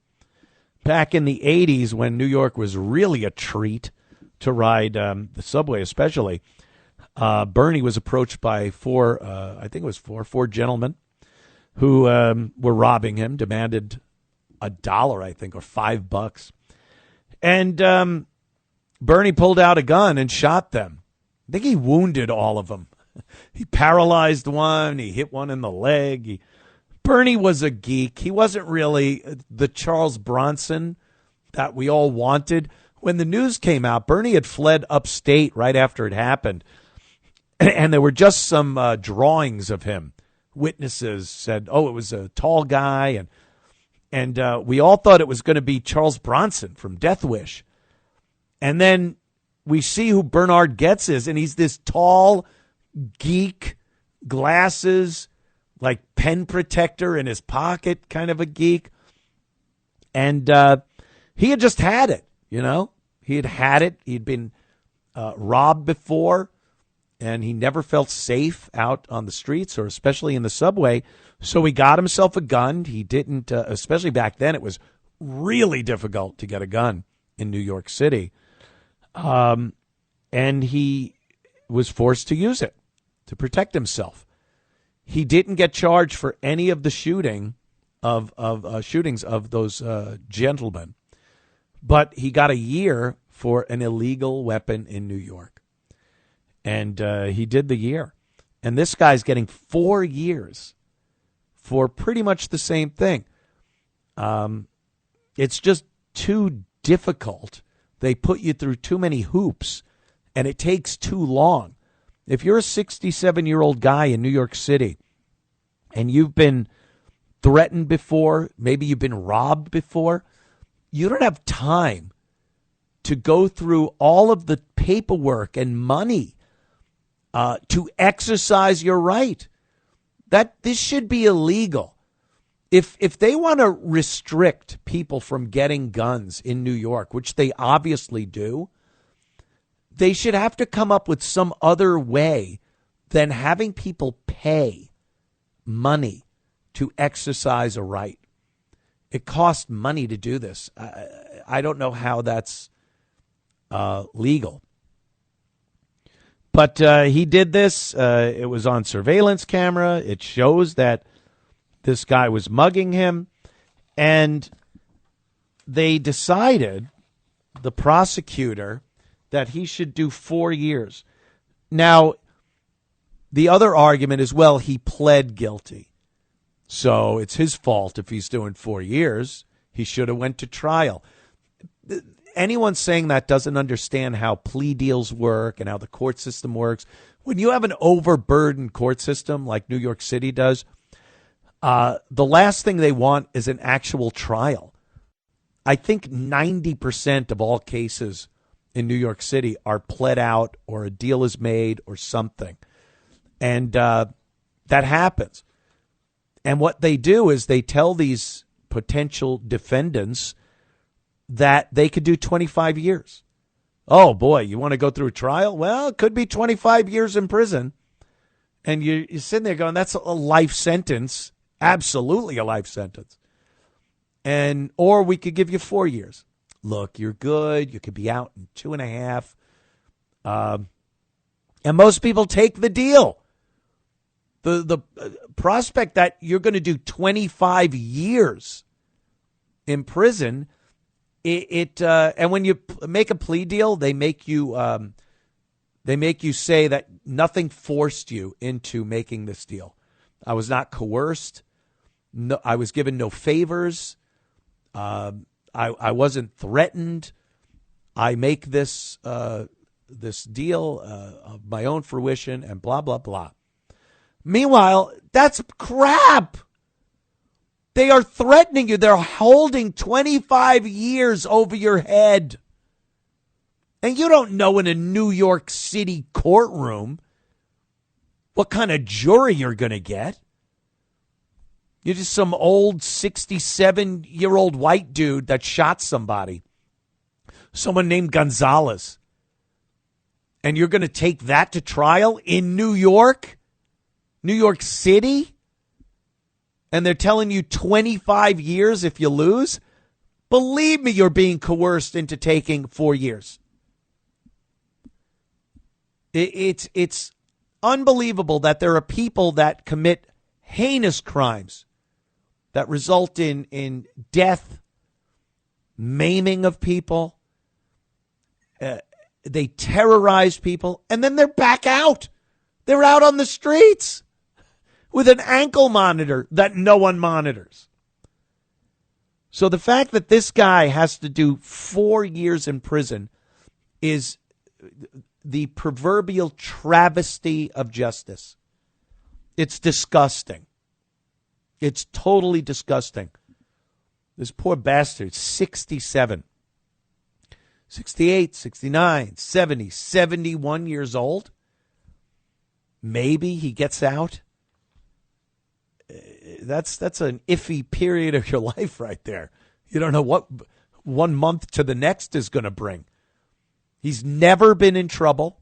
back in the 80s when New York was really a treat to ride the subway, especially. Bernie was approached by four gentlemen who were robbing him, demanded $1, I think, or $5. And Bernie pulled out a gun and shot them. I think he wounded all of them. He paralyzed one. He hit one in the leg. Bernie was a geek. He wasn't really the Charles Bronson that we all wanted. When the news came out, Bernie had fled upstate right after it happened. And there were just some drawings of him. Witnesses said, it was a tall guy. And we all thought it was going to be Charles Bronson from Death Wish. And then we see who Bernard Getz is, and he's this tall geek, glasses, like pen protector in his pocket, kind of a geek. And he had just had it, He had it. He'd been robbed before, and he never felt safe out on the streets or especially in the subway. So he got himself a gun. He didn't, especially back then, it was really difficult to get a gun in New York City. And he was forced to use it to protect himself. He didn't get charged for any of the shootings of those gentlemen, but he got a year for an illegal weapon in New York. And he did the year. And this guy's getting 4 years for pretty much the same thing. It's just too difficult. They put you through too many hoops, and it takes too long. If you're a 67-year-old guy in New York City and you've been threatened before, maybe you've been robbed before, you don't have time to go through all of the paperwork and money to exercise your right. This should be illegal. If they want to restrict people from getting guns in New York, which they obviously do, they should have to come up with some other way than having people pay money to exercise a right. It costs money to do this. I don't know how that's legal. But he did this. It was on surveillance camera. It shows that this guy was mugging him. And they decided, the prosecutor, that he should do 4 years. Now, the other argument is, well, he pled guilty. So it's his fault if he's doing 4 years. He should have went to trial. Anyone saying that doesn't understand how plea deals work and how the court system works. When you have an overburdened court system like New York City does, the last thing they want is an actual trial. I think 90% of all cases in New York City are pled out or a deal is made or something. And that happens. And what they do is they tell these potential defendants that they could do 25 years. Oh, boy, you want to go through a trial? Well, it could be 25 years in prison. And you're sitting there going, that's a life sentence. Absolutely a life sentence. Or we could give you 4 years. Look, you're good. You could be out in 2.5. And most people take the deal. The prospect that you're going to do 25 years in prison, and when you make a plea deal, they make you say that nothing forced you into making this deal. I was not coerced. No, I was given no favors. I wasn't threatened. I make this deal of my own fruition and blah, blah, blah. Meanwhile, that's crap. They are threatening you. They're holding 25 years over your head. And you don't know in a New York City courtroom what kind of jury you're going to get. You're just some old 67-year-old white dude that shot somebody, someone named Gonzalez. And you're going to take that to trial in New York City? And they're telling you 25 years if you lose? Believe me, you're being coerced into taking 4 years. It's unbelievable that there are people that commit heinous crimes that result in death, maiming of people. They terrorize people, and then they're back out. They're out on the streets with an ankle monitor that no one monitors. So the fact that this guy has to do 4 years in prison is the proverbial travesty of justice. It's disgusting. It's totally disgusting. This poor bastard, 67, 68, 69, 70, 71 years old. Maybe he gets out. That's an iffy period of your life right there. You don't know what 1 month to the next is going to bring. He's never been in trouble.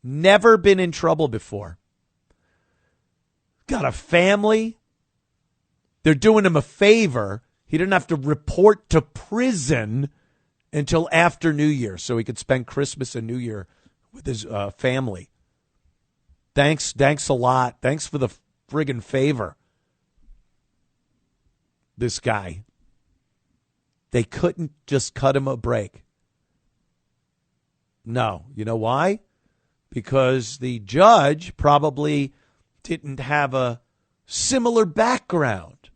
Never been in trouble before. Got a family. They're doing him a favor. He didn't have to report to prison until after New Year so he could spend Christmas and New Year with his family. Thanks a lot. Thanks for the friggin' favor. This guy. They couldn't just cut him a break. No. You know why? Because the judge probably didn't have a similar background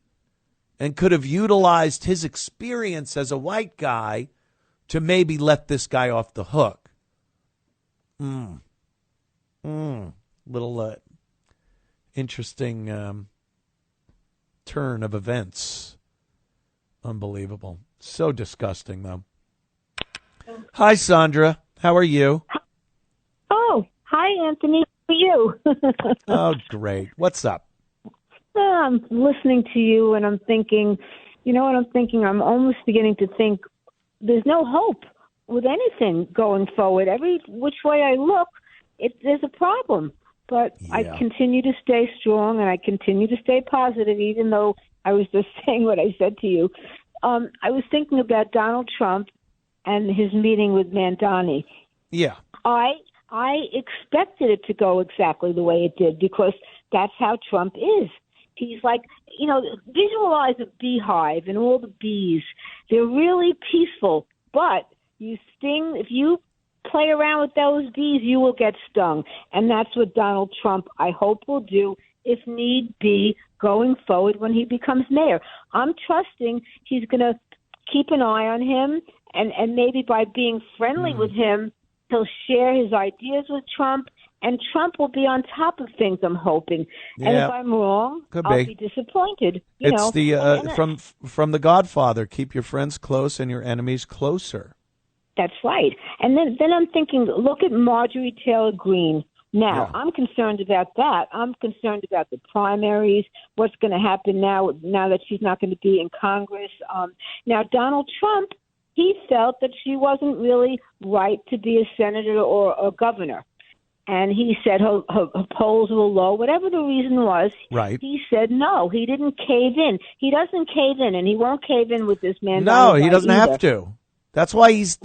and could have utilized his experience as a white guy to maybe let this guy off the hook. Little interesting turn of events. Unbelievable. So disgusting, though. Hi, Sandra. How are you? Oh, hi, Anthony. How are you? Oh, great. What's up? I'm listening to you, and I'm thinking, you know what I'm thinking? I'm almost beginning to think there's no hope with anything going forward. Every which way I look, there's a problem. But yeah. I continue to stay strong, and I continue to stay positive, even though I was just saying what I said to you. I was thinking about Donald Trump and his meeting with Mandani. Yeah. I expected it to go exactly the way it did because that's how Trump is. He's like, visualize a beehive and all the bees. They're really peaceful, but if you play around with those bees, you will get stung. And that's what Donald Trump, I hope, will do if need be going forward when he becomes mayor. I'm trusting he's going to keep an eye on him, and maybe by being friendly with him, he'll share his ideas with Trump, and Trump will be on top of things, I'm hoping. Yeah. And if I'm wrong, I'll be disappointed. It's the from The Godfather, keep your friends close and your enemies closer. That's right. And then I'm thinking, look at Marjorie Taylor Greene. Now, yeah. I'm concerned about that. I'm concerned about the primaries, what's going to happen now that she's not going to be in Congress. Now, Donald Trump, he felt that she wasn't really right to be a senator or a governor. And he said her polls were low, whatever the reason was. Right. He said no. He didn't cave in. He doesn't cave in, and he won't cave in with this man. No, he doesn't have to. That's why he's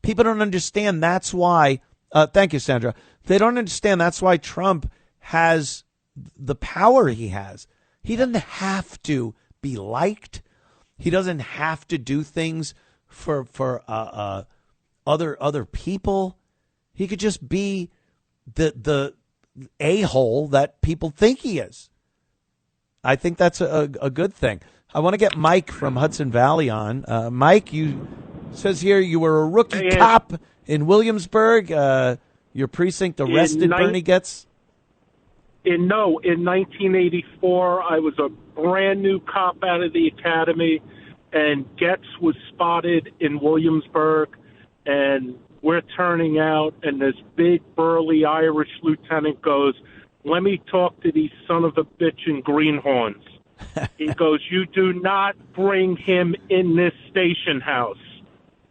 people don't understand. That's why. Thank you, Sandra. They don't understand. That's why Trump has the power he has. He doesn't have to be liked. He doesn't have to do things for other people. He could just be the a-hole that people think he is. I think that's a good thing. I want to get Mike from Hudson Valley on. Mike, says here you were a rookie cop in Williamsburg. Your precinct arrested Bernie Getz? In 1984, I was a brand new cop out of the academy, and Getz was spotted in Williamsburg. and we're turning out, and this big, burly Irish lieutenant goes, "Let me talk to these son of a bitch in greenhorns." He goes, "You do not bring him in this station house.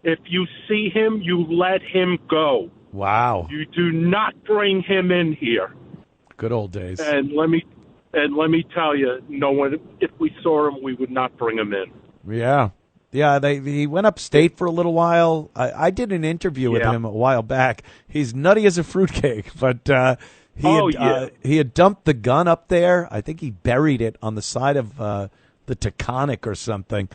If you see him, you let him go. Wow. You do not bring him in here." Good old days. And let me tell you, no one. If we saw him, we would not bring him in. Yeah. He went upstate for a little while. I did an interview with him a while back. He's nutty as a fruitcake, but he had dumped the gun up there. I think he buried it on the side of the Taconic or something.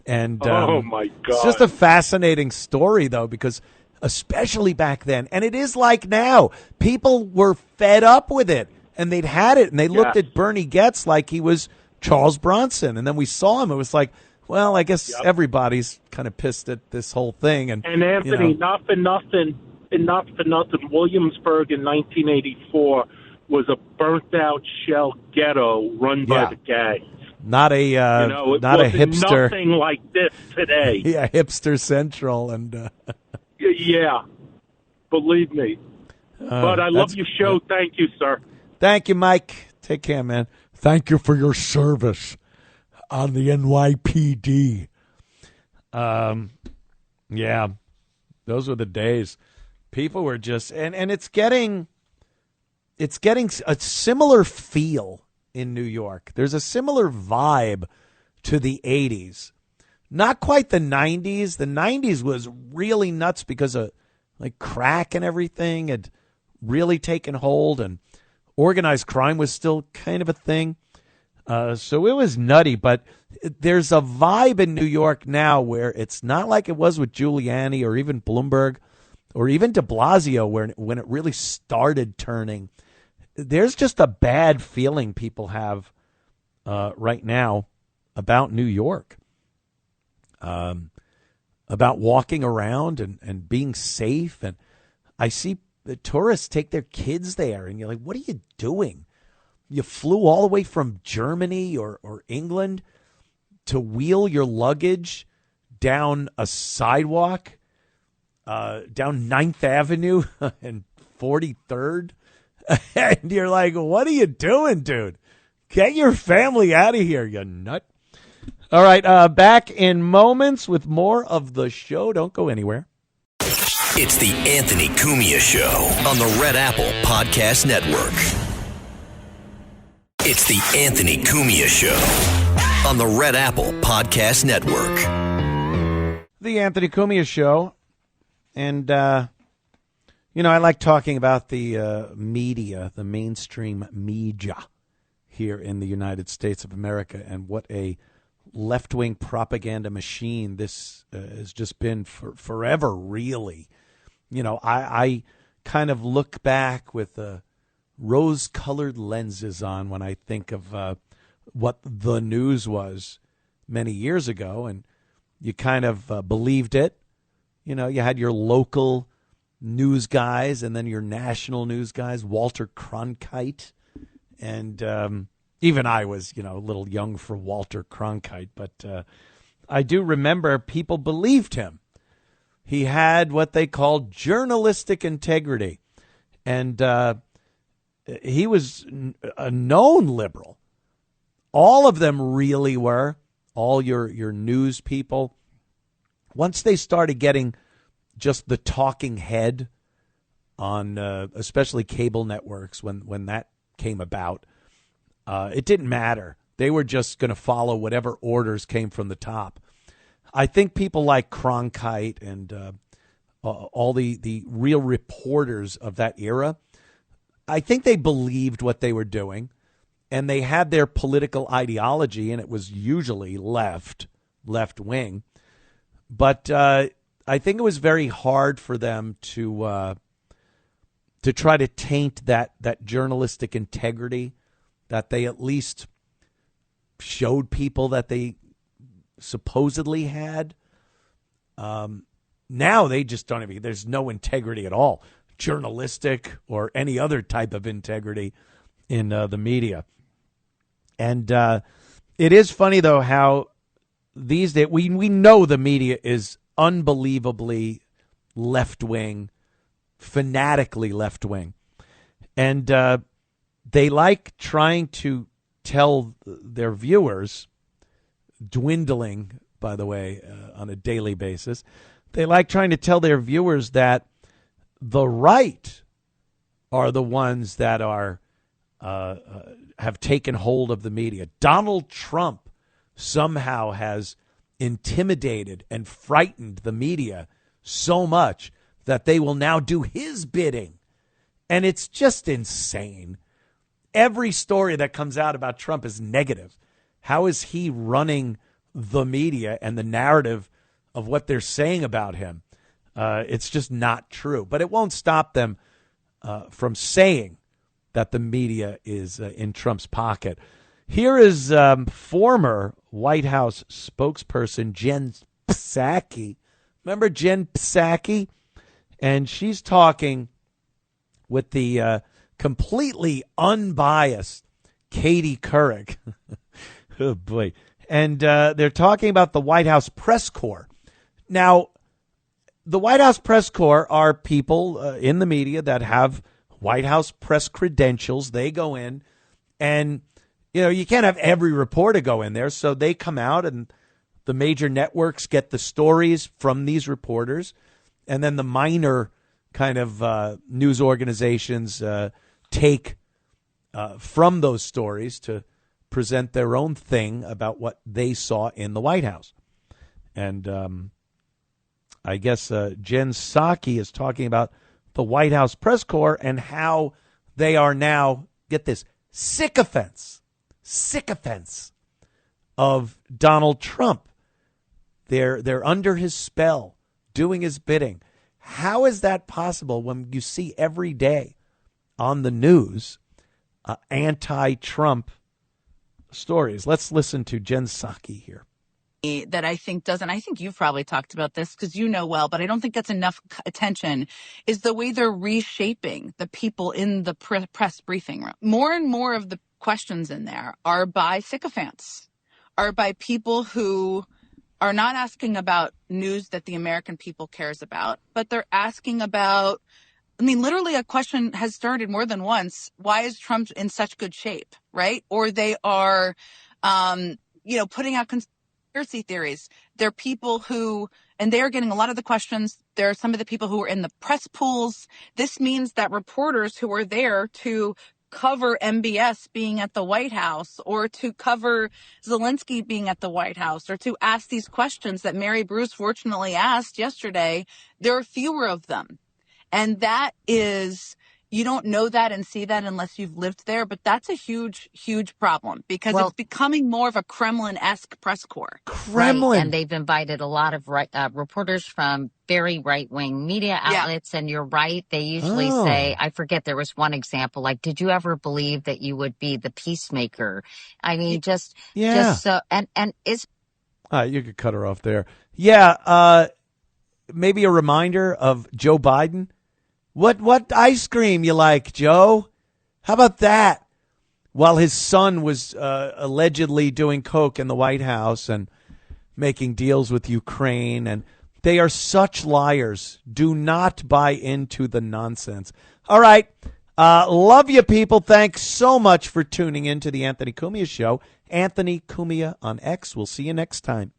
And oh my God! It's just a fascinating story, though, because especially back then, and it is like now, people were fed up with it, and they'd had it, and they looked at Bernie Goetz like he was Charles Bronson, and then we saw him. It was like, well, I guess everybody's kind of pissed at this whole thing. And Anthony, not for nothing, Williamsburg in 1984 was a burnt-out shell ghetto run by the gangs. Not a not a hipster. Nothing like this today. Yeah, hipster central and. Yeah, believe me. But I love your show. Thank you, sir. Thank you, Mike. Take care, man. Thank you for your service on the NYPD. Yeah, those were the days. People were just, and it's getting a similar feel in New York. There's a similar vibe to the 80s. Not quite the 90s. The 90s was really nuts because of like crack and everything had really taken hold, and organized crime was still kind of a thing. So it was nutty, but there's a vibe in New York now where it's not like it was with Giuliani or even Bloomberg or even de Blasio when it really started turning. There's just a bad feeling people have right now about New York. About walking around and being safe. And I see the tourists take their kids there, and you're like, what are you doing? You flew all the way from Germany or England to wheel your luggage down a sidewalk, down 9th Avenue and 43rd. And you're like, what are you doing, dude? Get your family out of here, you nut. All right, back in moments with more of the show. Don't go anywhere. It's the Anthony Cumia Show on the Red Apple Podcast Network. It's the Anthony Cumia Show on the Red Apple Podcast Network. The Anthony Cumia Show. And, I like talking about the media, the mainstream media here in the United States of America, and what a left-wing propaganda machine this has just been for forever, really. I kind of look back with rose-colored lenses on when I think of what the news was many years ago, and you kind of believed it. You had your local news guys and then your national news guys, Walter Cronkite, and even I was, a little young for Walter Cronkite, but I do remember people believed him. He had what they called journalistic integrity, and he was a known liberal. All of them really were, all your news people. Once they started getting just the talking head on especially cable networks, when that came about, it didn't matter. They were just going to follow whatever orders came from the top. I think people like Cronkite and all the real reporters of that era, I think they believed what they were doing, and they had their political ideology, and it was usually left wing. But I think it was very hard for them to try to taint that journalistic integrity that they at least showed people that they supposedly had. Now they just don't have, there's no integrity at all, journalistic or any other type of integrity in the media. And it is funny, though, how these days we know the media is unbelievably left-wing, fanatically left-wing. And they like trying to tell their viewers, dwindling, by the way, on a daily basis, they like trying to tell their viewers that the right are the ones that are have taken hold of the media. Donald Trump somehow has intimidated and frightened the media so much that they will now do his bidding. And it's just insane. Every story that comes out about Trump is negative. How is he running the media and the narrative of what they're saying about him? It's just not true. But it won't stop them from saying that the media is in Trump's pocket. Here is former White House spokesperson Jen Psaki. Remember Jen Psaki? And she's talking with the completely unbiased Katie Couric. Oh, boy. And they're talking about the White House press corps. Now, the White House press corps are people in the media that have White House press credentials. They go in and, you know, you can't have every reporter go in there. So they come out and the major networks get the stories from these reporters. And then the minor kind of news organizations take from those stories to present their own thing about what they saw in the White House. And I guess Jen Psaki is talking about the White House press corps and how they are now, get this, sycophants of Donald Trump. They're under his spell, doing his bidding. How is that possible when you see every day on the news anti-Trump stories? Let's listen to Jen Psaki here. That I think doesn't, I think you've probably talked about this because you know well, but I don't think that's enough attention, is the way they're reshaping the people in the press briefing room. More and more of the questions in there are by sycophants, are by people who are not asking about news that the American people cares about, but they're asking about, I mean, literally a question has started more than once. Why is Trump in such good shape, right? Or they are, putting out conspiracy theories. They're people who, and they are getting a lot of the questions. There are some of the people who are in the press pools. This means that reporters who are there to cover MBS being at the White House or to cover Zelensky being at the White House or to ask these questions that Mary Bruce fortunately asked yesterday, there are fewer of them. And that is, you don't know that and see that unless you've lived there. But that's a huge, huge problem because it's becoming more of a Kremlin-esque press corps. Right. And they've invited a lot of reporters from very right-wing media outlets. Yeah. And you're right. They usually say, I forget, there was one example, like, did you ever believe that you would be the peacemaker? I mean, just so, and is. You could cut her off there. Yeah. Maybe a reminder of Joe Biden. What ice cream you like, Joe? How about that? While his son was allegedly doing coke in the White House and making deals with Ukraine, and they are such liars. Do not buy into the nonsense. All right. Love you, people. Thanks so much for tuning in to the Anthony Cumia Show. Anthony Cumia on X. We'll see you next time.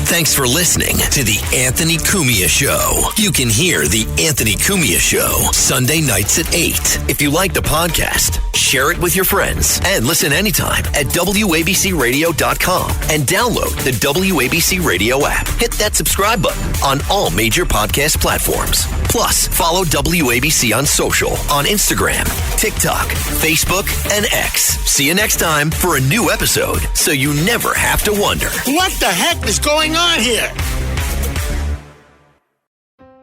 Thanks for listening to the Anthony Cumia Show. You can hear the Anthony Cumia Show Sunday nights at 8. If you like the podcast, share it with your friends and listen anytime at WABCRadio.com and download the WABC Radio app. Hit that subscribe button on all major podcast platforms. Plus, follow WABC on social on Instagram, TikTok, Facebook, and X. See you next time for a new episode so you never have to wonder. What the heck is going on here?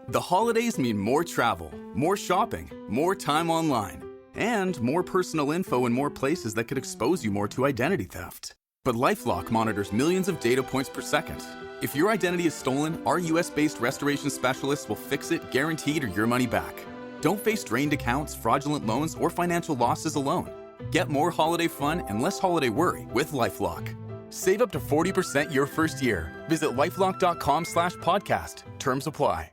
The holidays mean more travel, more shopping, more time online, and more personal info in more places that could expose you more to identity theft. But LifeLock monitors millions of data points per second. If your identity is stolen, our US-based restoration specialists will fix it, guaranteed, or your money back. Don't face drained accounts, fraudulent loans, or financial losses alone. Get more holiday fun and less holiday worry with LifeLock. Save up to 40% your first year. Visit LifeLock.com/podcast. Terms apply.